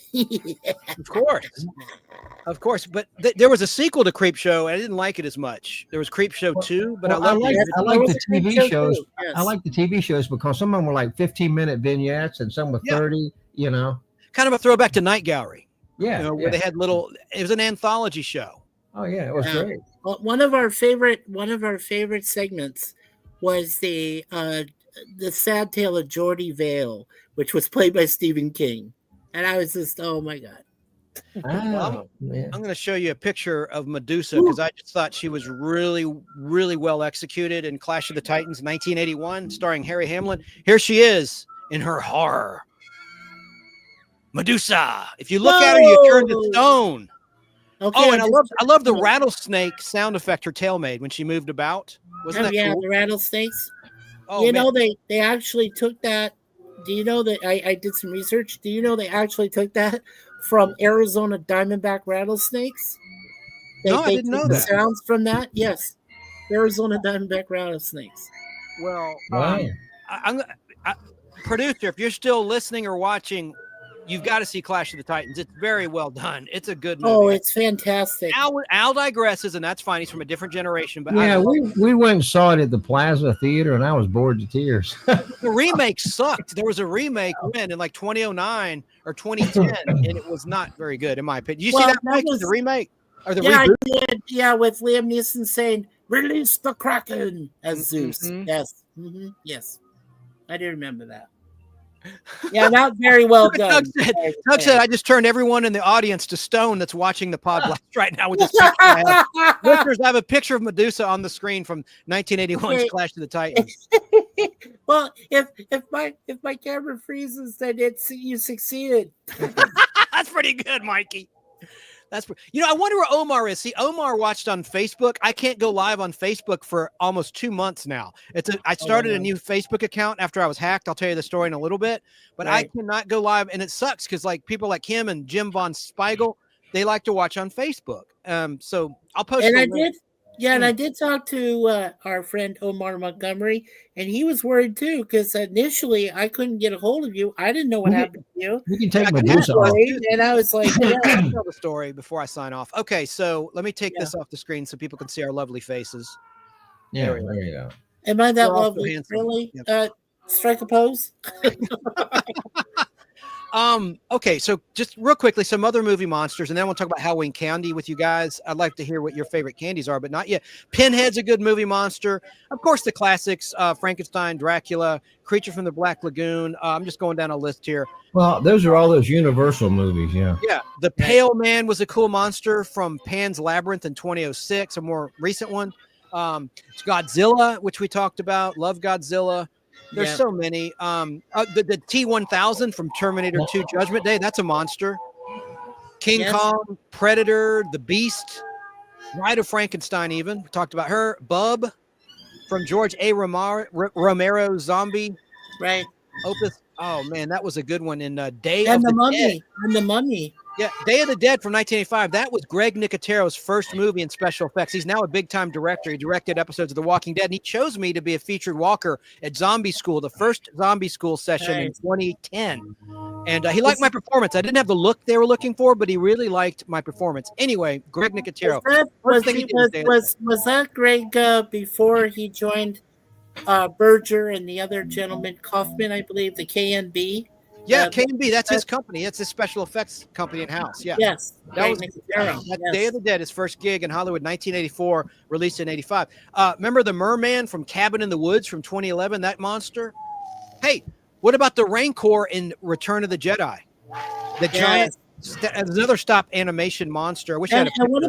Of course. But there was a sequel to Creep Show, and I didn't like it as much. There was Creep Show 2, but I like the TV shows. Yes. I like the TV shows because some of them were like 15-minute vignettes, and some were 30. You know, kind of a throwback to Night Gallery. Yeah, where they had little. It was an anthology show. Oh yeah, it was great. Well, one of our favorite segments was the Sad Tale of Geordie Vale, which was played by Stephen King, and I was just, oh my god. I'm going to show you a picture of Medusa because I just thought she was really, really well executed in Clash of the Titans, 1981, starring Harry Hamlin. Here she is in her horror. Medusa. If you look at her, you turn to stone. Okay, and I love the rattlesnake sound effect her tail made when she moved about. Wasn't that cool? The rattlesnakes. Oh, you man. know, they actually took that. Do you know that I did some research? Do you know they actually took that from Arizona diamondback rattlesnakes? No, I didn't took know the that. sounds from that. Yes, Arizona diamondback rattlesnakes. Well, Wow. producer, if you're still listening or watching, you've got to see Clash of the Titans. It's very well done. It's a good movie. Oh, it's fantastic. Al digresses, and that's fine. He's from a different generation. But Yeah, we went and saw it at the Plaza Theater, and I was bored to tears. the remake sucked. There was a remake in like 2009 or 2010, and it was not very good, in my opinion. You see that, Mike? The remake or the yeah, reboot? I did. Yeah, with Liam Neeson saying "Release the Kraken" as Zeus. Yes, yes, I do remember that. Yeah, not very well done. Doug said, I just turned everyone in the audience to stone that's watching the Podblast right now with this picture I have. Listeners, I have a picture of Medusa on the screen from 1981's Clash of the Titans. Well, if my camera freezes, then you succeeded. That's pretty good, Mikey. I wonder where Omar is. See, Omar watched on Facebook. I can't go live on Facebook for almost 2 months now. I started a new Facebook account after I was hacked. I'll tell you the story in a little bit, but I cannot go live, and it sucks because like people like him and Jim Von Spiegel, they like to watch on Facebook. So I'll post. And I did. Yeah, and I did talk to our friend Omar Montgomery, and he was worried too because initially I couldn't get a hold of you. I didn't know what happened to you. You can take Medusa off. And I was like, yeah, I'll tell the story before I sign off. Okay, so let me take this off the screen so people can see our lovely faces. Yeah, there you go. Am I that We're all so lovely? handsome. Really? Yep. Strike a pose. Okay, so just real quickly, some other movie monsters, and then we'll talk about Halloween candy with you guys. I'd like to hear what your favorite candies are, but not yet. Pinhead's a good movie monster. Of course, the classics, Frankenstein, Dracula, Creature from the Black Lagoon. I'm just going down a list here. Well, those are all those Universal movies, yeah. Yeah, The Pale Man was a cool monster from Pan's Labyrinth in 2006, a more recent one. Godzilla, which we talked about. Love Godzilla. There's so many. The T-1000 from Terminator 2 Judgment Day. That's a monster. King Kong, Predator, The Beast, Bride of Frankenstein even. We talked about her. Bub from George A. Romero Zombie. Right. Opus. Oh, man, that was a good one in Day and of the the Dead. Mummy. And the Mummy. Yeah, Day of the Dead from 1985. That was Greg Nicotero's first movie in special effects. He's now a big-time director. He directed episodes of The Walking Dead, and he chose me to be a featured walker at Zombie School, the first Zombie School session in 2010. And he liked my performance. I didn't have the look they were looking for, but he really liked my performance. Anyway, Greg Nicotero. Was that Greg before he joined Berger and the other gentleman, Kaufman, I believe, the KNB? Yeah, K&B, that's his company. That's his special effects company in-house. Yeah. Yes. That was Day of the Dead, his first gig in Hollywood, 1984, released in 85. Remember the Merman from Cabin in the Woods from 2011, that monster? Hey, what about the Rancor in Return of the Jedi? The giant, another stop animation monster. I wish I had and what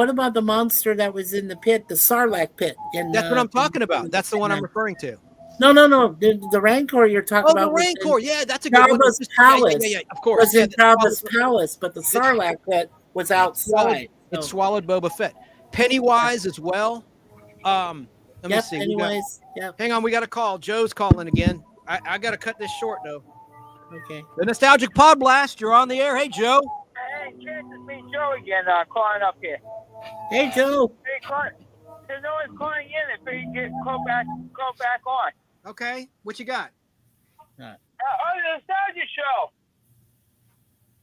about the monster that was in the pit, the Sarlacc pit? That's what I'm talking about. That's the one I'm referring to. No. The Rancor you're talking about. Oh, the Rancor. Yeah, that's a good one. Jabba's Palace. Yeah, of course. Was in Jabba's Palace, but the Sarlacc pit was outside. It swallowed Boba Fett. Pennywise as well. Let me see. Pennywise. Hang on, we got a call. Joe's calling again. I got to cut this short, though. Okay. The Nostalgic Podblast, you're on the air. Hey, Joe. Hey, kids, it's me, Joe again, calling up here. Hey, Joe. Hey, there's no one calling in if you get call back on. Okay, what you got? The Nostalgia Show.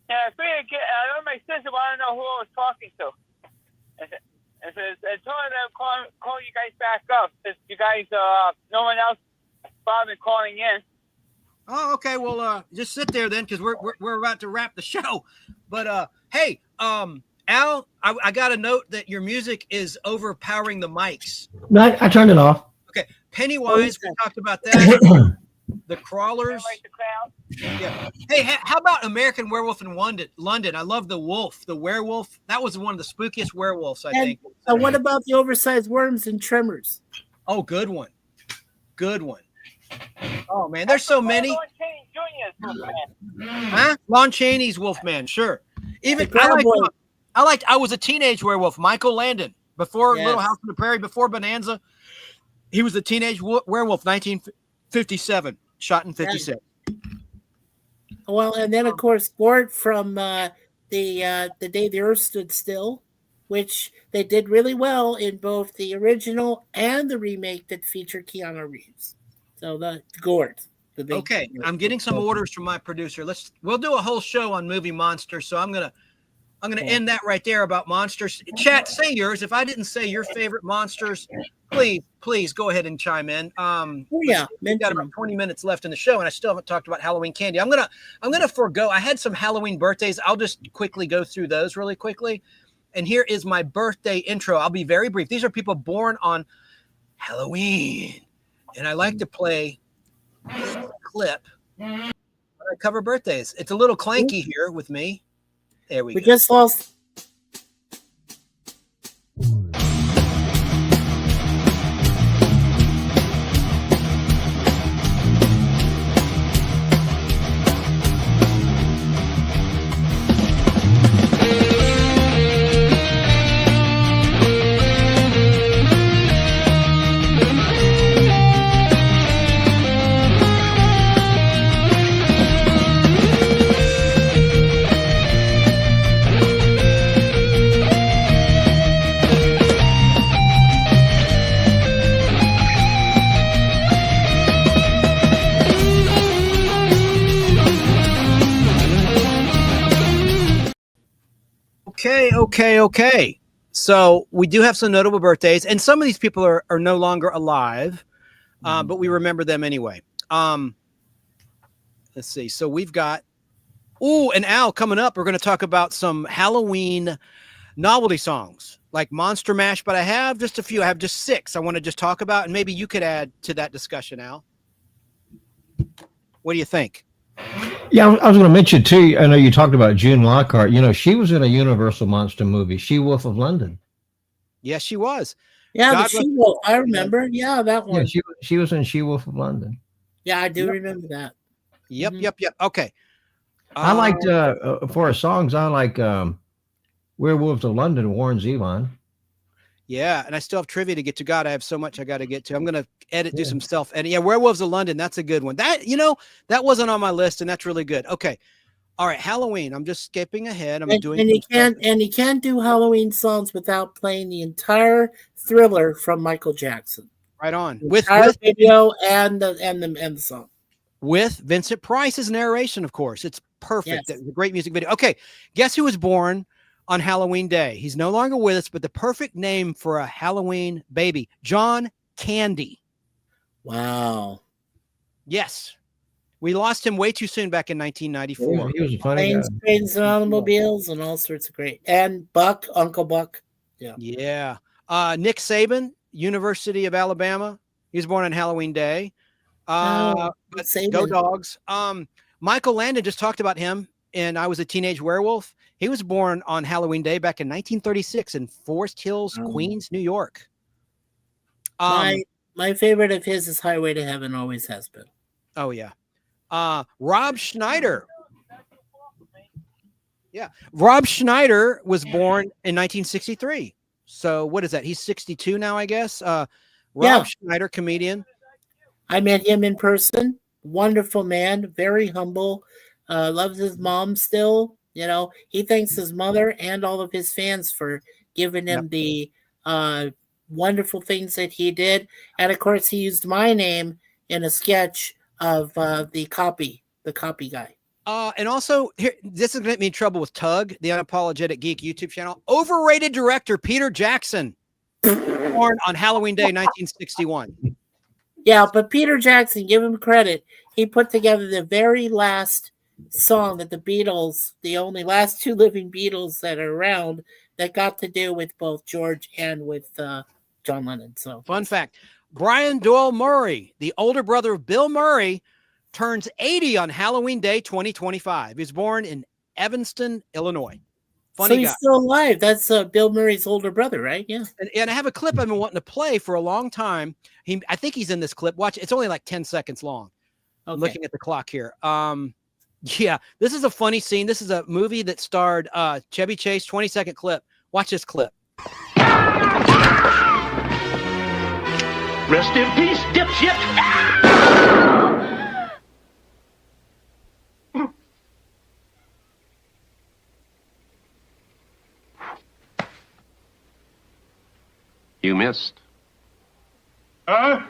And I know my sister, but I don't know who I was talking to. I told them to call you guys back up. Since you guys, no one else bothered calling in. Oh, okay. Well, just sit there then, because we're about to wrap the show. But hey, Al, I got a note that your music is overpowering the mics. No, I turned it off. Okay, Pennywise, we talked about that. The Crawlers. Yeah. Hey, how about American Werewolf in London? I love the wolf, the werewolf. That was one of the spookiest werewolves, I think. What about the oversized worms and Tremors? Oh, good one. Good one. Oh, man, there's so many. Lon Chaney Jr.'s Wolfman. Huh? Lon Chaney's Wolfman, sure. Even I was a teenage werewolf, Michael Landon, before Little House on the Prairie, before Bonanza. He was the teenage werewolf, 1957, shot in 56. Well, and then of course Gort from the Day the Earth Stood Still, which they did really well in both the original and the remake that featured Keanu Reeves. So the Gort. Okay, I'm getting some orders from my producer. We'll do a whole show on movie monsters. So I'm gonna end that right there about monsters. Chat, say yours. If I didn't say your favorite monsters, please go ahead and chime in. We've got about 20 minutes left in the show, and I still haven't talked about Halloween candy. I'm gonna forego. I had some Halloween birthdays. I'll just quickly go through those really quickly. And here is my birthday intro. I'll be very brief. These are people born on Halloween, and I like to play this clip when I cover birthdays. It's a little clanky here with me. There we go. Just lost. Okay. So we do have some notable birthdays, and some of these people are no longer alive, but we remember them anyway. Let's see. So we've got, and Al, coming up, we're going to talk about some Halloween novelty songs like Monster Mash, but I have just a few. I have just 6 I want to just talk about, and maybe you could add to that discussion, Al. What do you think? Yeah, I was going to mention too. I know you talked about June Lockhart. You know, she was in a Universal monster movie, She-Wolf of London. Yes, she was. Yeah, the She-Wolf. I remember. Yeah, that one. Yeah, she was in She-Wolf of London. Yeah, I do remember that. Yep. Okay. I liked for her songs. I like Werewolves of London, Warren Zevon. Yeah, and I still have trivia to get to. God, I have so much I got to get to. I'm going to do some self-edit. Yeah, Werewolves of London, that's a good one. That wasn't on my list, and that's really good. Okay. All right, Halloween. I'm just skipping ahead. And you can't do Halloween songs without playing the entire Thriller from Michael Jackson. Right on. With video and the song. With Vincent Price's narration, of course. It's perfect. Yes. It's a great music video. Okay, guess who was born on Halloween Day? He's no longer with us, but the perfect name for a Halloween baby, John Candy. Wow. Yes. We lost him way too soon back in 1994. He was a funny guy. Trains and automobiles and all sorts of great. And Buck, Uncle Buck. Yeah. Nick Saban, University of Alabama. He was born on Halloween Day. Go Dogs. Michael Landon, just talked about him, and I Was a Teenage Werewolf. He was born on Halloween Day back in 1936 in Forest Hills, Queens, New York. My favorite of his is Highway to Heaven, always has been. Oh, yeah. Rob Schneider. Yeah. Rob Schneider was born in 1963. So what is that? He's 62 now, I guess. Rob Schneider, comedian. I met him in person. Wonderful man, very humble. Loves his mom still. You know, he thanks his mother and all of his fans for giving him the wonderful things that he did. And of course, he used my name in a sketch of the copy guy. And also, here, this is going to get me in trouble with Tug, the Unapologetic Geek YouTube channel. Overrated director Peter Jackson, born on Halloween Day, 1961. Yeah, but Peter Jackson, give him credit. He put together the very last song that the Beatles, the only last 2 living Beatles that are around, that got to do with both George and with John Lennon. So, fun fact: Brian Doyle Murray, the older brother of Bill Murray, turns 80 on Halloween Day 2025. He was born in Evanston, Illinois. Funny so he's guy. Still alive. That's Bill Murray's older brother, right? Yeah. And I have a clip I've been wanting to play for a long time. I think he's in this clip. Watch, it's only like 10 seconds long. Okay. I'm looking at the clock here. Yeah, this is a funny scene. This is a movie that starred Chevy Chase. 20-second clip. Watch this clip. Rest in peace, dipshit! You missed. I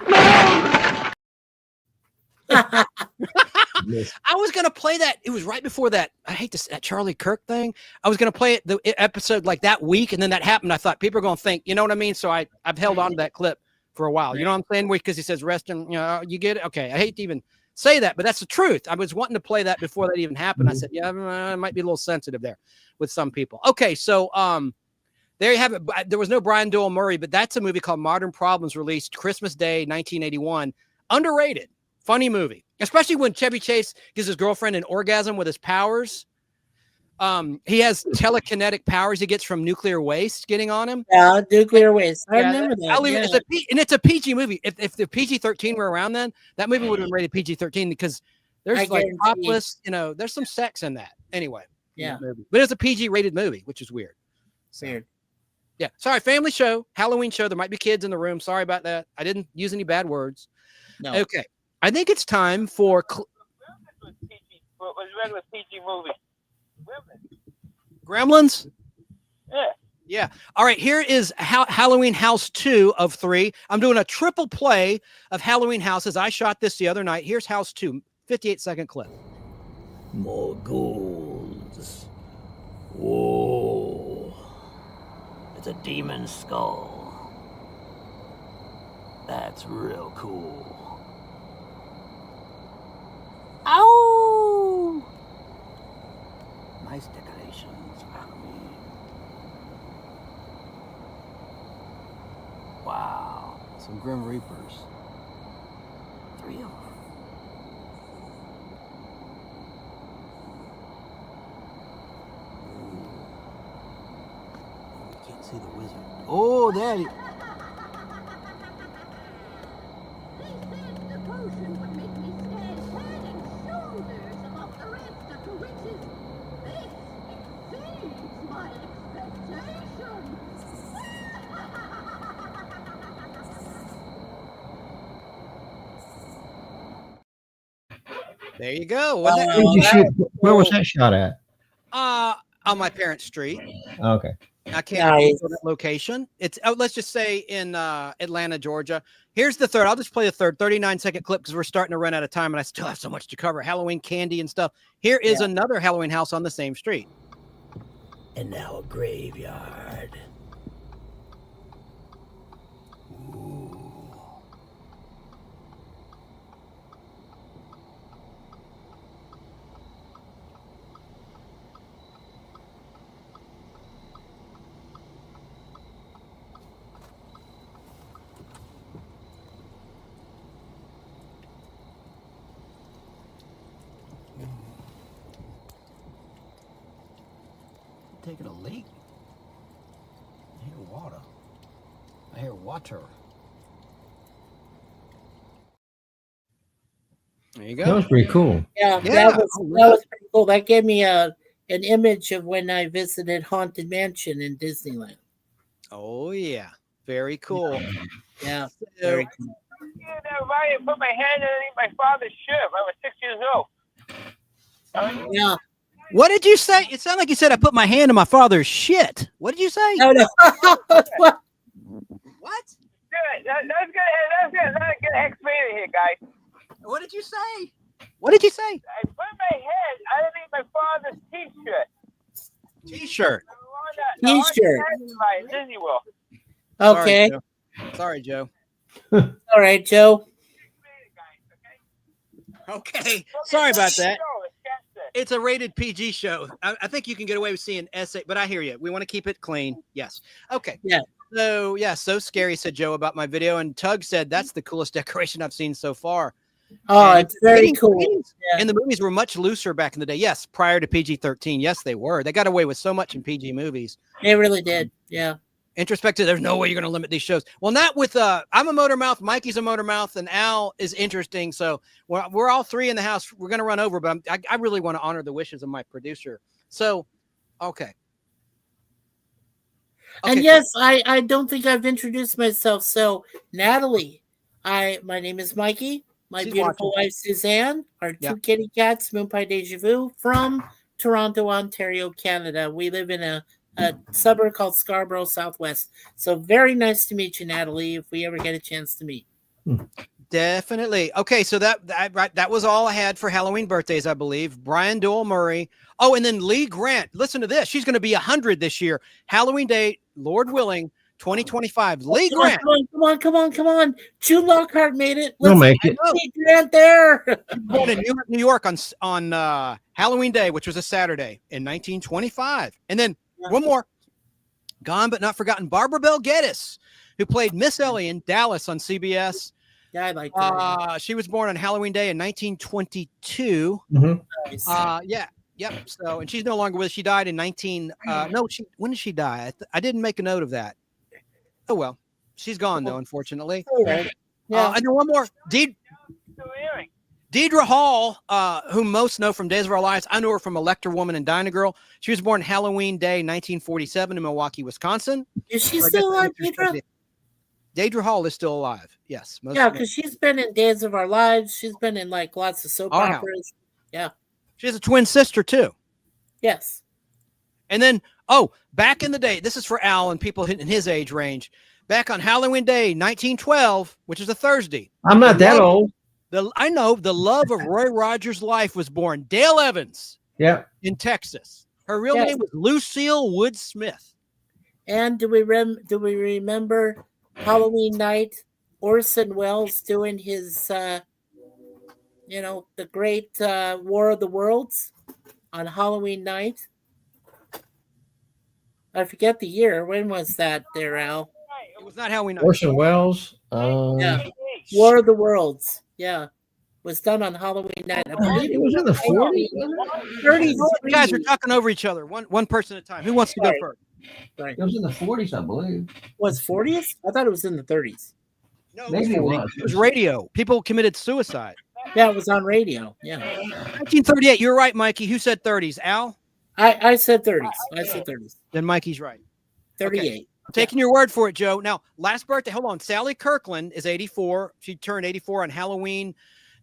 was gonna play that. It was right before that. I hate this that Charlie Kirk thing. I was gonna play it the episode like that week, and then that happened. I thought people are gonna think, you know what I mean? So I've held on to that clip for a while. You know what I'm saying? Because he says rest in, you know, you get it. Okay, I hate to even say that, but that's the truth. I was wanting to play that before that even happened. I said, yeah, it might be a little sensitive there with some people. Okay, so there you have it. There was no Brian Doyle Murray, but that's a movie called Modern Problems, released Christmas Day, 1981. Underrated, funny movie, especially when Chevy Chase gives his girlfriend an orgasm with his powers. He has telekinetic powers he gets from nuclear waste getting on him. Yeah, nuclear waste. I remember that. It's a PG movie. If the PG-13 were around then, that movie would have been rated PG-13 because there's like topless, you know, there's some sex in that. Anyway, yeah, but it's a PG rated movie, which is weird. Weird. Yeah, sorry, family show, Halloween show. There might be kids in the room. Sorry about that. I didn't use any bad words. No. Okay, I think it's time for. Was regular PG movie. Gremlins? Yeah. Yeah. All right. Here is Halloween House 2 of 3. I'm doing a triple play of Halloween Houses. I shot this the other night. Here's House 2, 58-second clip. More ghouls. Whoa. It's a demon skull. That's real cool. Ow! Nice decorations for Halloween. Wow, some Grim Reapers. 3 of them. Ooh. You can't see the wizard. Oh, there he... There you go. Where was that shot at? On my parents' street. Okay. I can't remember that location. It's let's just say in Atlanta, Georgia. Here's the third. I'll just play the third 39-second clip because we're starting to run out of time and I still have so much to cover. Halloween candy and stuff. Here is another Halloween house on the same street. And now a graveyard. Taking a leak. I hear water. I hear water. There you go. That was pretty cool. Yeah, that was pretty cool. That gave me an image of when I visited Haunted Mansion in Disneyland. Oh yeah, very cool. Yeah, very cool. I put my hand underneath my father's shirt. I was 6 years old. Yeah. What did you say? It sounded like you said I put my hand in my father's shit. What did you say? No, no. What? Good. That's good. Not a good X-rated here, guys. What did you say? What did you say? I put my hand underneath my father's T-shirt. T-shirt. T-shirt. Disney World. Okay. Sorry, Joe. All right, Joe. Okay. Sorry about that. It's a rated PG show. I think you can get away with seeing SA, but I hear you. We want to keep it clean. Yes. Okay. Yeah. So, yeah, so scary, said Joe about my video. And Tug said, that's the coolest decoration I've seen so far. Oh, and it's very cool. Yeah. And the movies were much looser back in the day. Yes, prior to PG-13. Yes, they were. They got away with so much in PG movies. They really did. Yeah. Introspective. There's no way you're going to limit these shows. Well, not with I'm a motor mouth, Mikey's a motor mouth, and Al is interesting. So we're all three in the house. We're going to run over, but I really want to honor the wishes of my producer. So, okay. And yes, I don't think I've introduced myself. So, Natalie, My name is Mikey. My She's beautiful watching. wife, Suzanne. Our two Yep. kitty cats, Moon Pie Deja Vu, from Toronto, Ontario, Canada. We live in a suburb called Scarborough, Southwest. So very nice to meet you, Natalie, if we ever get a chance to meet. Definitely. Okay, so that was all I had for Halloween birthdays, I believe. Brian Doyle Murray. Oh, and then Lee Grant. Listen to this. She's going to be 100 this year. Halloween Day, Lord willing, 2025. Lee Grant. Come on. June Lockhart made it. We'll make it. Lee Grant there. Born in New York on Halloween Day, which was a Saturday in 1925. And then one more. Gone but not forgotten. Barbara Bel Geddes, who played Miss Ellie in Dallas on CBS. Yeah, I like that. She was born on Halloween Day in 1922. Yep. So, and she's no longer with us. She died in when did she die? I didn't make a note of that. Oh well, she's gone though, unfortunately. Right. Yeah. And then one more, Deidre Hall, whom most know from Days of Our Lives. I know her from Electra Woman and Dinah Girl. She was born Halloween Day, 1947, in Milwaukee, Wisconsin. Is she still alive, Deidre? Deidre Hall is still alive. Yes. Because she's been in Days of Our Lives. She's been in like lots of soap operas. Yeah. She has a twin sister too. Yes. And then, back in the day, this is for Al and people in his age range. Back on Halloween Day, 1912, which is a Thursday. I'm not that old. I know the love of Roy Rogers' life was born. Dale Evans. Yeah. In Texas. Her real name was Lucille Wood Smith. And do we remember Halloween night, Orson Welles doing his, the great War of the Worlds on Halloween night? I forget the year. When was that there, Al? It was not Halloween night. Orson Welles. Yeah. War of the Worlds. Yeah. Was done on Halloween night. I believe it was in the 40s. 30s. You guys are talking over each other. One person at a time. Who wants to go first? Right. It was in the 40s, I believe. Was 40s? I thought it was in the 30s. No, maybe it was. It was radio. People committed suicide. Yeah, it was on radio. Yeah. 1938. You're right, Mikey. Who said 30s? Al? I said 30s. Then Mikey's right. 38. Okay. I'm taking your word for it, Joe. Now, last birthday. Hold on. Sally Kirkland is 84. She turned 84 on Halloween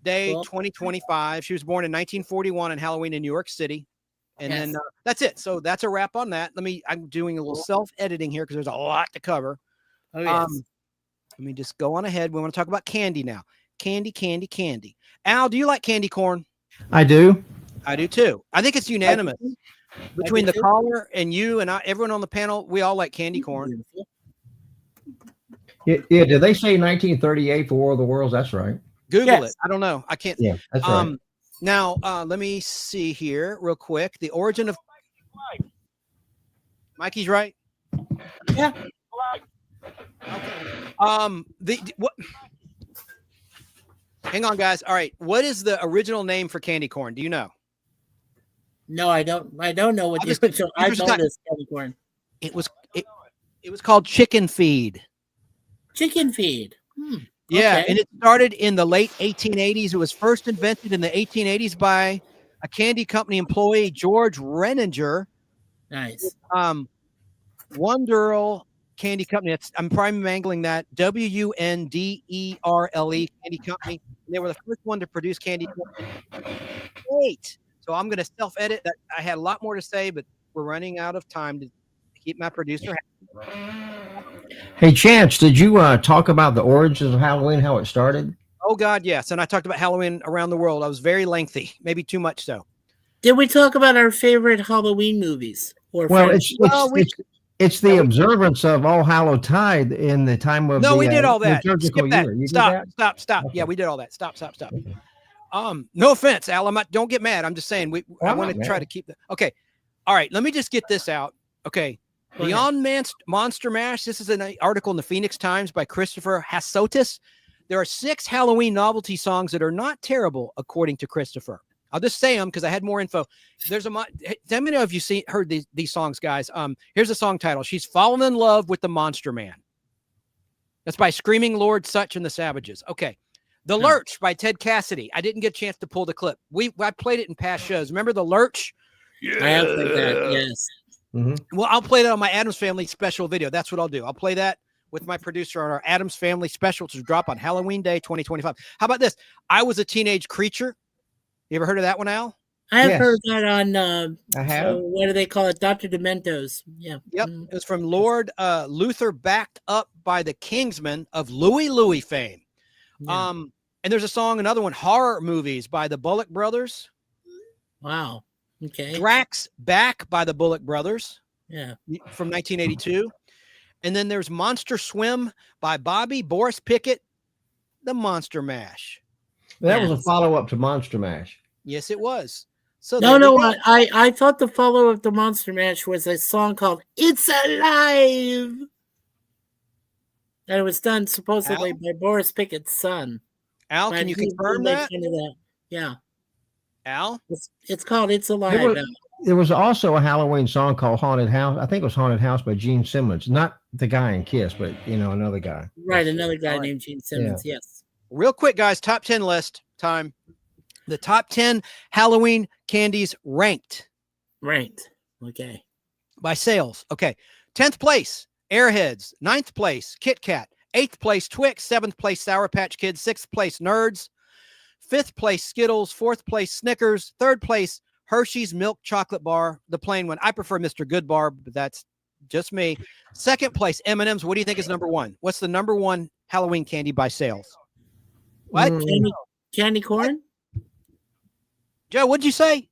Day 2025. She was born in 1941 on Halloween in New York City. And then that's it. So that's a wrap on that. I'm doing a little self-editing here because there's a lot to cover. Oh, yes. Let me just go on ahead. We want to talk about candy now. Candy. Al, do you like candy corn? I do. I do too. I think it's unanimous. Between the caller and you and everyone on the panel, we all like candy corn. Yeah, did they say 1938 for War of the Worlds? That's right. Google it. I don't know. I can't. Yeah, that's right. Now, let me see here real quick. The origin of Mikey's right. Yeah. Okay. What? Hang on, guys. All right. What is the original name for candy corn? Do you know? No, I don't. I don't know what the original. I know this candy corn. It was called chicken feed. Chicken feed. Yeah, Okay. and it started in the late 1880s. It was first invented in the 1880s by a candy company employee, George Renninger. Nice. Wonderle Candy Company. I'm probably mangling that. WNDERLE Candy Company. They were the first one to produce candy corn. Great. So I'm going to self-edit that. I had a lot more to say, but we're running out of time to keep my producer happy. Hey, Chance, did you talk about the origins of Halloween, how it started? Oh, God, yes. And I talked about Halloween around the world. I was very lengthy, maybe too much so. Did we talk about our favorite Halloween movies? It's the observance of All Hallow Tide in the time of we did all that. liturgical Skip that. year. You did Stop. that? Okay. Yeah, we did all that. Stop. No offense, Al. Don't get mad. I'm just saying I want to try to keep that. Okay. All right. Let me just get this out. Okay. Beyond Monster Mash. This is an article in the Phoenix Times by Christopher Hasotis. There are 6 Halloween novelty songs that are not terrible, according to Christopher. I'll just say them because I had more info. Let me know if you heard these songs, guys. Here's a song title. She's Fallen in Love with the Monster Man. That's by Screaming Lord Sutch and the Savages. Okay. The Lurch by Ted Cassidy. I didn't get a chance to pull the clip. I played it in past shows. Remember The Lurch? Yeah. I have played that, yes. Mm-hmm. Well, I'll play that on my Addams Family special video. That's what I'll do. I'll play that with my producer on our Addams Family special to drop on Halloween Day 2025. How about this? I Was a Teenage Creature. You ever heard of that one, Al? I have heard that on, I have. what do they call it? Dr. Demento's. Yeah. Yep. It was from Lord Luther, backed up by the Kingsmen of Louie Louie fame. Yeah. And there's a song, another one, Horror Movies by the Bullock Brothers. Wow. Okay. Drax Back by the Bullock Brothers. Yeah. From 1982. And then there's Monster Swim by Bobby Boris Pickett, the Monster Mash. That was a follow-up to Monster Mash. Yes, it was. So No, I thought the follow-up to Monster Mash was a song called It's Alive. And it was done supposedly by Boris Pickett's son. Al, can you confirm that? Yeah. Al? It's called It's Alive. There was also a Halloween song called Haunted House. I think it was Haunted House by Gene Simmons. Not the guy in Kiss, but, another guy. Right, another guy named Gene Simmons, yes. Real quick, guys, top 10 list time. The top 10 Halloween candies ranked. Ranked. Okay. By sales. Okay. 10th place, Airheads. 9th place, Kit Kat. 8th place, Twix. 7th place, Sour Patch Kids. 6th place, Nerds. 5th place, Skittles. 4th place, Snickers. 3rd place, Hershey's Milk Chocolate Bar, the plain one. I prefer Mr. Good Bar, but that's just me. 2nd place, M&M's. What do you think is number 1? What's the number 1 Halloween candy by sales? What? Candy corn? Joe, what'd you say?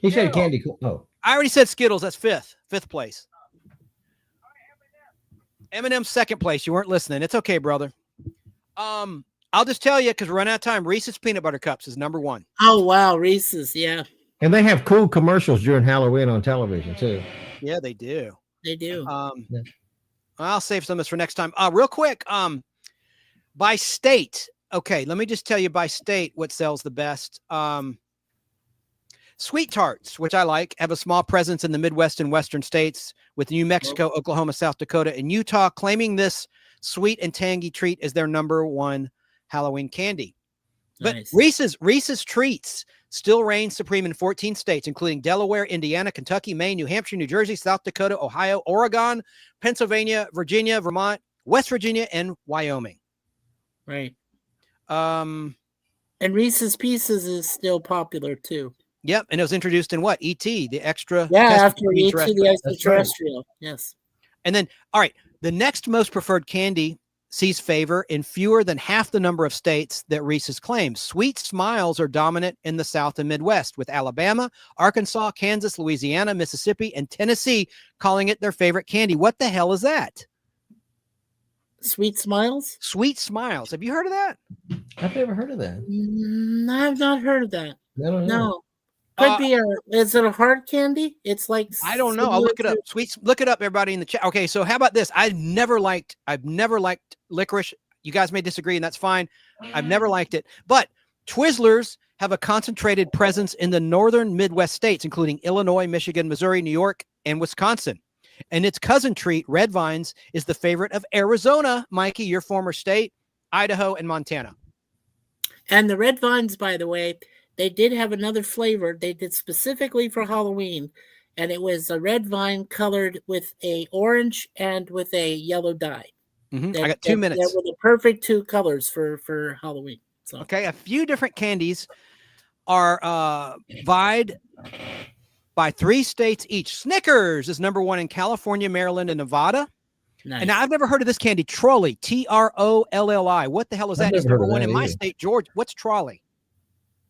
He said candy corn. Oh. I already said Skittles. That's 5th place. M&M's 2nd place. You weren't listening. It's okay, brother. I'll just tell you, because we're running out of time. Reese's Peanut Butter Cups is number 1. Oh, wow. Reese's, yeah. And they have cool commercials during Halloween on television, too. Yeah, they do. They do. I'll save some of this for next time. Real quick, by state. Okay, let me just tell you by state what sells the best. Sweet Tarts, which I like, have a small presence in the Midwest and Western states, with New Mexico, Oklahoma, South Dakota, and Utah claiming this sweet and tangy treat as their number 1 Halloween candy. But Nice. Reese's Treats still reign supreme in 14 states, including Delaware, Indiana, Kentucky, Maine, New Hampshire, New Jersey, South Dakota, Ohio, Oregon, Pennsylvania, Virginia, Vermont, West Virginia, and Wyoming. Right. And Reese's Pieces is still popular too. Yep, and it was introduced in what? E.T., the extra. Yeah, after E.T., the extraterrestrial. Yes. And then, all right, the next most preferred candy sees favor in fewer than half the number of states that Reese's claims. Sweet Smiles are dominant in the South and Midwest, with Alabama, Arkansas, Kansas, Louisiana, Mississippi, and Tennessee calling it their favorite candy. What the hell is that? Sweet Smiles? Sweet Smiles. Have you heard of that? I've never heard of that. I have not heard of that. No. Could be is it a hard candy? It's like, I don't know. I'll look it up. Look it up, everybody in the chat. Okay, so how about this? I've never liked licorice. You guys may disagree, and that's fine. I've never liked it. But Twizzlers have a concentrated presence in the northern Midwest states, including Illinois, Michigan, Missouri, New York, and Wisconsin. And its cousin treat, Red Vines, is the favorite of Arizona, Mikey, your former state, Idaho, and Montana. And the Red Vines, by the way, they did have another flavor they did specifically for Halloween, and it was a red vine colored with a orange and with a yellow dye. I got 2 minutes. That were the perfect 2 colors for Halloween. So. Okay, a few different candies are vied by 3 states each. Snickers is number 1 in California, Maryland, and Nevada. Nice. And I've never heard of this candy, Trolli, Trolli. What the hell is that? It's number 1 in my state, Georgia. What's Trolli?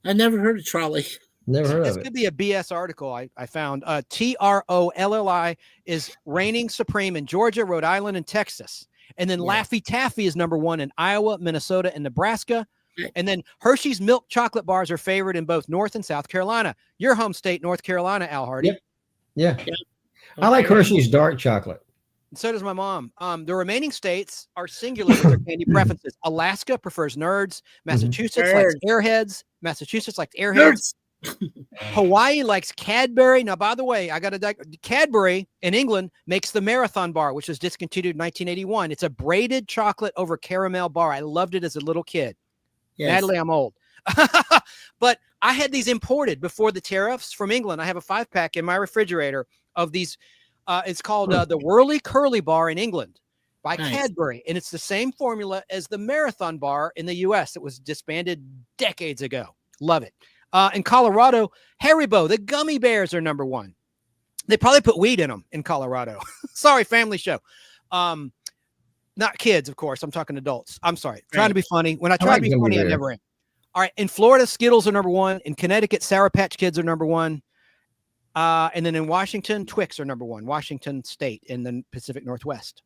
I never heard of Trolli. Never heard of it. This could be a BS article I found. Trolli is reigning supreme in Georgia, Rhode Island, and Texas. And then Laffy Taffy is number 1 in Iowa, Minnesota, and Nebraska. And then Hershey's Milk Chocolate Bars are favored in both North and South Carolina. Your home state, North Carolina, Al Hardy. Yep. Yeah. I like Hershey's dark chocolate. And so does my mom. The remaining states are singular with their candy preferences. Alaska prefers Nerds. Massachusetts likes Airheads. Nerds. Hawaii likes Cadbury. Now, by the way, Cadbury in England makes the Marathon bar, which was discontinued in 1981. It's a braided chocolate over caramel bar. I loved it as a little kid. Yes. Natalie, I'm old. But I had these imported before the tariffs from England. I have a 5-pack in my refrigerator of these. It's called the Whirly Curly Bar in England. by Cadbury. And it's the same formula as the Marathon bar in the U.S. that was disbanded decades ago. Love it. In Colorado, Haribo, the gummy bears are number one. They probably put weed in them in Colorado. Sorry, family show. Not kids, of course. I'm talking adults. I'm sorry. Trying to be funny. When I try to be funny, I never am. All right. In Florida, Skittles are number one. In Connecticut, Sour Patch Kids are number one. And then in Washington, Twix are number one. Washington State in the Pacific Northwest.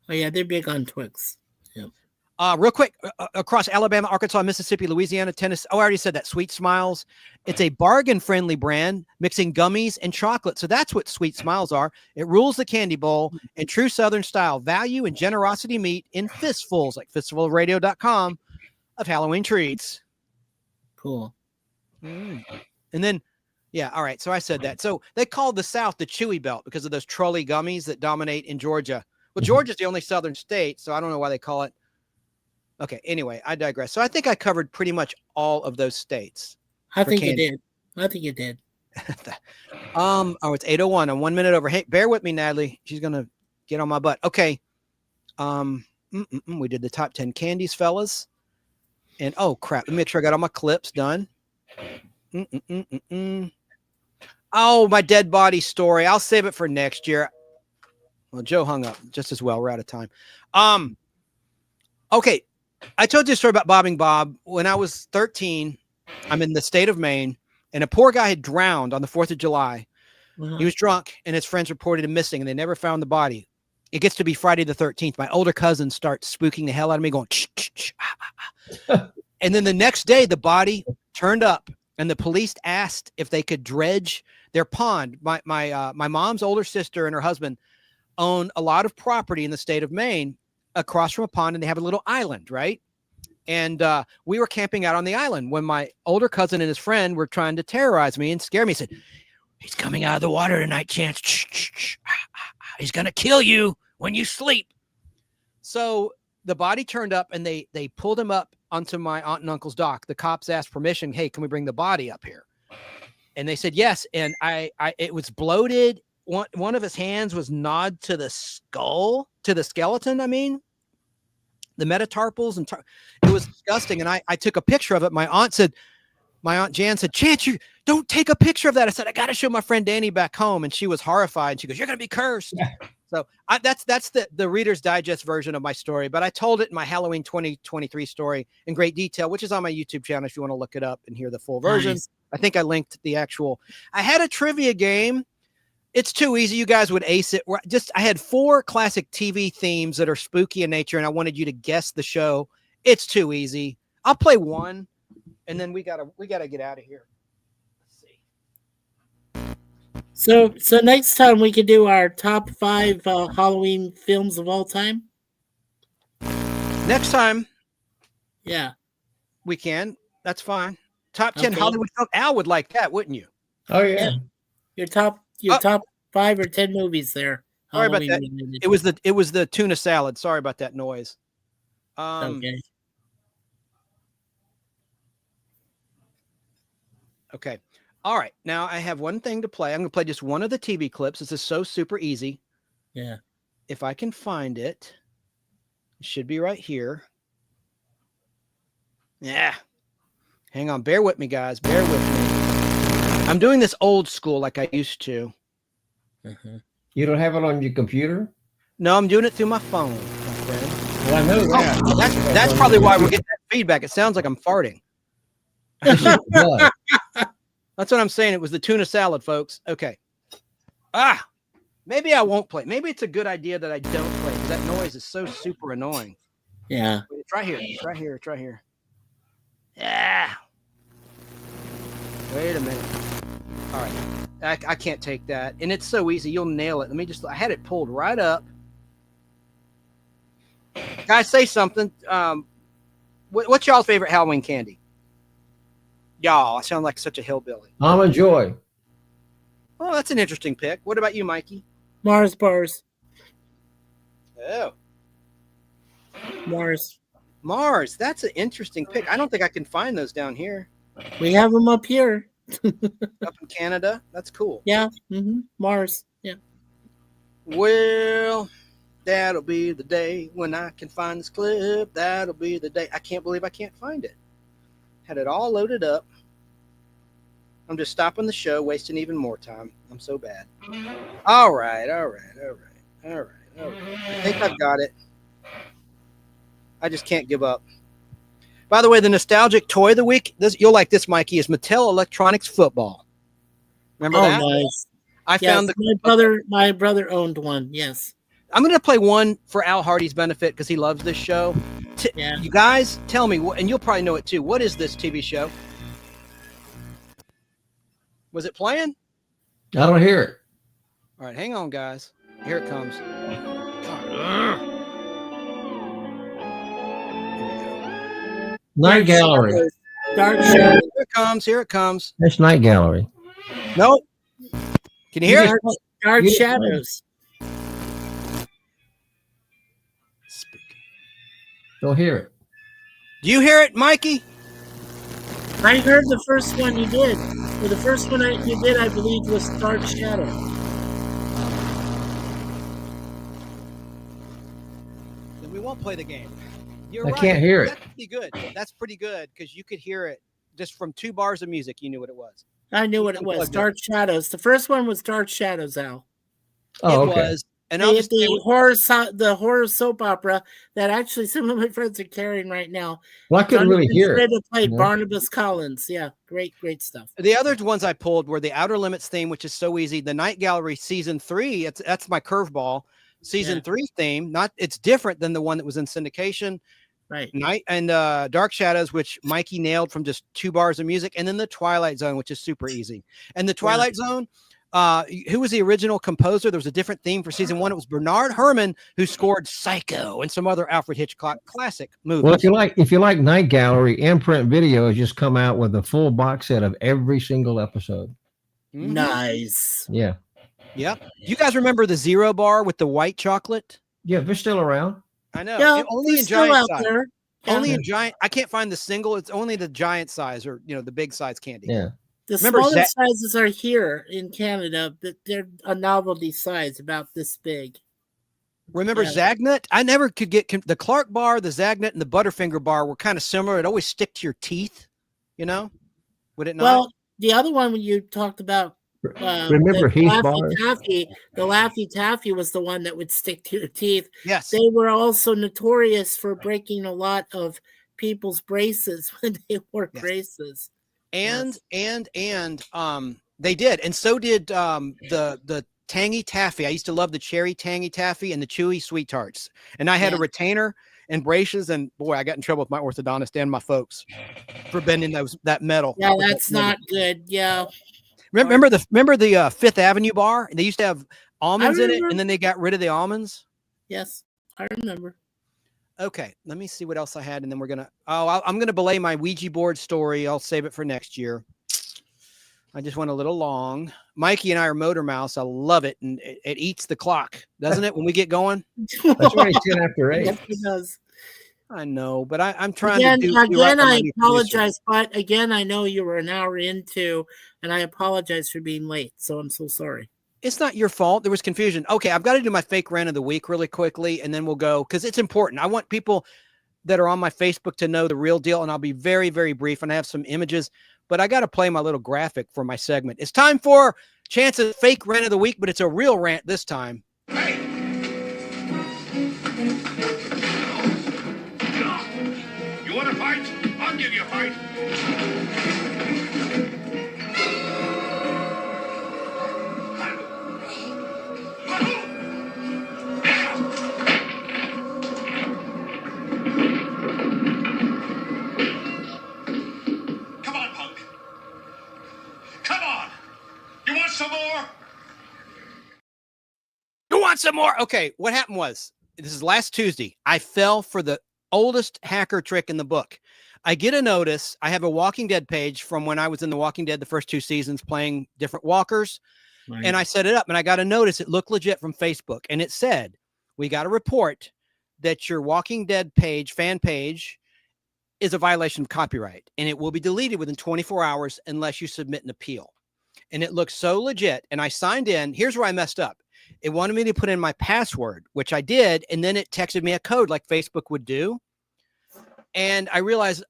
Oh, yeah. They're big on Twix. Yeah. Real quick, across Alabama, Arkansas, Mississippi, Louisiana, Tennessee. Oh, I already said that. Sweet Smiles. It's a bargain-friendly brand mixing gummies and chocolate. So that's what Sweet Smiles are. It rules the candy bowl in true Southern style. Value and generosity meet in fistfuls, like fistfulradio.com, of Halloween treats. Cool. And then, yeah, all right. So I said that. So they called the South the Chewy Belt because of those trolley gummies that dominate in Georgia. Well, Georgia's the only Southern state, so I don't know why they call it. Okay, anyway, I digress. So I think I covered pretty much all of those states. I think you did. Oh, it's 8:01. I'm 1 minute over. Hey, bear with me, Natalie. She's gonna get on my butt. Okay. We did the top 10 candies, fellas. And oh crap, let me make sure I got all my clips done. Oh, my dead body story. I'll save it for next year. Well, Joe hung up just as well. We're out of time. Okay. I told you a story about Bobbing Bob. When I was 13, I'm in the state of Maine, and a poor guy had drowned on the 4th of July. He was drunk, and his friends reported him missing, and they never found the body. It gets to be Friday the 13th. My older cousins start spooking the hell out of me, going, and then the next day, the body turned up, and the police asked if they could dredge their pond. My mom's older sister and her husband own a lot of property in the state of Maine across from a pond, and they have a little island, right? And we were camping out on the island when my older cousin and his friend were trying to terrorize me and scare me. He said, "He's coming out of the water tonight, Chance. He's going to kill you when you sleep." So the body turned up, and they pulled him up onto my aunt and uncle's dock. The cops asked permission. "Hey, can we bring the body up here?" And they said yes. And it was bloated. One of his hands was gnawed to the skull, to the skeleton. I mean, the metatarpals, and it was disgusting. And I took a picture of it. My aunt Jan said, "Chance, you don't take a picture of that." I said, "I got to show my friend Danny back home." And she was horrified. And she goes, "You're going to be cursed." So that's the Reader's Digest version of my story. But I told it in my Halloween 2023 story in great detail, which is on my YouTube channel if you want to look it up and hear the full version. Nice. I think I linked the actual. I had a trivia game. It's too easy. You guys would ace it. I had 4 classic TV themes that are spooky in nature, and I wanted you to guess the show. It's too easy. I'll play one, and then we gotta get out of here. Let's see. So next time we could do our top 5 Halloween films of all time. Next time, yeah, we can. That's fine. Top 10 Hollywood films. Al would like that, wouldn't you? Oh yeah. Your top 5 or 10 movies there. Sorry about that. It was the tuna salad. Sorry about that noise. Okay. All right. Now I have one thing to play. I'm going to play just one of the TV clips. This is so super easy. Yeah. If I can find it, it should be right here. Yeah. Hang on. Bear with me, guys. Bear with me. I'm doing this old school like I used to. You don't have it on your computer? No, I'm doing it through my phone, my friend. Well, I know that. Oh, that's probably why we're getting that feedback. It sounds like I'm farting. That's what I'm saying. It was the tuna salad, folks. Okay. Maybe I won't play. Maybe it's a good idea that I don't play because that noise is so super annoying. Yeah. It's right here. It's right here. It's right here. Yeah. Wait a minute. All right. I can't take that. And it's so easy. You'll nail it. I had it pulled right up. Guys, say something. What's y'all's favorite Halloween candy? Y'all, I sound like such a hillbilly. Almond Joy. Oh, that's an interesting pick. What about you, Mikey? Mars bars. Oh. Mars. That's an interesting pick. I don't think I can find those down here. We have them up here. Up in Canada? That's cool. Yeah. Mars. Yeah. Well, That'll be the day when I can find this clip. That'll be the day. I can't believe I can't find it. Had it all loaded up. I'm just stopping the show, wasting even more time. I'm so bad. All right. I think I've got it. I just can't give up. By the way, the nostalgic toy of the week, you'll like this, Mikey, is Mattel Electronics Football. Remember that? Nice. I found my brother owned one. Yes. I'm going to play one for Al Hardy's benefit because he loves this show. You guys, tell me, and you'll probably know it too. What is this TV show? Was it playing? I don't hear it. All right, hang on, guys. Here it comes. Night Gallery. Dark Shadows. Here it comes. Here it comes. That's Night Gallery. Nope. Can you hear it? Dark Shadows. Don't hear it. Do you hear it, Mikey? I heard the first one you did. Well, the first one you did, I believe, was Dark Shadow. Then we won't play the game. You're I right. can't hear it. That's pretty good. That's pretty good because you could hear it just from 2 bars of music. You knew what it was. I knew what it was. Dark Shadows. The first one was Dark Shadows, Al. Oh, it okay. was. And the horror soap opera that actually some of my friends are carrying right now. Well, I couldn't really hear it. Played Barnabas Collins. Yeah, great stuff. The other ones I pulled were the Outer Limits theme, which is so easy. The Night Gallery season 3. That's my curveball. Season 3 theme. It's different than the one that was in syndication. Right. Night and Dark Shadows, which Mikey nailed from just 2 bars of music, and then the Twilight Zone, which is super easy. And the Twilight Zone. Who was the original composer? There was a different theme for season 1. It was Bernard Herrmann, who scored Psycho and some other Alfred Hitchcock classic movies. Well, if you like Night Gallery, Imprint Video has just come out with a full box set of every single episode. Mm-hmm. Nice. Yeah. Yep. You guys remember the Zero Bar with the white chocolate? Yeah, they're still around. I know. Yeah, only in still giant out size. there. Only in giant. I can't find the single. It's only the giant size, or the big size candy. Yeah. The smaller sizes are here in Canada, but they're a novelty size, about this big. Remember Zagnut? I never could get the Clark bar, the Zagnut, and the Butterfinger bar were kind of similar. It always stick to your teeth, Would it not? Well, the other one when you talked about remember Heath bars? The Laffy Taffy was the one that would stick to your teeth. Yes. They were also notorious for breaking a lot of people's braces when they wore braces. And they did, and so did the tangy taffy. I used to love the cherry tangy taffy and the chewy sweet tarts. And I had a retainer and braces, and boy, I got in trouble with my orthodontist and my folks for bending that metal. Yeah, that's not good. Yeah. Remember the Fifth Avenue bar? They used to have almonds in it, and then they got rid of the almonds. Yes, I remember. Okay, let me see what else I had, and then I'm gonna belay my Ouija board story. I'll save it for next year. I just went a little long. Mikey and I are motor mouse. I love it, and it eats the clock, doesn't it? When we get going, that's why it's 10 after 8. Yes, it does. I know, but I'm trying to do. Again, I apologize, but again, I know you were an hour into, and I apologize for being late. So I'm so sorry. It's not your fault. There was confusion. Okay, I've got to do my fake rant of the week really quickly, and then we'll go because it's important. I want people that are on my Facebook to know the real deal, and I'll be very, very brief, and I have some images, but I got to play my little graphic for my segment. It's time for Chance's fake rant of the week, but it's a real rant this time. Hey! You want to fight? I'll give you a fight. Some more. Okay, what happened was, this is last Tuesday, I fell for the oldest hacker trick in the book. I get a notice. I have a Walking Dead page from when I was in the Walking Dead the first 2 seasons playing different walkers. Right. And I set it up, and I got a notice. It looked legit from Facebook, and it said, we got a report that your Walking Dead page, fan page, is a violation of copyright, and it will be deleted within 24 hours unless you submit an appeal. And it looked so legit, and I signed in. Here's where I messed up. It wanted me to put in my password, which I did. And then it texted me a code like Facebook would do. And I realized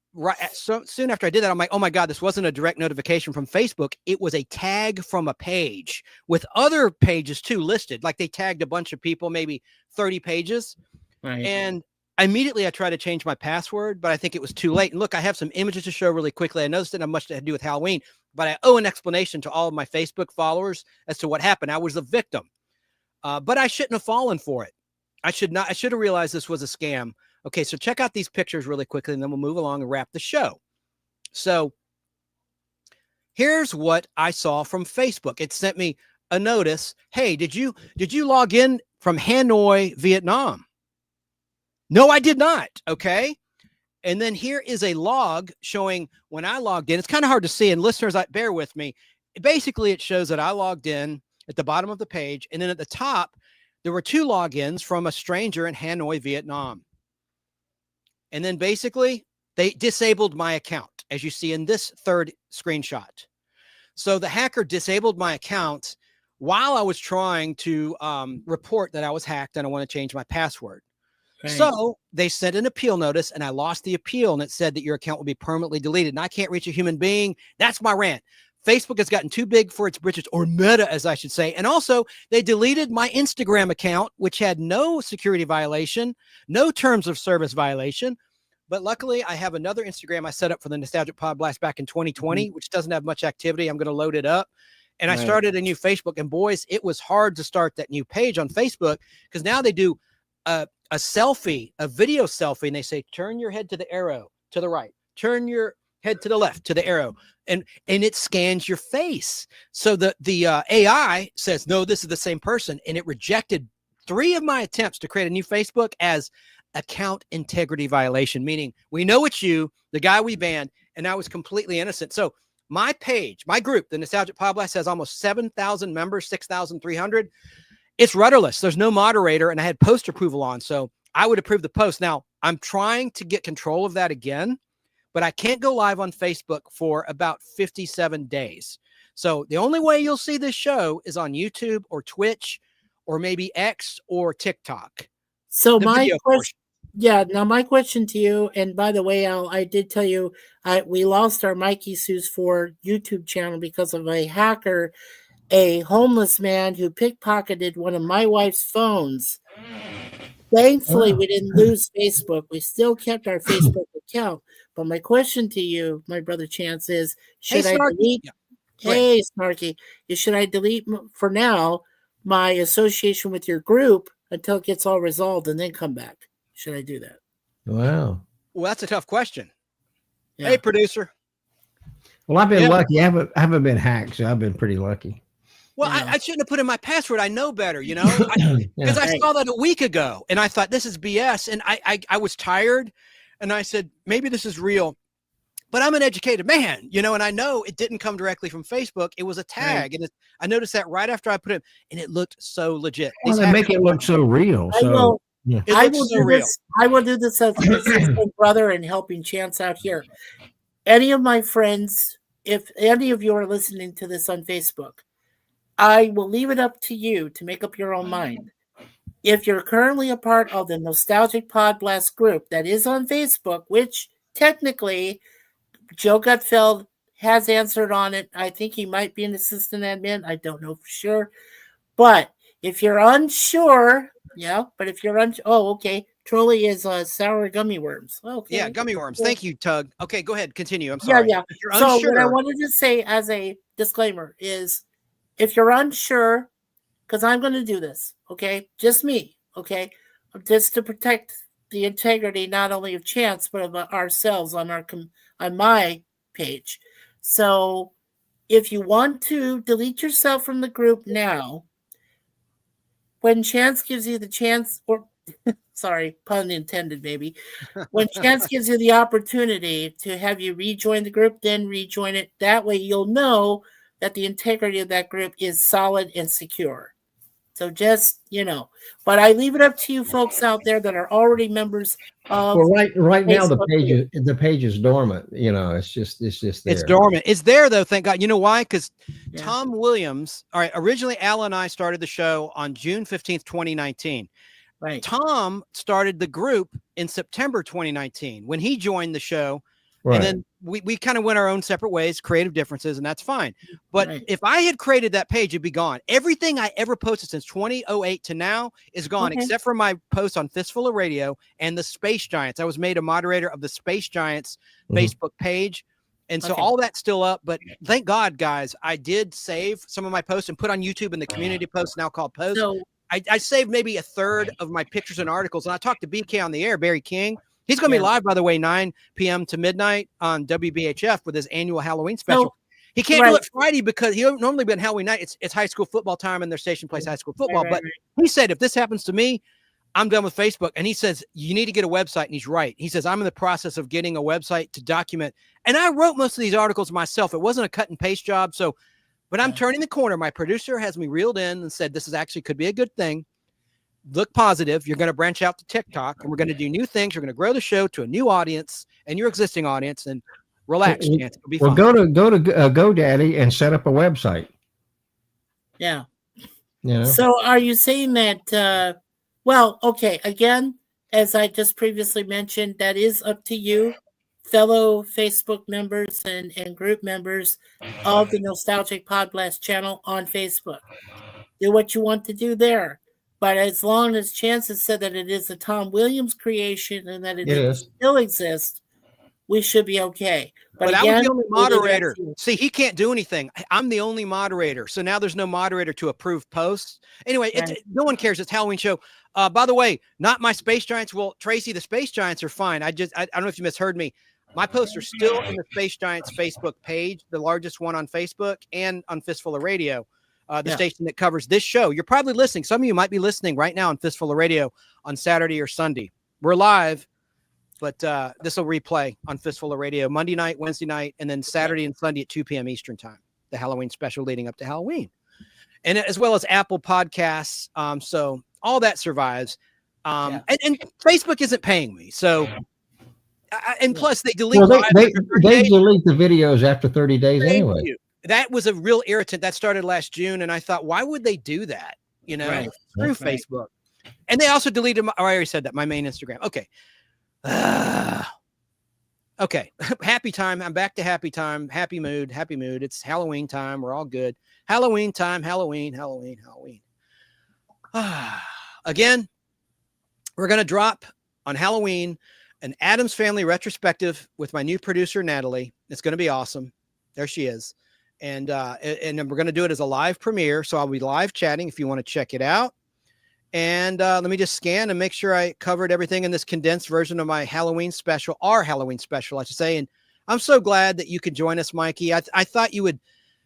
so soon after I did that, I'm like, oh my God, this wasn't a direct notification from Facebook. It was a tag from a page with other pages too listed. Like they tagged a bunch of people, maybe 30 pages. Right. And immediately I tried to change my password, but I think it was too late. And look, I have some images to show really quickly. I noticed it didn't have much to do with Halloween, but I owe an explanation to all of my Facebook followers as to what happened. I was a victim, but I shouldn't have fallen for it. I should have realized this was a scam. Okay, so check out these pictures really quickly, and then we'll move along and wrap the show. So here's what I saw from Facebook. It sent me a notice. Hey, did you log in from Hanoi, Vietnam? No, I did not. Okay. And then here is a log showing when I logged in. It's kind of hard to see, and listeners, bear with me. Basically, it shows that I logged in at the bottom of the page, and then at the top, there were 2 logins from a stranger in Hanoi, Vietnam. And then basically they disabled my account, as you see in this third screenshot. So the hacker disabled my account while I was trying to report that I was hacked and I want to change my password. Right. So they sent an appeal notice and I lost the appeal, and it said that your account will be permanently deleted and I can't reach a human being. That's my rant. Facebook has gotten too big for its britches, or Meta, as I should say. And also they deleted my Instagram account, which had no security violation, no terms of service violation. But luckily I have another Instagram I set up for the Nostalgic Podblast back in 2020, which doesn't have much activity. I'm going to load it up. And I started a new Facebook, and boys, it was hard to start that new page on Facebook, because now they do a selfie, a video selfie. And they say, turn your head to the arrow to the right, turn your head to the left to the arrow. And it scans your face. So the AI says, no, this is the same person. And it rejected 3 of my attempts to create a new Facebook as account integrity violation, meaning we know it's you, the guy we banned, and I was completely innocent. So my page, my group, the Nostalgic Podblast, has almost 7,000 members, 6,300. It's rudderless. There's no moderator, and I had post approval on. So I would approve the post. Now I'm trying to get control of that again, but I can't go live on Facebook for about 57 days. So the only way you'll see this show is on YouTube or Twitch or maybe X or TikTok. So my question, now my question to you, and by the way, I did tell you, we lost our Mikey Sue's for YouTube channel because of a hacker, a homeless man who pickpocketed one of my wife's phones. Thankfully, we didn't lose Facebook. We still kept our Facebook account. But my question to you, my brother Chance, is should I delete? Hey, Snarky, should I delete for now my association with your group until it gets all resolved and then come back? Should I do that? Wow. Well, that's a tough question. Yeah. Hey, producer. Well, I've been lucky. I haven't been hacked, so I've been pretty lucky. Well, I shouldn't have put in my password. I know better, because I saw that a week ago and I thought this is BS. And I was tired and I said, maybe this is real, but I'm an educated man, and I know it didn't come directly from Facebook. It was a tag. And I noticed that right after I put it, and it looked so legit. Well, they make it look so real. So I will do this as an assistant brother and helping Chance out here. Any of my friends, if any of you are listening to this on Facebook, I will leave it up to you to make up your own mind. If you're currently a part of the Nostalgic Podblast group that is on Facebook, which technically Joe Gutfeld has answered on it. I think he might be an assistant admin. I don't know for sure. But if you're unsure, okay. Trolley is sour gummy worms. Okay. Yeah, gummy worms. Thank you, Tug. Okay, go ahead. Continue. I'm sorry. Yeah. So what I wanted to say as a disclaimer is, if you're unsure, because I'm going to do this, okay? Just me, okay? Just to protect the integrity not only of Chance but of ourselves on my page. So if you want to delete yourself from the group now, when Chance gives you the chance, or sorry, pun intended, maybe. When Chance gives you the opportunity to have you rejoin the group, then rejoin it. That way you'll know that the integrity of that group is solid and secure. So just, but I leave it up to you folks out there that are already members of. Well, right now the Facebook page is dormant. It's just there. It's dormant. It's there though, thank God. You know why? Because Tom Williams. All right, originally Al and I started the show on June 15th, 2019. Right. Tom started the group in September 2019 when he joined the show. Right. And then we kind of went our own separate ways, creative differences, and that's fine. But if I had created that page, it'd be gone. Everything I ever posted since 2008 to now is gone, except for my post on Fistful of Radio and the Space Giants. I was made a moderator of the Space Giants Facebook page. And so all that's still up. But thank God, guys, I did save some of my posts and put on YouTube in the community post now called Post. So, I saved maybe a third of my pictures and articles. And I talked to BK on the air, Barry King. He's going to be live, by the way, 9 p.m. to midnight on WBHF with his annual Halloween special. He can't do it Friday because he normally been Halloween night. It's high school football time and their station plays high school football. But he said, if this happens to me, I'm done with Facebook. And he says, you need to get a website. And he's right. He says, I'm in the process of getting a website to document. And I wrote most of these articles myself. It wasn't a cut and paste job. So, but I'm turning the corner. My producer has me reeled in and said, this is actually could be a good thing. Look positive. You're going to branch out to TikTok and we're going to do new things. You're going to grow the show to a new audience and your existing audience, and relax. Chance. It'll be fine. Go to GoDaddy and set up a website. Yeah. Yeah. So are you saying that, well, okay, again, as I just previously mentioned, that is up to you, fellow Facebook members and group members of the Nostalgic Podblast channel on Facebook. Do what you want to do there. But as long as Chance has said that it is a Tom Williams creation and that it still exists, we should be okay. But again, I was the only moderator. See, he can't do anything. I'm the only moderator. So now there's no moderator to approve posts. Anyway, no one cares. It's Halloween show. By the way, not my Space Giants. Well, Tracy, the Space Giants are fine. I don't know if you misheard me. My posts are still in the Space Giants Facebook page, the largest one on Facebook, and on Fistful of Radio. The station that covers this show. You're probably listening. Some of you might be listening right now on Fistful of Radio on Saturday or Sunday. We're live, but this will replay on Fistful of Radio Monday night, Wednesday night, and then Saturday and Sunday at 2 p.m. Eastern time, the Halloween special leading up to Halloween. And as well as Apple Podcasts. So all that survives. And Facebook isn't paying me. So, and plus they delete. Well, they delete the videos after 30 days anyway. That was a real irritant. That started last June, and I thought, why would they do that? Through Facebook. And they also deleted I already said that, my main Instagram. Okay. Okay. Happy time. I'm back to happy time. Happy mood. It's Halloween time. We're all good. Halloween time. Halloween. Again, we're going to drop on Halloween an Addams Family retrospective with my new producer, Natalie. It's going to be awesome. There she is. And we're going to do it as a live premiere. So I'll be live chatting if you want to check it out. And let me just scan and make sure I covered everything in this condensed version of my Halloween special, our Halloween special, I should say. And I'm so glad that you could join us, Mikey. I thought you would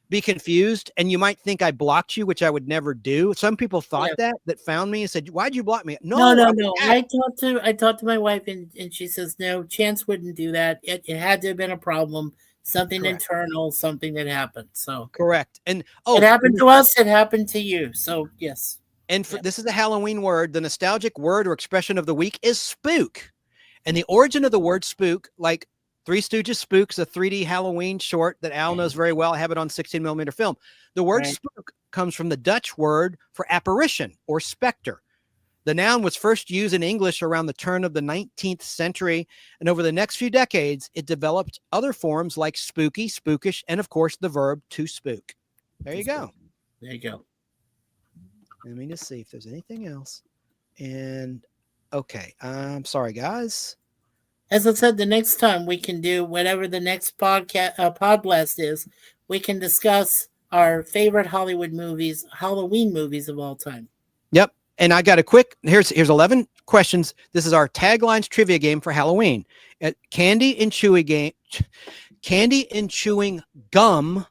be confused and you might think I blocked you, which I would never do. Some people thought that found me and said, why'd you block me? No. I talked to my wife and she says, no, Chance wouldn't do that. It had to have been a problem. Something internal, something that happened. So correct. And it happened to us. It happened to you. So yes. And this is a Halloween word. The nostalgic word or expression of the week is spook. And the origin of the word spook, like Three Stooges Spooks, a 3D Halloween short that Al knows very well. I have it on 16mm film. The word spook comes from the Dutch word for apparition or specter. The noun was first used in English around the turn of the 19th century, and over the next few decades, it developed other forms like spooky, spookish, and of course, the verb to spook. There you go. There you go. Let me just see if there's anything else. And okay, I'm sorry, guys. As I said, the next time we can do whatever the next podblast is, we can discuss our favorite Halloween movies of all time. Yep. And I got a quick, here's 11 questions. This is our taglines trivia game for Halloween. Candy and chewing gum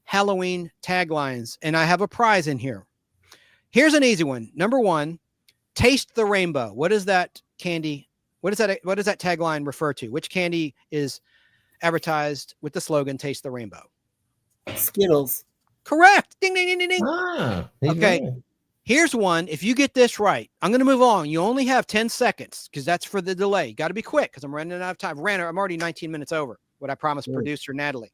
Halloween taglines. And I have a prize in here. Here's an easy one. Number 1, taste the rainbow. What is that candy? What does that tagline refer to? Which candy is advertised with the slogan taste the rainbow? Skittles. Correct. Ding, ding, ding, ding, ding. Ah, okay. Right. Here's one. If you get this right, I'm going to move on. You only have 10 seconds because that's for the delay. Got to be quick because I'm running out of time. I'm already 19 minutes over what I promised producer Natalie.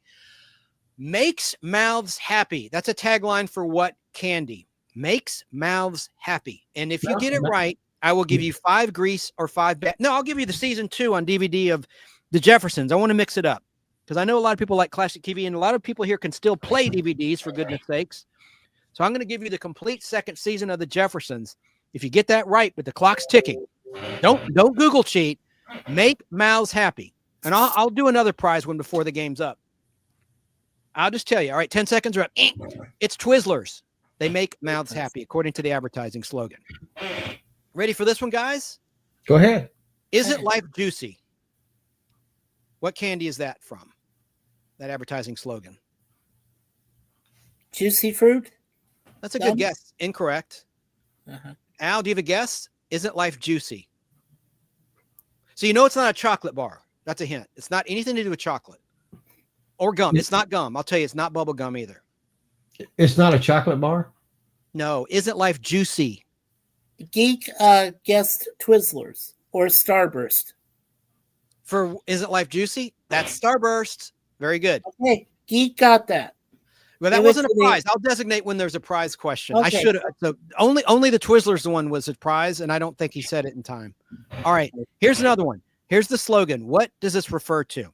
Makes mouths happy. That's a tagline for what candy? Makes mouths happy. And if you get it right, I will give you 5 grease or 5 no, I'll give you the season 2 on DVD of The Jeffersons. I want to mix it up because I know a lot of people like classic TV and a lot of people here can still play DVDs for goodness sakes. So I'm going to give you the complete second season of The Jeffersons. If you get that right, but the clock's ticking, don't Google cheat. Make mouths happy. And I'll do another prize one before the game's up. I'll just tell you. All right, 10 seconds are up. It's Twizzlers. They make mouths happy, according to the advertising slogan. Ready for this one, guys? Go ahead. Isn't life juicy? What candy is that from? That advertising slogan. Juicy fruit? That's a good guess. Incorrect. Al, do you have a guess? Isn't life juicy? So you know it's not a chocolate bar. That's a hint. It's not anything to do with chocolate or gum. It's not gum. I'll tell you, it's not bubble gum either. It's not a chocolate bar? No. Isn't life juicy? Geek guessed Twizzlers or Starburst. For Isn't Life Juicy? That's Starburst. Very good. Okay, Geek got that. Well, that wasn't a prize. I'll designate when there's a prize question. Okay. I should have. So only the Twizzlers one was a prize, and I don't think he said it in time. All right. Here's another one. Here's the slogan. What does this refer to?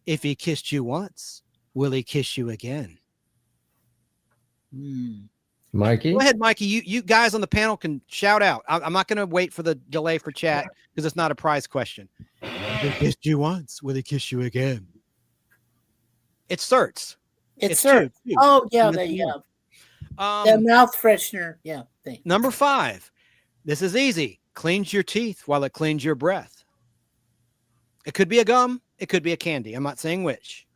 If he kissed you once, will he kiss you again? Mikey? Go ahead, Mikey. You guys on the panel can shout out. I'm not going to wait for the delay for chat because it's not a prize question. If he kissed you once, will he kiss you again? It's Thurs. It's Thurs. Oh, yeah, the mouth freshener. Yeah. Thanks. Number 5. This is easy. Cleans your teeth while it cleans your breath. It could be a gum. It could be a candy. I'm not saying which.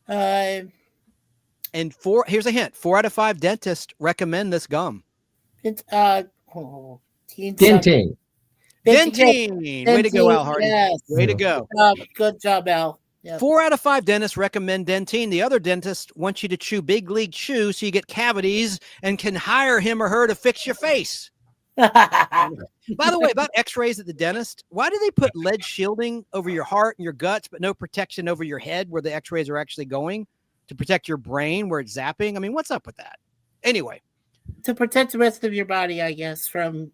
And here's a hint. 4 out of 5 dentists recommend this gum. It's Dentine. Dentine. Way to go, Al Hardy. Yes. Way to go. Good job, Al. Yep. 4 out of 5 dentists recommend Dentine. The other dentist wants you to chew big league chew so you get cavities and can hire him or her to fix your face. By the way, about x-rays at the dentist, why do they put lead shielding over your heart and your guts, but no protection over your head where the x-rays are actually going to protect your brain where it's zapping? I mean, what's up with that? Anyway. To protect the rest of your body, I guess, from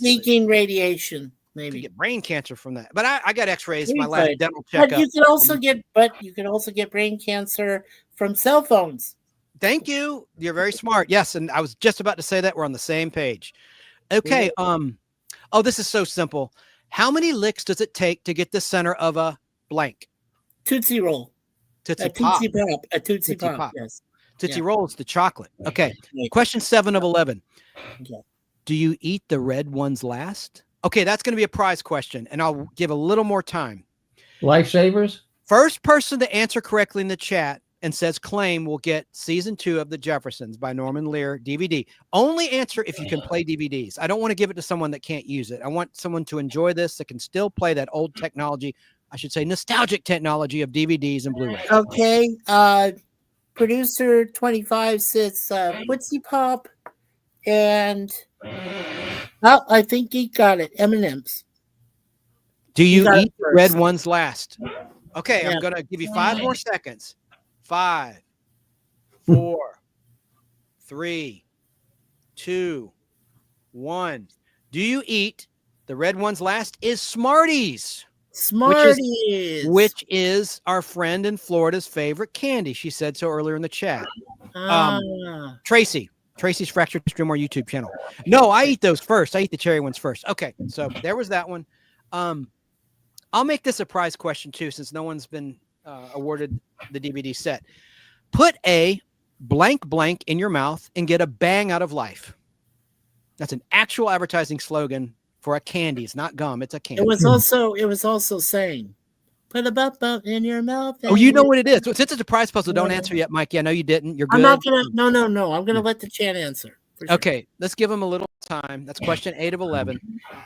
leaking radiation. Maybe you get brain cancer from that. But I got x-rays my last dental checkup. But you can also get brain cancer from cell phones. Thank you. You're very smart. Yes, and I was just about to say that. We're on the same page. Okay. Oh, this is so simple. How many licks does it take to get the center of a blank? Tootsie Roll. Tootsie Pop. A Tootsie Pop. Yes. Tootsie Roll is the chocolate. Okay. Question 7 of 11. Okay. Do you eat the red ones last? Okay, that's going to be a prize question, and I'll give a little more time. Lifesavers? First person to answer correctly in the chat and says claim will get season 2 of The Jeffersons by Norman Lear DVD. Only answer if you can play DVDs. I don't want to give it to someone that can't use it. I want someone to enjoy this that can still play that old technology. I should say nostalgic technology of DVDs and Blu-ray. Okay. Producer 25 says Tootsie Pop and I think he got it. M&M's. Do you eat the red ones last? Okay, yeah. I'm going to give you 5 more seconds. 5, 4, 3, 2, 1. Do you eat the red ones last? Is Smarties. Smarties. Which is our friend in Florida's favorite candy. She said so earlier in the chat. Tracy's Fractured Stream or YouTube channel. No, I eat those first. I eat the cherry ones first. Okay, so there was that one. I'll make this a prize question too, since no one's been awarded the DVD set. Put a blank blank in your mouth and get a bang out of life. That's an actual advertising slogan for a candy. It's not gum. It's a candy. It was also saying, put a bump in your mouth. Oh, you know what it is. Since it's a prize puzzle, don't answer yet, Mikey. I know you didn't. You're good. I'm not gonna. No. I'm gonna let the chat answer. Sure. Okay, let's give them a little time. That's question 8 of 11.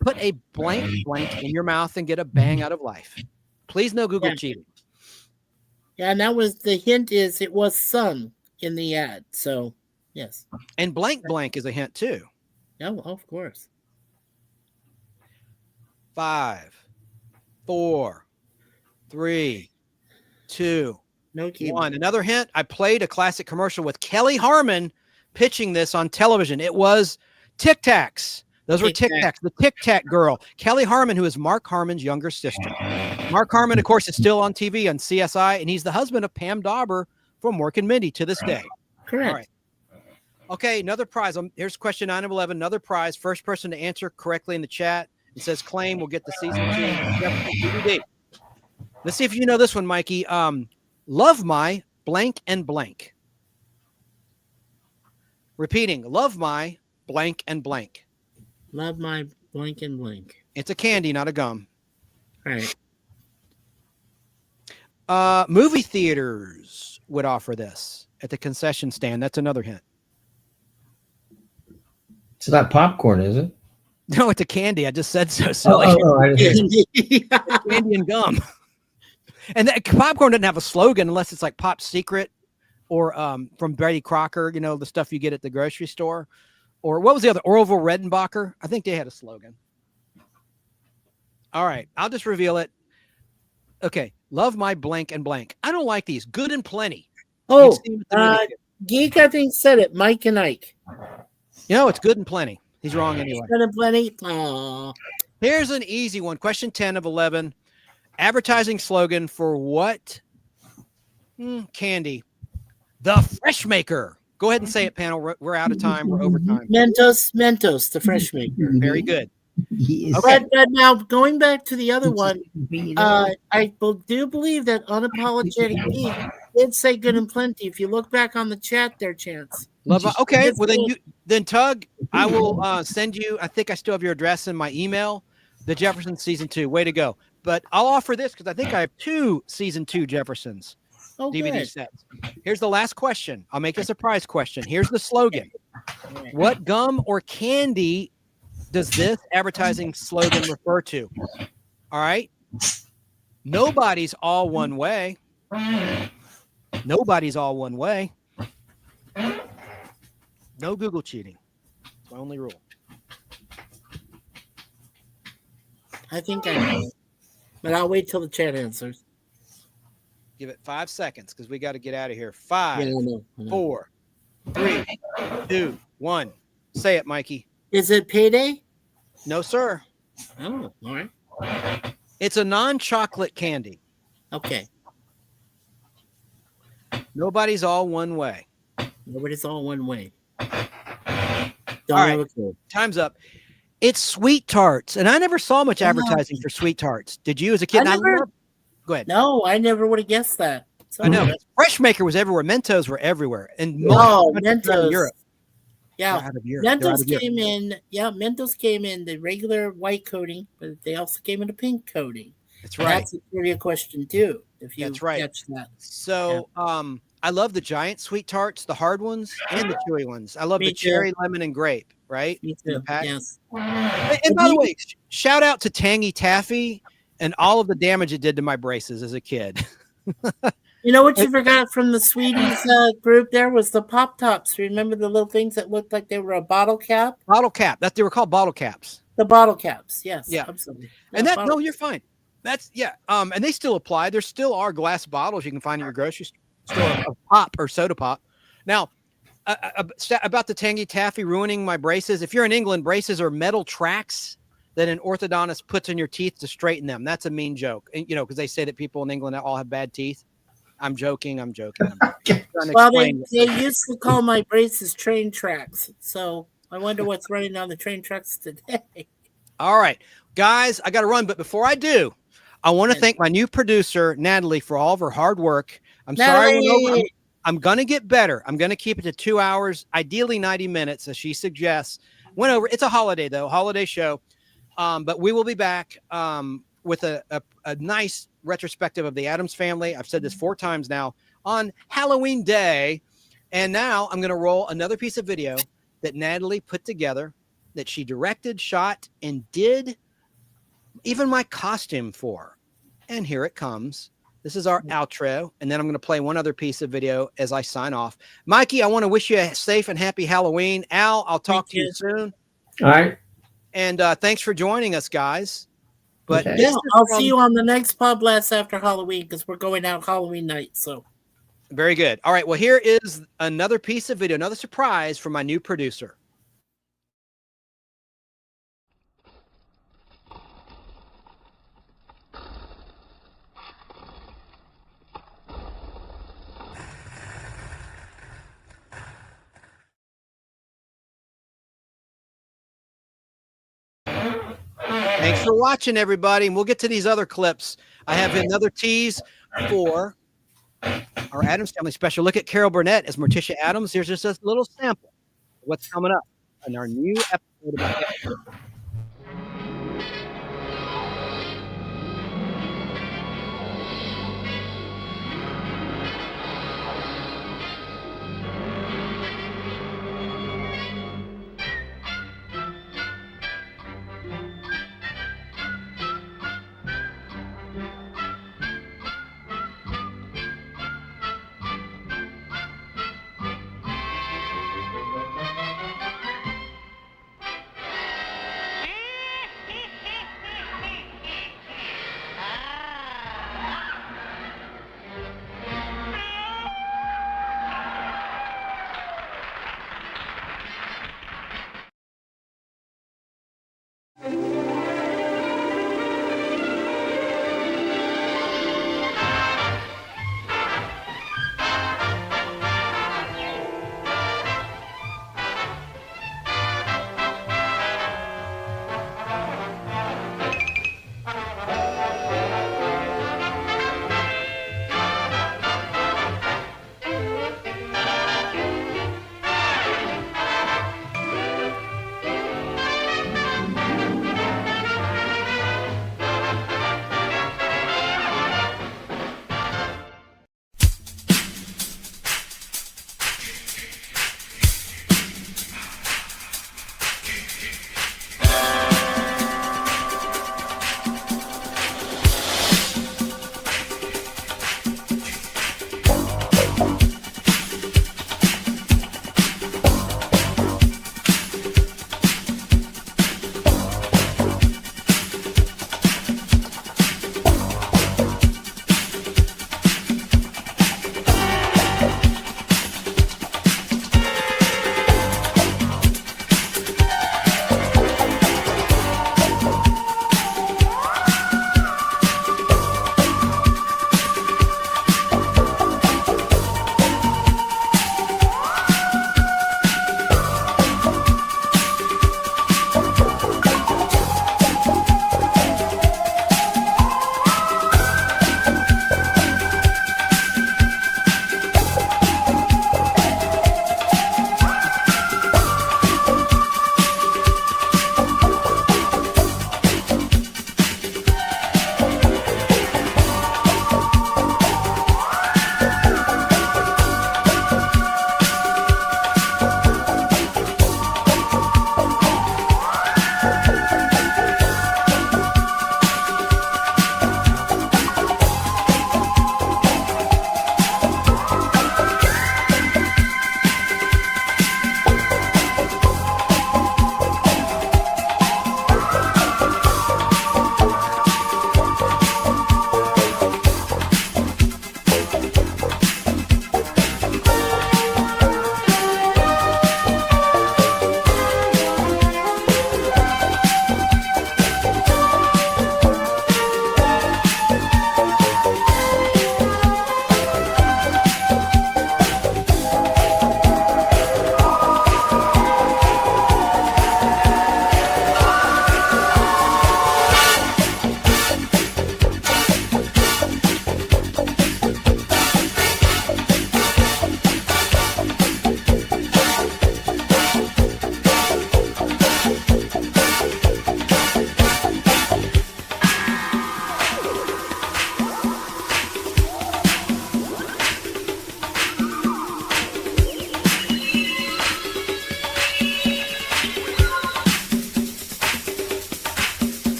Put a blank blank in your mouth and get a bang out of life. Please, no Google cheating. Yeah, and that was the hint. Is it was sun in the ad? So Yes. And blank blank is a hint too. Oh, of course. 5, 4, 3, 2, no 1. Another hint. I played a classic commercial with Kelly Harmon pitching this on television. It was Tic Tacs. Those were Tic Tacs. The Tic Tac girl, Kelly Harmon, who is Mark Harmon's younger sister. Mark Harmon, of course, is still on TV on CSI, and he's the husband of Pam Dauber from Mork and Mindy to this day. Correct. All right. Okay, another prize. Here's question 9 of 11. Another prize. First person to answer correctly in the chat. It says claim will get the season 2 DVD. Let's see if you know this one, Mikey. Love my blank and blank. Repeating, love my blank and blank. Love my blank and blank. It's a candy, not a gum. All right. Movie theaters would offer this at the concession stand. That's another hint. It's not popcorn, is it? No, it's a candy. I just said so silly. Candy and gum. And that popcorn doesn't have a slogan unless it's like Pop Secret or from Betty Crocker, you know, the stuff you get at the grocery store. Or what was the other? Orville Redenbacher. I think they had a slogan. All right. I'll just reveal it. Okay. Love my blank and blank. I don't like these. Good and plenty. Oh, Geek, I think, said it. Mike and Ike. You know, it's good and plenty. He's wrong anyway. Good and plenty. Aww. Here's an easy one. Question 10 of 11. Advertising slogan for what candy? The Fresh Maker. Go ahead and say it, panel. We're out of time. We're over time. Mentos, the Fresh Maker. Very good. Okay. But now, going back to the other one, I do believe that Unapologetic Pete did say good and plenty. If you look back on the chat there, Chance. Okay, well then Tug, I will send you, I think I still have your address in my email, the Jefferson Season 2. Way to go. But I'll offer this because I think I have 2 Season 2 Jeffersons DVD sets. Here's the last question. I'll make this a prize question. Here's the slogan. What gum or candy does this advertising slogan refer to? All right. Nobody's all one way. Nobody's all one way. No Google cheating. It's my only rule. I think I know. But I'll wait till the chat answers. Give it 5 seconds because we got to get out of here. 5, I know. 4, 3, 2, 1. Say it, Mikey. Is it Payday? No, sir. Oh, all right. It's a non-chocolate candy. Okay. Nobody's all one way. Nobody's all one way. All right. Time's up. It's Sweet Tarts, and I never saw much advertising for Sweet Tarts. Did you as a kid? Go ahead. No, I never would have guessed that. I know. Fresh Maker was everywhere. Mentos were everywhere. And Mentos. Europe. Yeah. Out of Europe. Mentos came in. Yeah, Mentos came in the regular white coating, but they also came in a pink coating. That's right. That's a trivia question too. If you That's right. catch that. So, I love the giant Sweet Tarts, the hard ones and the chewy ones. I love Me the too. cherry, lemon, and grape. Right? Me too. Yes. And by the way, shout out to Tangy Taffy and all of the damage it did to my braces as a kid. You know what you forgot from the Sweeties group there was the Pop Tops. Remember the little things that looked like they were a bottle cap? Bottle cap. That they were called bottle caps. The bottle caps. Yes. Yeah. Absolutely. And no, you're fine. That's and they still apply. There still are glass bottles you can find in your grocery store of pop or soda pop. Now, about the Tangy Taffy ruining my braces. If you're in England, braces are metal tracks that an orthodontist puts in your teeth to straighten them. That's a mean joke. And, you know, because they say that people in England all have bad teeth. I'm joking. Well, they used to call my braces train tracks. So I wonder what's running on the train tracks today. All right, guys, I got to run. But before I do, I want to thank my new producer, Natalie, for all of her hard work. I'm sorry. I'm going to get better. I'm going to keep it to 2 hours, ideally 90 minutes, as she suggests. Went over. It's a holiday, though, holiday show. But we will be back with a nice retrospective of the Addams Family. I've said this 4 times now on Halloween Day. And now I'm going to roll another piece of video that Natalie put together that she directed, shot, and did even my costume for. And here it comes. This is our outro, and then I'm going to play one other piece of video as I sign off. Mikey, I want to wish you a safe and happy Halloween. Al, I'll talk to you soon. All right. And thanks for joining us, guys. But okay. Yeah, I'll see you on the next Podblast after Halloween because we're going out Halloween night. So very good. All right. Well, here is another piece of video, another surprise from my new producer. Thanks for watching, everybody. And we'll get to these other clips. I have another tease for our Addams Family special. Look at Carol Burnett as Morticia Addams. Here's just a little sample of what's coming up in our new episode of